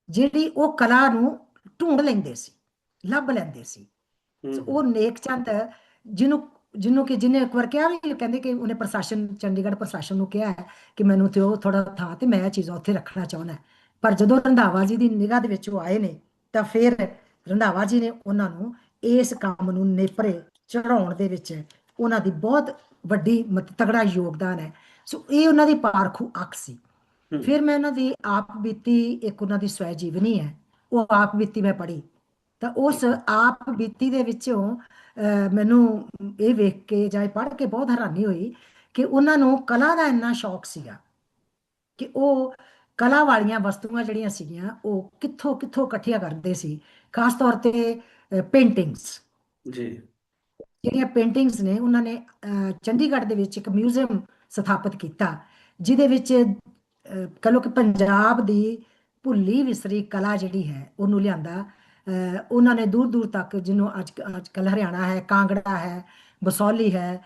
ਜਿਹੜੀ ਉਹ ਕਲਾ ਨੂੰ ਢੂੰਡ ਲੈਂਦੇ ਸੀ, ਲੱਭ ਲੈਂਦੇ ਸੀ। ਹੂੰ। ਸੋ ਉਹ ਨੇਕ ਚੰਦ, ਜਿਹਨੂੰ ਜਿਹਨੂੰ ਕਿ ਜਿਹਨੇ ਇੱਕ ਵਾਰ ਕਿਹਾ ਵੀ, ਕਹਿੰਦੇ ਕਿ ਉਹਨੇ ਪ੍ਰਸ਼ਾਸਨ, ਚੰਡੀਗੜ੍ਹ ਪ੍ਰਸ਼ਾਸਨ ਨੂੰ ਕਿਹਾ ਹੈ ਕਿ ਮੈਨੂੰ ਤੇ ਉਹ ਥੋੜਾ ਥਾਂ ਤੇ ਮੈਂ ਇਹ ਚੀਜ਼ਾਂ ਉੱਥੇ ਰੱਖਣਾ ਚਾਹੁੰਦਾ। ਪਰ ਜਦੋਂ ਰੰਧਾਵਾ ਜੀ ਦੀ ਨਿਗਾਹ ਦੇ ਵਿੱਚ ਉਹ ਆਏ ਨੇ, ਤਾਂ ਫਿਰ ਰੰਧਾਵਾ ਜੀ ਨੇ ਉਹਨਾਂ ਨੂੰ ਇਸ ਕੰਮ ਨੂੰ ਨੇਪਰੇ ਚੜਾਉਣ ਦੇ ਵਿੱਚ ਉਹਨਾਂ ਦੀ ਬਹੁਤ ਵੱਡੀ ਤਗੜਾ ਯੋਗਦਾਨ ਹੈ। ਸੋ ਇਹ ਉਹਨਾਂ ਦੀ ਪਾਰਖੂ ਅੱਖ ਸੀ। ਹੂੰ। ਫਿਰ ਮੈਂ ਉਹਨਾਂ ਦੀ ਆਪ ਬੀਤੀ, ਇੱਕ ਉਹਨਾਂ ਦੀ ਸਵੈ ਜੀਵਨੀ ਹੈ, ਉਹ ਆਪ ਬੀਤੀ ਮੈਂ ਪੜ੍ਹੀ। ਤਾਂ ਉਸ ਆਪ ਬੀਤੀ ਦੇ ਵਿੱਚੋਂ ਮੈਨੂੰ ਇਹ ਵੇਖ ਕੇ ਜਾਂ ਇਹ ਪੜ੍ਹ ਕੇ ਬਹੁਤ ਹੈਰਾਨੀ ਹੋਈ ਕਿ ਉਹਨਾਂ ਨੂੰ ਕਲਾ ਦਾ ਇੰਨਾ ਸ਼ੌਕ ਸੀਗਾ ਕਿ ਉਹ ਕਲਾ ਵਾਲੀਆਂ ਵਸਤੂਆਂ ਜਿਹੜੀਆਂ ਸੀਗੀਆਂ ਉਹ ਕਿੱਥੋਂ ਕਿੱਥੋਂ ਇਕੱਠੀਆਂ ਕਰਦੇ ਸੀ। ਖਾਸ ਤੌਰ ਤੇ ਪੇਂਟਿੰਗਸ, ਜੀ। ਜਿਹੜੀਆਂ ਪੇਂਟਿੰਗਸ ਨੇ ਉਹਨਾਂ ਨੇ ਚੰਡੀਗੜ੍ਹ ਦੇ ਵਿੱਚ ਇੱਕ ਮਿਊਜ਼ੀਅਮ ਸਥਾਪਿਤ ਕੀਤਾ, ਜਿਹਦੇ ਵਿੱਚ ਕਹ ਲਓ ਕਿ ਪੰਜਾਬ ਦੀ ਭੁੱਲੀ ਵਿਸਰੀ ਕਲਾ ਜਿਹੜੀ ਹੈ ਉਹਨੂੰ ਲਿਆਂਦਾ। ਉਹਨਾਂ ਨੇ ਦੂਰ ਦੂਰ ਤੱਕ, ਜਿਹਨੂੰ ਅੱਜ ਅੱਜ ਕੱਲ੍ਹ ਹਰਿਆਣਾ ਹੈ, ਕਾਂਗੜਾ ਹੈ, ਬਸੌਲੀ ਹੈ,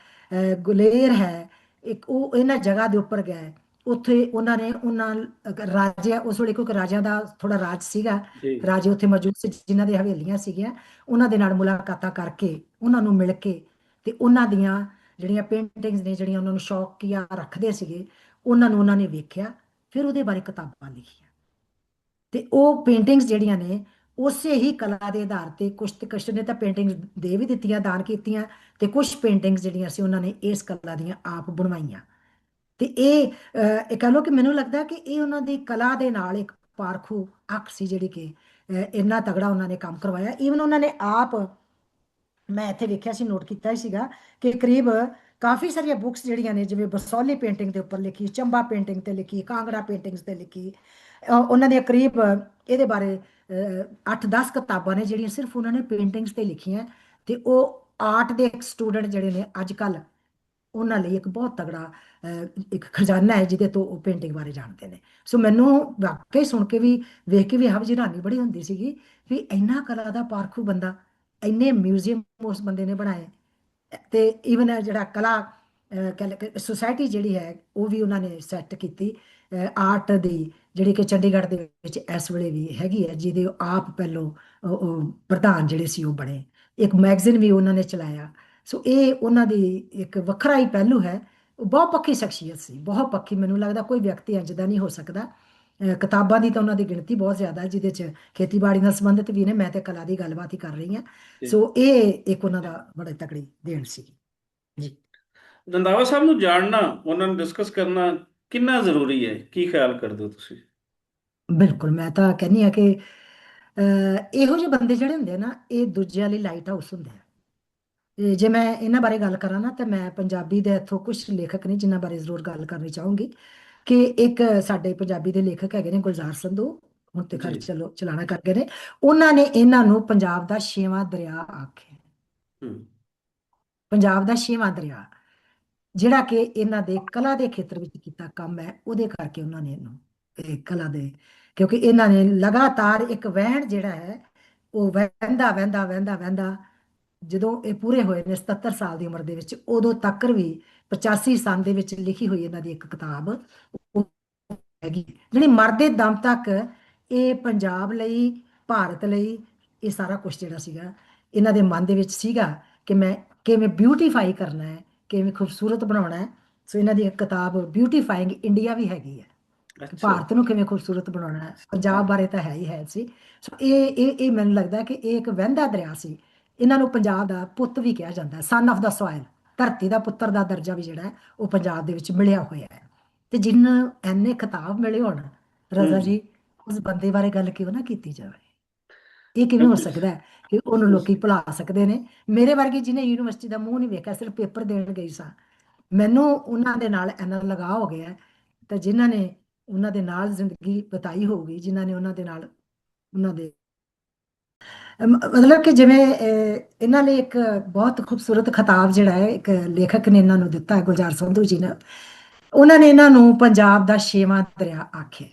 ਗੁਲੇਰ ਹੈ, ਇੱਕ ਉਹ ਇਹਨਾਂ ਜਗ੍ਹਾ ਦੇ ਉੱਪਰ ਗਏ। ਉੱਥੇ ਉਹਨਾਂ ਨੇ ਰਾਜਿਆਂ, ਉਸ ਵੇਲੇ ਕਿਉਂਕਿ ਰਾਜਿਆਂ ਦਾ ਥੋੜਾ ਰਾਜ ਸੀਗਾ, ਜੀ ਰਾਜੇ ਉੱਥੇ ਮੌਜੂਦ ਸੀ ਜਿਨ੍ਹਾਂ ਦੇ ਹਵੇਲੀਆਂ ਸੀਗੀਆਂ, ਉਹਨਾਂ ਦੇ ਨਾਲ ਮੁਲਾਕਾਤਾਂ ਕਰਕੇ, ਉਹਨਾਂ ਨੂੰ ਮਿਲ ਕੇ, ਤੇ ਉਹਨਾਂ ਦੀਆਂ ਜਿਹੜੀਆਂ ਪੇਂਟਿੰਗਸ ਨੇ, ਜਿਹੜੀਆਂ ਉਹਨਾਂ ਨੂੰ ਸ਼ੌਕੀਆ ਰੱਖਦੇ ਸੀਗੇ, ਉਹਨਾਂ ਨੇ ਵੇਖਿਆ, ਫਿਰ ਉਹਦੇ ਬਾਰੇ ਕਿਤਾਬਾਂ ਲਿਖੀਆਂ। ਤੇ ਉਹ ਪੇਂਟਿੰਗਸ ਜਿਹੜੀਆਂ ਨੇ, ਉਸੇ ਹੀ ਕਲਾ ਦੇ ਆਧਾਰ ਤੇ ਕੁਛ ਤੇ ਕੁਛ ਨੇ ਤਾਂ ਪੇਂਟਿੰਗਸ ਦੇ ਵੀ ਦਿੱਤੀਆਂ, ਦਾਨ ਕੀਤੀਆਂ, ਤੇ ਕੁਝ ਪੇਂਟਿੰਗਸ ਜਿਹੜੀਆਂ ਸੀ ਉਹਨਾਂ ਨੇ ਇਸ ਕਲਾ ਦੀਆਂ ਆਪ ਬਣਵਾਈਆਂ। ਤੇ ਇਹ ਕਹ ਲਓ ਕਿ ਮੈਨੂੰ ਲੱਗਦਾ ਕਿ ਇਹ ਉਹਨਾਂ ਦੀ ਕਲਾ ਦੇ ਨਾਲ ਇੱਕ ਪਾਰਖੂ ਅੱਖ ਸੀ, ਜਿਹੜੀ ਕਿ ਇੰਨਾ ਤਗੜਾ ਉਹਨਾਂ ਨੇ ਕੰਮ ਕਰਵਾਇਆ। ਈਵਨ ਉਹਨਾਂ ਨੇ ਆਪ, ਮੈਂ ਇੱਥੇ ਵੇਖਿਆ ਸੀ, ਨੋਟ ਕੀਤਾ ਹੀ ਸੀਗਾ, ਕਿ ਕਰੀਬ ਕਾਫੀ ਸਾਰੀਆਂ ਬੁੱਕਸ ਜਿਹੜੀਆਂ ਨੇ, ਜਿਵੇਂ ਬਸੌਲੀ ਪੇਂਟਿੰਗ ਦੇ ਉੱਪਰ ਲਿਖੀ, ਚੰਬਾ ਪੇਂਟਿੰਗ ਤੇ ਲਿਖੀ, ਕਾਂਗੜਾ ਪੇਂਟਿੰਗਸ ਤੇ ਲਿਖੀ, ਉਹਨਾਂ ਦੀਆਂ ਕਰੀਬ ਇਹਦੇ ਬਾਰੇ 8-10 ਕਿਤਾਬਾਂ ਨੇ ਜਿਹੜੀਆਂ ਸਿਰਫ ਉਹਨਾਂ ਨੇ ਪੇਂਟਿੰਗਸ ਤੇ ਲਿਖੀਆਂ। ਤੇ ਉਹ ਆਰਟ ਦੇ ਸਟੂਡੈਂਟ ਜਿਹੜੇ ਨੇ ਅੱਜ ਕੱਲ, ਉਹਨਾਂ ਲਈ ਇੱਕ ਬਹੁਤ ਤਗੜਾ ਇੱਕ ਖਜ਼ਾਨਾ ਹੈ, ਜਿਹਦੇ ਤੋਂ ਉਹ ਪੇਂਟਿੰਗ ਬਾਰੇ ਜਾਣਦੇ ਨੇ। ਸੋ ਮੈਨੂੰ ਵਾਕਈ ਸੁਣ ਕੇ ਵੀ, ਵੇਖ ਕੇ ਵੀ ਇਹੋ ਜਿਹੀ ਹੈਰਾਨੀ ਬੜੀ ਹੁੰਦੀ ਸੀਗੀ ਵੀ ਇੰਨਾ ਕਲਾ ਦਾ ਪਾਰਖੂ ਬੰਦਾ, ਇੰਨੇ ਮਿਊਜ਼ੀਅਮ ਉਸ ਬੰਦੇ ਨੇ ਬਣਾਏ। ਤੇ ਈਵਨ ਜਿਹੜਾ ਕਲਾ ਸੁਸਾਇਟੀ ਜਿਹੜੀ ਹੈ, ਉਹ ਵੀ ਉਹਨਾਂ ਨੇ ਸੈੱਟ ਕੀਤੀ ਆਰਟ ਦੀ, ਜਿਹੜੀ ਕਿ ਚੰਡੀਗੜ੍ਹ ਦੇ ਵਿੱਚ ਇਸ ਵੇਲੇ ਵੀ ਹੈਗੀ ਹੈ, ਜਿਹਦੇ ਉਹ ਆਪ ਪਹਿਲੋਂ ਉਹ ਪ੍ਰਧਾਨ ਜਿਹੜੇ ਸੀ ਉਹ ਬਣੇ। ਇੱਕ ਮੈਗਜ਼ੀਨ ਵੀ ਉਹਨਾਂ ਨੇ ਚਲਾਇਆ। ਸੋ ਇਹ ਉਹਨਾਂ ਦੀ ਇੱਕ ਵੱਖਰਾ ਹੀ ਪਹਿਲੂ ਹੈ। ਉਹ ਬਹੁਤ ਪੱਕੀ ਸ਼ਖਸੀਅਤ ਸੀ, ਬਹੁਤ ਪੱਕੀ। ਮੈਨੂੰ ਲੱਗਦਾ ਕੋਈ ਵਿਅਕਤੀ ਇੰਜ ਦਾ ਨਹੀਂ ਹੋ ਸਕਦਾ। ਕਿਤਾਬਾਂ ਦੀ ਤਾਂ ਉਹਨਾਂ ਦੀ ਗਿਣਤੀ ਬਹੁਤ ਜ਼ਿਆਦਾ ਹੈ, ਜਿਹਦੇ 'ਚ ਖੇਤੀਬਾੜੀ ਨਾਲ ਸੰਬੰਧਿਤ ਵੀ ਨੇ, ਮੈਂ ਤੇ ਕਲਾ ਦੀ ਗੱਲਬਾਤ ਹੀ ਕਰ ਰਹੀ ਹਾਂ। ਜੀ। ਸੋ ਇਹ ਇੱਕ ਉਹਨਾਂ ਦਾ ਬੜਾ ਤਕੜੀ ਦੇਣ ਸੀ ਜੀ। ਰੰਧਾਵਾ ਸਾਹਿਬ ਨੂੰ ਜਾਣਨਾ, ਉਹਨਾਂ ਨੂੰ ਡਿਸਕਸ ਕਰਨਾ ਕਿੰਨਾ ਜ਼ਰੂਰੀ ਹੈ, ਕੀ ਖਿਆਲ ਕਰਦੇ ਹੋ ਤੁਸੀਂ? ਬਿਲਕੁਲ, ਮੈਂ ਤਾਂ ਕਹਿੰਦੀ ਆ ਕਿ ਇਹੋ ਜਿਹੇ ਬੰਦੇ ਜਿਹੜੇ ਹੁੰਦੇ ਆ ਨਾ, ਇਹ ਦੂਜਿਆਂ ਲਈ ਲਾਈਟ ਹਾਊਸ ਹੁੰਦੇ ਆ। ਜੇ ਮੈਂ ਇਹਨਾਂ ਬਾਰੇ ਗੱਲ ਕਰਾਂ ਨਾ, ਤਾਂ ਮੈਂ ਪੰਜਾਬੀ ਦੇ ਇੱਥੋਂ ਕੁਝ ਲੇਖਕ ਨੇ ਜਿਨ੍ਹਾਂ ਬਾਰੇ ਜ਼ਰੂਰ ਗੱਲ ਕਰਨੀ ਚਾਹੂੰਗੀ। ਕਿ ਇੱਕ ਸਾਡੇ ਪੰਜਾਬੀ ਦੇ ਲੇਖਕ ਹੈਗੇ ਨੇ ਗੁਲਜ਼ਾਰ ਸੰਧੂ, ਹੁਣ ਤੇ ਜੀ। ਖਰ ਚਲੋ ਚਲਾਣਾ ਕਰ ਗਏ ਨੇ। ਉਹਨਾਂ ਨੇ ਇਹਨਾਂ ਨੂੰ ਪੰਜਾਬ ਦਾ 6ਵਾਂ ਦਰਿਆ ਆਖਿਆ। ਹੂੰ। ਪੰਜਾਬ ਦਾ 6ਵਾਂ ਦਰਿਆ, ਜਿਹੜਾ ਕਿ ਇਹਨਾਂ ਦੇ ਕਲਾ ਦੇ ਖੇਤਰ ਵਿੱਚ ਕੀਤਾ ਕੰਮ ਹੈ, ਉਹਦੇ ਕਰਕੇ ਉਹਨਾਂ ਨੇ ਇਹਨੂੰ ਇਹ ਕਲਾ ਦੇ, ਕਿਉਂਕਿ ਇਹਨਾਂ ਨੇ ਲਗਾਤਾਰ ਇੱਕ ਵਹਿਣ ਜਿਹੜਾ ਹੈ, ਉਹ ਵਹਿੰਦਾ ਵਹਿੰਦਾ ਵਹਿੰਦਾ ਵਹਿੰਦਾ, ਜਦੋਂ ਇਹ ਪੂਰੇ ਹੋਏ ਨੇ 77 ਸਾਲ ਦੀ ਉਮਰ ਦੇ ਵਿੱਚ, ਉਦੋਂ ਤੱਕ ਵੀ 85 ਸਾਲ ਦੇ ਵਿੱਚ ਲਿਖੀ ਹੋਈ ਇਹਨਾਂ ਦੀ ਇੱਕ ਕਿਤਾਬ ਉਹ ਹੈਗੀ, ਜਿਹੜੀ ਮਰਦੇ ਦਮ ਤੱਕ ਇਹ ਪੰਜਾਬ ਲਈ, ਭਾਰਤ ਲਈ, ਇਹ ਸਾਰਾ ਕੁਝ ਜਿਹੜਾ ਸੀਗਾ ਇਹਨਾਂ ਦੇ ਮਨ ਦੇ ਵਿੱਚ ਸੀਗਾ ਕਿ ਮੈਂ ਕਿਵੇਂ ਬਿਊਟੀਫਾਈ ਕਰਨਾ ਹੈ, ਕਿਵੇਂ ਖੂਬਸੂਰਤ ਬਣਾਉਣਾ ਹੈ। ਸੋ ਇਹਨਾਂ ਦੀ ਇੱਕ ਕਿਤਾਬ ਬਿਊਟੀਫਾਈਂਗ ਇੰਡੀਆ ਵੀ ਹੈਗੀ ਹੈ, ਕਿ ਅੱਛਾ। ਭਾਰਤ ਨੂੰ ਕਿਵੇਂ ਖੂਬਸੂਰਤ ਬਣਾਉਣਾ ਹੈ। ਪੰਜਾਬ ਬਾਰੇ ਤਾਂ ਹੈ ਹੀ ਹੈ ਸੀ। ਸੋ ਇਹ ਮੈਨੂੰ ਲੱਗਦਾ ਕਿ ਇਹ ਇੱਕ ਵਹਿੰਦਾ ਦਰਿਆ ਸੀ। ਇਹਨਾਂ ਨੂੰ ਪੰਜਾਬ ਦਾ ਪੁੱਤ ਵੀ ਕਿਹਾ ਜਾਂਦਾ, ਸਨ ਆਫ ਦਾ ਸੋਇਲ, ਧਰਤੀ ਦਾ ਪੁੱਤਰ ਦਾ ਦਰਜਾ ਵੀ ਜਿਹੜਾ ਹੈ, ਉਹ ਪੰਜਾਬ ਦੇ ਵਿੱਚ ਮਿਲਿਆ ਹੋਇਆ ਹੈ। ਤੇ ਜਿਹਨੂੰ ਐਨੇ ਖਿਤਾਬ ਮਿਲੇ ਹੋਣ, ਰਜ਼ਾ ਹੂੰ। ਜੀ, ਉਸ ਬੰਦੇ ਬਾਰੇ ਗੱਲ ਕਿਉਂ ਨਾ ਕੀਤੀ ਜਾਵੇ? ਇਹ ਕਿਵੇਂ ਹੋ ਬਿਲਕੁਲ। ਸਕਦਾ ਹੈ ਕਿ ਉਹਨੂੰ ਬਿਲਕੁਲ ਲੋਕੀ ਸਹੀ। ਭੁਲਾ ਸਕਦੇ ਨੇ? ਮੇਰੇ ਵਰਗੀ ਜਿਹਨੇ ਯੂਨੀਵਰਸਿਟੀ ਦਾ ਮੂੰਹ ਨਹੀਂ ਵੇਖਿਆ, ਸਿਰਫ ਪੇਪਰ ਦੇਣ ਗਈ ਸਾਂ, ਮੈਨੂੰ ਉਹਨਾਂ ਦੇ ਨਾਲ ਇੰਨਾ ਲਗਾਅ ਹੋ ਗਿਆ ਹੈ। ਤਾਂ ਜਿਨ੍ਹਾਂ ਨੇ ਉਹਨਾਂ ਦੇ ਨਾਲ ਜ਼ਿੰਦਗੀ ਬਿਤਾਈ ਹੋਊਗੀ, ਜਿਨ੍ਹਾਂ ਨੇ ਉਹਨਾਂ ਦੇ ਨਾਲ, ਉਹਨਾਂ ਦੇ ਮਤਲਬ ਕਿ ਜਿਵੇਂ ਇਹਨਾਂ ਲਈ ਇੱਕ ਬਹੁਤ ਖੂਬਸੂਰਤ ਖਿਤਾਬ ਜਿਹੜਾ ਹੈ, ਇੱਕ ਲੇਖਕ ਨੇ ਇਹਨਾਂ ਨੂੰ ਦਿੱਤਾ ਹੈ, ਗੁਲਜ਼ਾਰ ਸੰਧੂ ਜੀ ਨੇ। ਉਹਨਾਂ ਨੇ ਇਹਨਾਂ ਨੂੰ ਪੰਜਾਬ ਦਾ 6ਵਾਂ ਦਰਿਆ ਆਖਿਆ।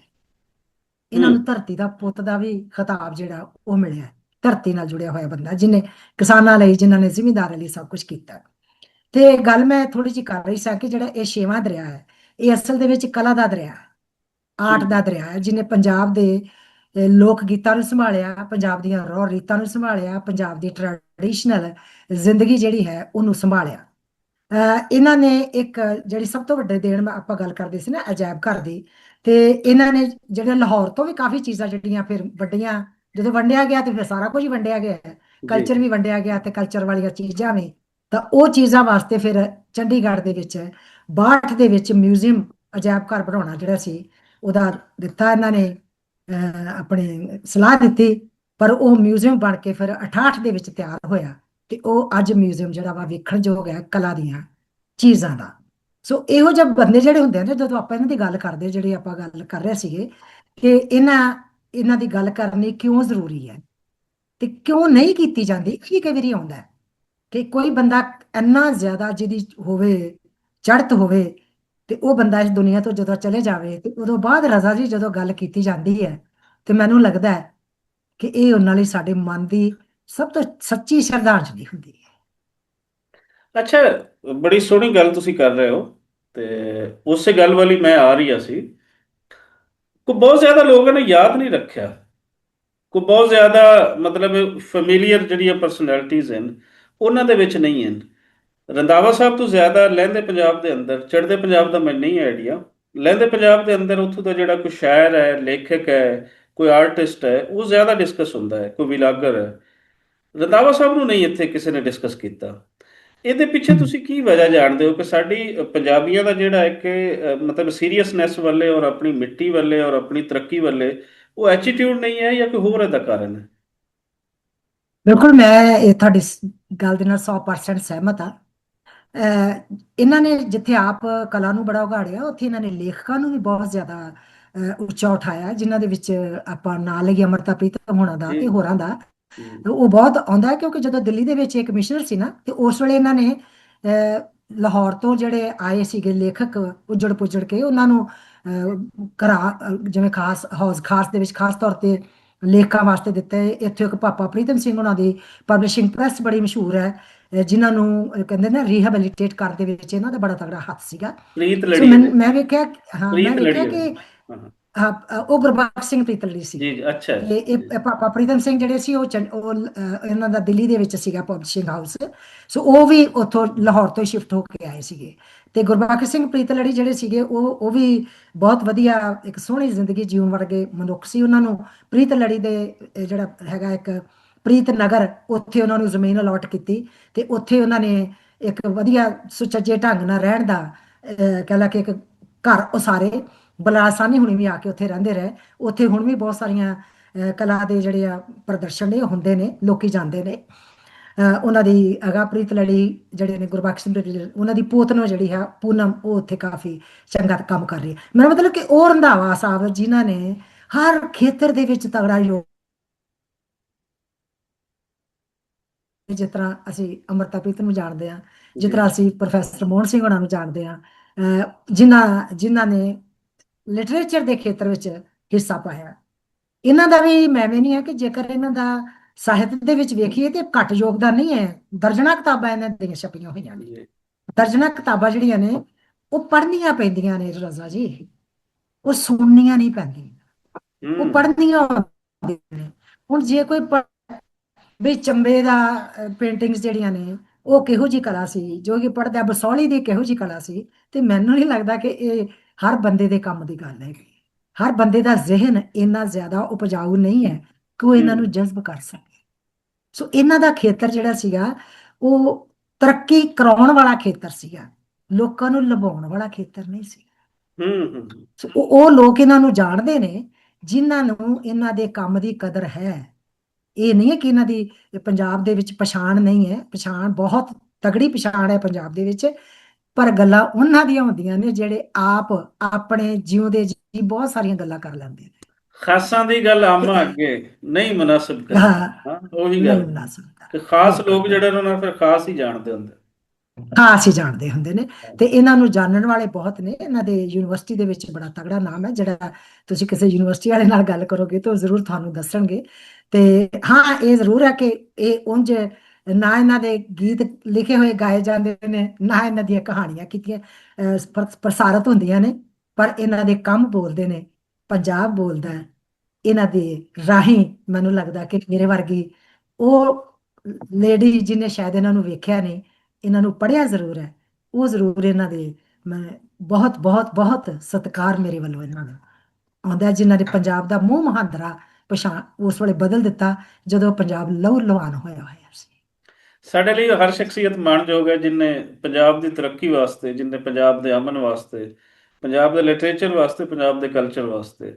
ਇਹਨਾਂ ਹੂੰ। ਨੂੰ ਧਰਤੀ ਦਾ ਪੁੱਤ ਦਾ ਵੀ ਖਿਤਾਬ ਜਿਹੜਾ ਉਹ ਮਿਲਿਆ ਹੈ। ਧਰਤੀ ਨਾਲ ਜੁੜਿਆ ਹੋਇਆ ਬੰਦਾ, ਜਿਹਨੇ ਕਿਸਾਨਾਂ ਲਈ, ਜਿਨ੍ਹਾਂ ਨੇ ਜ਼ਿਮੀਂਦਾਰਾਂ ਲਈ ਸਭ ਕੁਝ ਕੀਤਾ। ਤੇ ਗੱਲ ਮੈਂ ਥੋੜੀ ਜਿਹੀ ਕਰ ਰਹੀ ਸਾਂ ਕਿ ਜਿਹੜਾ ਇਹ 6ਵਾਂ ਦਰਿਆ ਹੈ, ਇਹ ਅਸਲ ਦੇ ਵਿੱਚ ਕਲਾ ਦਾ ਦਰਿਆ ਹੈ, ਆਰਟ ਠੀਕ ਦਾ ਹੈ। ਦਰਿਆ ਹੈ, ਜਿਹਨੇ ਪੰਜਾਬ ਦੇ ਲੋਕ ਗੀਤਾਂ ਨੂੰ ਸੰਭਾਲਿਆ, ਪੰਜਾਬ ਦੀਆਂ ਰੌ ਰੀਤਾਂ ਨੂੰ ਸੰਭਾਲਿਆ, ਪੰਜਾਬ ਦੀ ਟ੍ਰੈਡੀਸ਼ਨਲ ਜ਼ਿੰਦਗੀ ਜਿਹੜੀ ਹੈ ਉਹਨੂੰ ਸੰਭਾਲਿਆ। ਇਹਨਾਂ ਨੇ ਇੱਕ ਜਿਹੜੀ ਸਭ ਤੋਂ ਵੱਡੇ ਦੇਣ, ਆਪਾਂ ਗੱਲ ਕਰਦੇ ਸੀ ਨਾ ਅਜਾਇਬ ਘਰ ਦੀ, ਤੇ ਇਹਨਾਂ ਨੇ ਜਿਹੜੇ ਲਾਹੌਰ ਤੋਂ ਵੀ ਕਾਫੀ ਚੀਜ਼ਾਂ ਜਿਹੜੀਆਂ ਫਿਰ ਵੱਡੀਆਂ, ਜਦੋਂ ਵੰਡਿਆ ਗਿਆ ਤੇ ਫਿਰ ਸਾਰਾ ਕੁਝ ਹੀ ਵੰਡਿਆ ਗਿਆ, ਜੀ। ਕਲਚਰ ਵੀ ਵੰਡਿਆ ਗਿਆ ਤੇ ਕਲਚਰ ਵਾਲੀਆਂ ਚੀਜ਼ਾਂ ਵੀ। ਤਾਂ ਉਹ ਚੀਜ਼ਾਂ ਵਾਸਤੇ ਫਿਰ ਚੰਡੀਗੜ੍ਹ ਦੇ ਵਿੱਚ 62 ਦੇ ਵਿੱਚ ਮਿਊਜ਼ੀਅਮ, ਅਜਾਇਬ ਘਰ ਬਣਾਉਣਾ ਜਿਹੜਾ ਸੀ, ਉਹਦਾ ਦਿੱਤਾ ਇਹਨਾਂ ਨੇ, ਆਪਣੀ ਸਲਾਹ ਦਿੱਤੀ। ਪਰ ਉਹ ਮਿਊਜ਼ੀਅਮ ਬਣ ਕੇ ਫਿਰ 68 ਦੇ ਵਿੱਚ ਤਿਆਰ ਹੋਇਆ। ਤੇ ਉਹ ਅੱਜ ਮਿਊਜ਼ੀਅਮ ਜਿਹੜਾ ਵਾ ਵੇਖਣ ਯੋਗ ਹੈ, ਕਲਾ ਦੀਆਂ ਚੀਜ਼ਾਂ ਦਾ। ਸੋ ਇਹੋ ਜਿਹੇ ਬੰਦੇ ਜਿਹੜੇ ਹੁੰਦੇ ਆ ਨਾ, ਜਦੋਂ ਆਪਾਂ ਇਹਨਾਂ ਦੀ ਗੱਲ ਕਰਦੇ, ਜਿਹੜੇ ਆਪਾਂ ਗੱਲ ਕਰ ਰਹੇ ਸੀਗੇ ਕਿ ਇਹਨਾਂ ਦੀ ਗੱਲ ਕਰਨੀ ਕਿਉਂ ਜ਼ਰੂਰੀ ਹੈ ਤੇ ਕਿਉਂ ਨਹੀਂ ਕੀਤੀ ਜਾਂਦੀ, ਇਹ ਕਈ ਵਾਰੀ ਆਉਂਦਾ ਹੈ ਕਿ ਕੋਈ ਬੰਦਾ ਇੰਨਾ ਜ਼ਿਆਦਾ ਜਿਹਦੀ ਹੋਵੇ, ਚੜ੍ਹਤ ਹੋਵੇ, ਤੇ ਉਹ ਬੰਦਾ ਇਸ ਦੁਨੀਆ ਤੋਂ ਜਦੋਂ ਚਲੇ ਜਾਵੇ, ਤੇ ਉਦੋਂ ਬਾਅਦ ਰਜ਼ਾ ਜੀ ਜਦੋਂ ਗੱਲ ਕੀਤੀ ਜਾਂਦੀ ਹੈ, ਤੇ ਮੈਨੂੰ ਲੱਗਦਾ ਹੈ ਕਿ ਇਹ ਉਹਨਾਂ ਲਈ ਸਾਡੇ ਮਨ ਦੀ ਸਭ ਤੋਂ ਸੱਚੀ ਸ਼ਰਧਾਂਜਲੀ ਹੁੰਦੀ ਹੈ। ਅੱਛਾ, ਬੜੀ ਸੋਹਣੀ ਗੱਲ ਤੁਸੀਂ ਕਰ ਰਹੇ ਹੋ। ਤੇ ਉਸੇ ਗੱਲ ਵਾਲੀ ਮੈਂ ਆ ਰਹੀ ਸੀ। ਕੋ ਬਹੁਤ ਜ਼ਿਆਦਾ ਲੋਕਾਂ ਨੇ ਯਾਦ ਨਹੀਂ ਰੱਖਿਆ। ਕੋ ਬਹੁਤ ਜ਼ਿਆਦਾ ਮਤਲਬ ਫੈਮਿਲੀਅਰ ਜਿਹੜੀਆਂ ਪਰਸਨੈਲਿਟੀਜ਼ ਹਨ, ਉਹਨਾਂ ਦੇ ਵਿੱਚ ਨਹੀਂ ਹਨ। ਰੰਧਾਵਾ ਸਾਹਿਬ ਤੋਂ ਜ਼ਿਆਦਾ ਲਹਿੰਦੇ ਪੰਜਾਬ ਦੇ ਅੰਦਰ, ਚੜ੍ਹਦੇ ਪੰਜਾਬ ਦਾ ਮੈਨੂੰ ਨਹੀਂ ਆਈਡੀਆ, ਲਹਿੰਦੇ ਪੰਜਾਬ ਦੇ ਅੰਦਰ ਉੱਥੋਂ ਦਾ ਜਿਹੜਾ ਕੋਈ ਸ਼ਾਇਰ ਹੈ, ਲੇਖਕ ਹੈ, ਕੋਈ ਆਰਟਿਸਟ ਹੈ, ਉਹ ਜ਼ਿਆਦਾ ਡਿਸਕਸ ਹੁੰਦਾ ਹੈ, ਕੋਈ ਵਿਲਾਗਰ ਹੈ। ਰੰਧਾਵਾ ਸਾਹਿਬ ਨੂੰ ਨਹੀਂ ਇੱਥੇ ਕਿਸੇ ਨੇ ਡਿਸਕਸ ਕੀਤਾ। ਇਹਦੇ ਪਿੱਛੇ ਹਮ, ਤੁਸੀਂ ਕੀ ਵਜ੍ਹਾ ਜਾਣਦੇ ਹੋ ਕਿ ਸਾਡੀ ਪੰਜਾਬੀਆਂ ਦਾ ਜਿਹੜਾ ਇੱਕ ਮਤਲਬ ਸੀਰੀਅਸਨੈਸ ਵੱਲੇ ਔਰ ਆਪਣੀ ਮਿੱਟੀ ਵੱਲੇ ਔਰ ਆਪਣੀ ਤਰੱਕੀ ਵੱਲੇ ਉਹ ਐਟੀਟਿਊਡ ਨਹੀਂ ਹੈ, ਜਾਂ ਕੋਈ ਹੋਰ ਇਹਦਾ ਕਾਰਨ ਹੈ? ਬਿਲਕੁਲ ਮੈਂ ਇਹ ਤੁਹਾਡੀ ਗੱਲ ਦੇ ਨਾਲ 100% ਸਹਿਮਤ ਆ। ਇਹਨਾਂ ਨੇ ਜਿੱਥੇ ਆਪ ਕਲਾ ਨੂੰ ਬੜਾ ਉਘਾੜਿਆ, ਉੱਥੇ ਇਹਨਾਂ ਨੇ ਲੇਖਕਾਂ ਨੂੰ ਵੀ ਬਹੁਤ ਜ਼ਿਆਦਾ ਉੱਚਾ ਉਠਾਇਆ, ਜਿਨ੍ਹਾਂ ਦੇ ਵਿੱਚ ਆਪਾਂ ਨਾਂ ਲਈਏ ਅੰਮ੍ਰਿਤਾ ਪ੍ਰੀਤਮ ਹੋਣਾ ਦਾ ਜੀ। ਤੇ ਹੋਰਾਂ ਦਾ। ਹੂੰ। ਉਹ ਬਹੁਤ ਆਉਂਦਾ ਹੈ, ਕਿਉਂਕਿ ਜਦੋਂ ਦਿੱਲੀ ਦੇ ਵਿੱਚ ਇਹ ਕਮਿਸ਼ਨਰ ਸੀ ਨਾ, ਤੇ ਉਸ ਵੇਲੇ ਇਹਨਾਂ ਨੇ ਲਾਹੌਰ ਤੋਂ ਜਿਹੜੇ ਆਏ ਸੀਗੇ ਲੇਖਕ ਉੱਜੜ ਪੁੱਜੜ ਕੇ, ਉਹਨਾਂ ਨੂੰ ਘਰਾਂ ਜਿਵੇਂ ਖਾਸ ਹਾਊਸ ਖਾਸ ਦੇ ਵਿੱਚ ਖਾਸ ਤੌਰ ਤੇ ਲੇਖਕਾਂ ਵਾਸਤੇ ਦਿੱਤੇ। ਇੱਥੇ ਇੱਕ ਪਾਪਾ ਪ੍ਰੀਤਮ ਸਿੰਘ ਉਹਨਾਂ ਦੀ ਪਬਲਿਸ਼ਿੰਗ ਪ੍ਰੈਸ ਬੜੀ ਮਸ਼ਹੂਰ ਹੈ, ਜਿਨ੍ਹਾਂ ਨੂੰ ਕਹਿੰਦੇ ਨਾ ਰੀਹੈਬਿਲਿਟੇਟ ਕਰਨ ਦੇ ਵਿੱਚ ਇਹਨਾਂ ਦਾ ਬੜਾ ਤਗੜਾ ਹੱਥ ਸੀਗਾ। ਪ੍ਰੀਤ ਸੋ ਲੜੀ ਹੈ ਜੀ। ਮੈਂ ਵੇਖਿਆ, ਹਾਂ ਮੈਂ ਪ੍ਰੀਤ ਵੇਖਿਆ ਲੜੀ ਹੈ। ਕਿ ਹਾਂ ਹਾਂ। ਉਹ ਗੁਰਬਖਸ਼ ਸਿੰਘ ਪ੍ਰੀਤਲੜੀ ਸੀ। ਜੀ ਜੀ, ਅੱਛਾ ਤੇ ਜੀ। ਇਹ ਪਾਪਾ ਪ੍ਰੀਤਮ ਸਿੰਘ ਜਿਹੜੇ ਸੀ ਇਹਨਾਂ ਦਾ ਦਿੱਲੀ ਦੇ ਵਿੱਚ ਸੀਗਾ ਪਬਲਿਸ਼ਿੰਗ ਹਾਊਸ। ਸੋ ਉਹ ਵੀ ਉੱਥੋਂ ਲਾਹੌਰ ਤੋਂ ਸ਼ਿਫਟ ਹੋ ਕੇ ਆਏ ਸੀਗੇ। ਤੇ ਗੁਰਬਖਸ਼ ਸਿੰਘ ਪ੍ਰੀਤਲੜੀ ਜਿਹੜੇ ਸੀਗੇ, ਉਹ ਵੀ ਬਹੁਤ ਵਧੀਆ ਇੱਕ ਸੋਹਣੀ ਜ਼ਿੰਦਗੀ ਜਿਉਣ ਵਰਗੇ ਮਨੁੱਖ ਸੀ। ਉਹਨਾਂ ਨੂੰ ਪ੍ਰੀਤਲੜੀ ਦੇ ਜਿਹੜਾ ਹੈਗਾ ਇੱਕ ਪ੍ਰੀਤ ਨਗਰ, ਉੱਥੇ ਉਹਨਾਂ ਨੂੰ ਜ਼ਮੀਨ ਅਲਾਟ ਕੀਤੀ, ਤੇ ਉੱਥੇ ਉਹਨਾਂ ਨੇ ਇੱਕ ਵਧੀਆ ਸੁਚੱਜੇ ਢੰਗ ਨਾਲ ਰਹਿਣ ਦਾ ਕਹਿ ਲਾ ਕਿ ਇੱਕ ਘਰ ਉਸਾਰੇ। ਬਲਾਸ ਸਾਹਨੀ ਹੁਣੀ ਵੀ ਆ ਕੇ ਉੱਥੇ ਰਹਿੰਦੇ ਰਹੇ। ਉੱਥੇ ਹੁਣ ਵੀ ਬਹੁਤ ਸਾਰੀਆਂ ਕਲਾ ਦੇ ਜਿਹੜੇ ਆ ਪ੍ਰਦਰਸ਼ਨ ਨੇ ਉਹ ਹੁੰਦੇ ਨੇ, ਲੋਕੀ ਜਾਂਦੇ ਨੇ। ਉਹਨਾਂ ਦੀ ਅਗਾ ਪ੍ਰੀਤ ਲੜੀ ਜਿਹੜੇ ਨੇ ਗੁਰਬਖਸ਼ ਸਿੰਘ ਪ੍ਰੀਤ ਲੜੀ, ਉਹਨਾਂ ਦੀ ਪੋਤਨ ਜਿਹੜੀ ਹੈ ਪੂਨਮ, ਉਹ ਉੱਥੇ ਕਾਫੀ ਚੰਗਾ ਕੰਮ ਕਰ ਰਹੀ ਹੈ। ਮੇਰਾ ਮਤਲਬ ਕਿ ਉਹ ਰੰਧਾਵਾ ਸਾਹਿਬ ਜਿਨ੍ਹਾਂ ਨੇ ਹਰ ਖੇਤਰ ਦੇ ਵਿੱਚ ਤਗੜਾ ਯੋਗ, ਜਿਸ ਤਰ੍ਹਾਂ ਅਸੀਂ ਅੰਮ੍ਰਿਤਾ ਪ੍ਰੀਤਮ ਨੂੰ ਜਾਣਦੇ ਹਾਂ, ਜਿਸ ਜੀ। ਤਰ੍ਹਾਂ ਅਸੀਂ ਪ੍ਰੋਫੈਸਰ ਮੋਹਨ ਸਿੰਘ ਹੋਣਾ ਨੂੰ ਜਾਣਦੇ ਹਾਂ, ਜਿਨ੍ਹਾਂ ਨੇ ਲਿਟਰੇਚਰ ਦੇ ਖੇਤਰ ਵਿੱਚ ਹਿੱਸਾ ਪਾਇਆ। ਇਹਨਾਂ ਦਾ ਵੀ ਮੈਂ ਵੀ ਨਹੀਂ ਹੈ ਕਿ ਜੇਕਰ ਇਹਨਾਂ ਦਾ ਸਾਹਿਤ ਦੇ ਵਿੱਚ ਵੇਖੀਏ ਤੇ ਘੱਟ ਯੋਗਦਾਨ ਨਹੀਂ ਹੈ। ਦਰਜਨਾਂ ਕਿਤਾਬਾਂ ਇਹਨਾਂ ਦੀਆਂ ਛਪੀਆਂ ਹੋਈਆਂ ਨੇ। ਜੀ। ਦਰਜਨਾਂ ਕਿਤਾਬਾਂ ਜਿਹੜੀਆਂ ਨੇ ਉਹ ਪੜ੍ਹਨੀਆਂ ਪੈਂਦੀਆਂ ਨੇ ਰਜ਼ਾ ਜੀ, ਉਹ ਸੁਣਨੀਆਂ ਨਹੀਂ ਪੈਂਦੀਆਂ, ਉਹ ਹੂੰ ਪੜ੍ਹਨੀਆਂ ਹੁੰਦੀਆਂ ਨੇ। ਹੁਣ ਜੇ ਕੋਈ ਵੀ ਚੰਬੇ ਦਾ ਪੇਂਟਿੰਗਸ ਜਿਹੜੀਆਂ ਨੇ, ਉਹ ਕਿਹੋ ਜੀ ਕਲਾ ਸੀ, ਜੋ ਕਿ ਪੜ੍ਹਦਾ ਬਸੌਲੀ ਦੀ ਕਿਹੋ ਜੀ ਕਲਾ ਸੀ। ਤੇ ਮੈਨੂੰ ਨਹੀਂ ਲੱਗਦਾ ਕਿ ਇਹ ਹਰ ਬੰਦੇ ਦੇ ਕੰਮ ਦੀ ਗੱਲ ਹੈ। ਹਰ ਬੰਦੇ ਦਾ ਜ਼ਿਹਨ ਇੰਨਾ ਜ਼ਿਆਦਾ ਉਪਜਾਊ ਨਹੀਂ ਹੈ ਕਿ ਉਹ ਇਹਨਾਂ ਹੂੰ ਨੂੰ ਜਜ਼ਬ ਕਰ ਸਕੇ। ਸੋ ਇਹਨਾਂ ਦਾ ਖੇਤਰ ਜਿਹੜਾ ਸੀਗਾ, ਉਹ ਤਰੱਕੀ ਕਰਾਉਣ ਵਾਲਾ ਖੇਤਰ ਸੀਗਾ, ਲੋਕਾਂ ਨੂੰ ਲੁਭਾਉਣ ਵਾਲਾ ਖੇਤਰ ਨਹੀਂ ਸੀ। ਹੂੰ ਹੂੰ ਹੂੰ। ਸੋ ਉਹ ਲੋਕ ਇਹਨਾਂ ਨੂੰ ਜਾਣਦੇ ਨੇ, ਜਿਨ੍ਹਾਂ ਨੂੰ ਇਹਨਾਂ ਦੇ ਕੰਮ ਦੀ ਕਦਰ ਹੈ। ਇਹ ਨਹੀਂ ਹੈ ਕਿ ਇਹਨਾਂ ਦੀ ਪੰਜਾਬ ਦੇ ਵਿੱਚ ਪਛਾਣ ਨਹੀਂ ਹੈ, ਪਛਾਣ ਬਹੁਤ ਤਗੜੀ ਪਛਾਣ ਹੈ ਪੰਜਾਬ ਦੇ ਵਿੱਚ। ਪਰ ਗੱਲਾਂ ਉਹਨਾਂ ਦੀਆਂ ਹੁੰਦੀਆਂ ਨੇ ਜਿਹੜੇ ਆਪ ਆਪਣੇ ਜਿਉਂਦੇ ਜੀ ਬਹੁਤ ਸਾਰੀਆਂ ਗੱਲਾਂ ਕਰ ਲੈਂਦੇ ਨੇ। ਖਾਸਾਂ ਦੀ ਗੱਲ ਆਮਾਂ ਤੇ ਅੱਗੇ ਨਹੀਂ ਮੁਨਾਸਿਬ ਕਰਦੀ। ਹਾਂ, ਹਾਂ, ਉਹੀ ਨਹੀਂ ਗੱਲ ਬਣਾ ਸਕਦਾ। ਕਿ ਖਾਸ ਬਿਲਕੁਲ ਲੋਕ ਜਿਹੜੇ ਬਿਲਕੁਲ। ਉਹਨਾਂ ਨੂੰ ਫਿਰ ਖਾਸ ਹੀ ਜਾਣਦੇ ਹੁੰਦੇ। ਖਾਸ ਹੀ ਜਾਣਦੇ ਹੁੰਦੇ ਨੇ। ਤੇ ਇਹਨਾਂ ਨੂੰ ਜਾਣਨ ਵਾਲੇ ਬਹੁਤ ਨੇ। ਇਹਨਾਂ ਦੇ ਯੂਨੀਵਰਸਿਟੀ ਦੇ ਵਿੱਚ ਬੜਾ ਤਗੜਾ ਨਾਮ ਹੈ। ਜਿਹੜਾ ਤੁਸੀਂ ਕਿਸੇ ਯੂਨੀਵਰਸਿਟੀ ਵਾਲੇ ਨਾਲ ਗੱਲ ਕਰੋਗੇ ਤਾਂ ਉਹ ਜ਼ਰੂਰ ਤੁਹਾਨੂੰ ਦੱਸਣਗੇ। ਤੇ ਹਾਂ, ਇਹ ਜ਼ਰੂਰ ਹੈ ਕਿ ਇਹ ਉਂਝ ਨਾ ਇਹਨਾਂ ਦੇ ਗੀਤ ਲਿਖੇ ਹੋਏ ਗਾਏ ਜਾਂਦੇ ਨੇ, ਨਾ ਇਹਨਾਂ ਦੀਆਂ ਕਹਾਣੀਆਂ ਕੀਤੀਆਂ ਪ੍ਰਸਾਰਿਤ ਹੁੰਦੀਆਂ ਨੇ, ਪਰ ਇਹਨਾਂ ਦੇ ਕੰਮ ਬੋਲਦੇ ਨੇ। ਪੰਜਾਬ ਬੋਲਦਾ ਹੈ ਇਹਨਾਂ ਦੇ ਰਾਹੀਂ। ਮੈਨੂੰ ਲੱਗਦਾ ਕਿ ਮੇਰੇ ਵਰਗੀ ਉਹ ਲੇਡੀ ਜਿਹਨੇ ਸ਼ਾਇਦ ਇਹਨਾਂ ਨੂੰ ਵੇਖਿਆ ਨਹੀਂ, ਇਹਨਾਂ ਨੂੰ ਪੜ੍ਹਿਆ ਜ਼ਰੂਰ ਹੈ, ਉਹ ਜ਼ਰੂਰ ਇਹਨਾਂ ਦੇ ਮੈਂ ਬਹੁਤ ਬਹੁਤ ਬਹੁਤ ਸਤਿਕਾਰ ਮੇਰੇ ਵੱਲੋਂ ਇਹਨਾਂ ਦਾ ਆਉਂਦਾ ਹੈ, ਜਿਨ੍ਹਾਂ ਨੇ ਪੰਜਾਬ ਦਾ ਮੂੰਹ ਮੁਹਾਂਦਰਾ ਪਛਾਣ ਉਸ ਵੇਲੇ ਬਦਲ ਦਿੱਤਾ ਜਦੋਂ ਪੰਜਾਬ ਲਹੂ ਲੁਹਾਨ ਹੋਇਆ ਹੋਇਆ ਸੀ। ਸਾਡੇ ਲਈ ਹਰ ਸ਼ਖਸੀਅਤ ਮਾਣਯੋਗ ਹੈ, ਜਿਨੇ ਪੰਜਾਬ ਦੀ ਤਰੱਕੀ ਵਾਸਤੇ, ਜਿਨੇ ਪੰਜਾਬ ਦੇ ਅਮਨ ਵਾਸਤੇ, ਪੰਜਾਬ ਦੇ ਲਿਟਰੇਚਰ ਵਾਸਤੇ, ਪੰਜਾਬ ਦੇ ਕਲਚਰ ਵਾਸਤੇ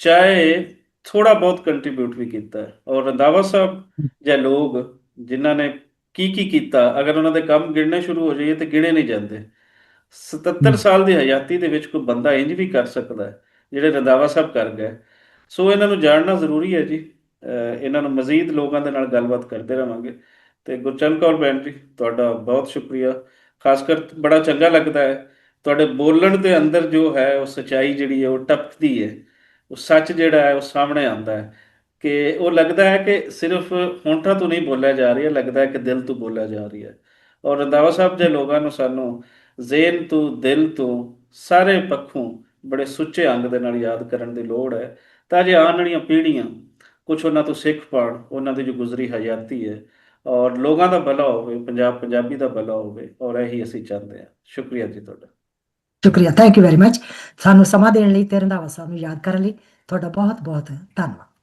ਚਾਹੇ ਥੋੜਾ ਬਹੁਤ ਕੰਟਰੀਬਿਊਟ ਵੀ ਕੀਤਾ ਹੈ। ਔਰ ਰੰਧਾਵਾ ਸਾਹਿਬ ਜਾਂ ਲੋਕ ਜਿਨ੍ਹਾਂ ਨੇ ਕੀ ਕੀਤਾ, ਅਗਰ ਉਹਨਾਂ ਦੇ ਕੰਮ ਗਿਣਨੇ ਸ਼ੁਰੂ ਹੋ ਜਾਈਏ ਤੇ ਗਿਣੇ ਨਹੀਂ ਜਾਂਦੇ। 77 ਹਮ, ਸਾਲ ਦੀ ਹਯਾਤੀ ਦੇ ਵਿੱਚ ਕੋਈ ਬੰਦਾ ਇੰਜ ਵੀ ਕਰ ਸਕਦਾ ਹੈ ਜਿਹੜੇ ਰੰਧਾਵਾ ਸਾਹਿਬ ਕਰ ਗਏ। ਸੋ ਇਹਨਾਂ ਨੂੰ ਜਾਣਨਾ ਜ਼ਰੂਰੀ ਹੈ ਜੀ। ਇਹਨਾਂ ਨੂੰ ਮਜ਼ੀਦ ਲੋਕਾਂ ਦੇ ਨਾਲ ਗੱਲਬਾਤ ਕਰਦੇ ਰਵਾਂਗੇ। ਤੇ ਗੁਰਚਰਨ ਕੌਰ ਭੈਣ ਜੀ, ਤੁਹਾਡਾ ਬਹੁਤ ਸ਼ੁਕਰੀਆ। ਖਾਸ ਕਰ ਬੜਾ ਚੰਗਾ ਲੱਗਦਾ ਹੈ ਤੁਹਾਡੇ ਬੋਲਣ ਦੇ ਅੰਦਰ ਜੋ ਹੈ ਉਹ ਸਚਾਈ ਜਿਹੜੀ ਹੈ ਉਹ ਟਪਕਦੀ ਹੈ, ਉਹ ਸੱਚ ਜਿਹੜਾ ਹੈ ਉਹ ਸਾਹਮਣੇ ਆਉਂਦਾ ਹੈ। ਕਿ ਉਹ ਲੱਗਦਾ ਹੈ ਕਿ ਸਿਰਫ ਹੋਂਠਾਂ ਤੋਂ ਨਹੀਂ ਬੋਲਿਆ ਜਾ ਰਿਹਾ, ਲੱਗਦਾ ਹੈ ਕਿ ਦਿਲ ਤੋਂ ਬੋਲਿਆ ਜਾ ਰਿਹਾ ਹੈ। ਔਰ ਰੰਧਾਵਾ ਸਾਹਿਬ ਦੇ ਲੋਕਾਂ ਨੂੰ ਸਾਨੂੰ ਜ਼ੇਨ ਤੋਂ ਦਿਲ ਤੋਂ ਸਾਰੇ ਪੱਖੋਂ ਬੜੇ ਸੁੱਚੇ ਅੰਗ ਦੇ ਨਾਲ ਯਾਦ ਕਰਨ ਦੀ ਲੋੜ ਹੈ, ਤਾਂ ਜੇ ਆਉਣ ਵਾਲੀਆਂ ਪੀੜ੍ਹੀਆਂ ਕੁਝ ਉਹਨਾਂ ਤੋਂ ਸਿੱਖ ਪਾਉਣ, ਉਹਨਾਂ ਦੀ ਜੋ ਗੁਜ਼ਰੀ ਹਯਾਤੀ ਹੈ, ਔਰ ਲੋਕਾਂ ਦਾ ਭਲਾ ਹੋਵੇ, ਪੰਜਾਬ ਪੰਜਾਬੀ ਦਾ ਭਲਾ ਹੋਵੇ, ਔਰ ਇਹੀ ਅਸੀਂ ਚਾਹੁੰਦੇ ਹਾਂ। ਸ਼ੁਕਰੀਆ ਜੀ ਤੁਹਾਡਾ। ਸ਼ੁਕਰੀਆ, ਥੈਂਕ ਯੂ ਵੈਰੀ ਮਚ। ਸਾਨੂੰ ਸਮਾਂ ਦੇਣ ਲਈ ਤੇ ਰੰਧਾਵਾ ਸਾਹਿਬ ਨੂੰ ਯਾਦ ਕਰਨ ਲਈ ਤੁਹਾਡਾ ਬਹੁਤ ਬਹੁਤ ਧੰਨਵਾਦ।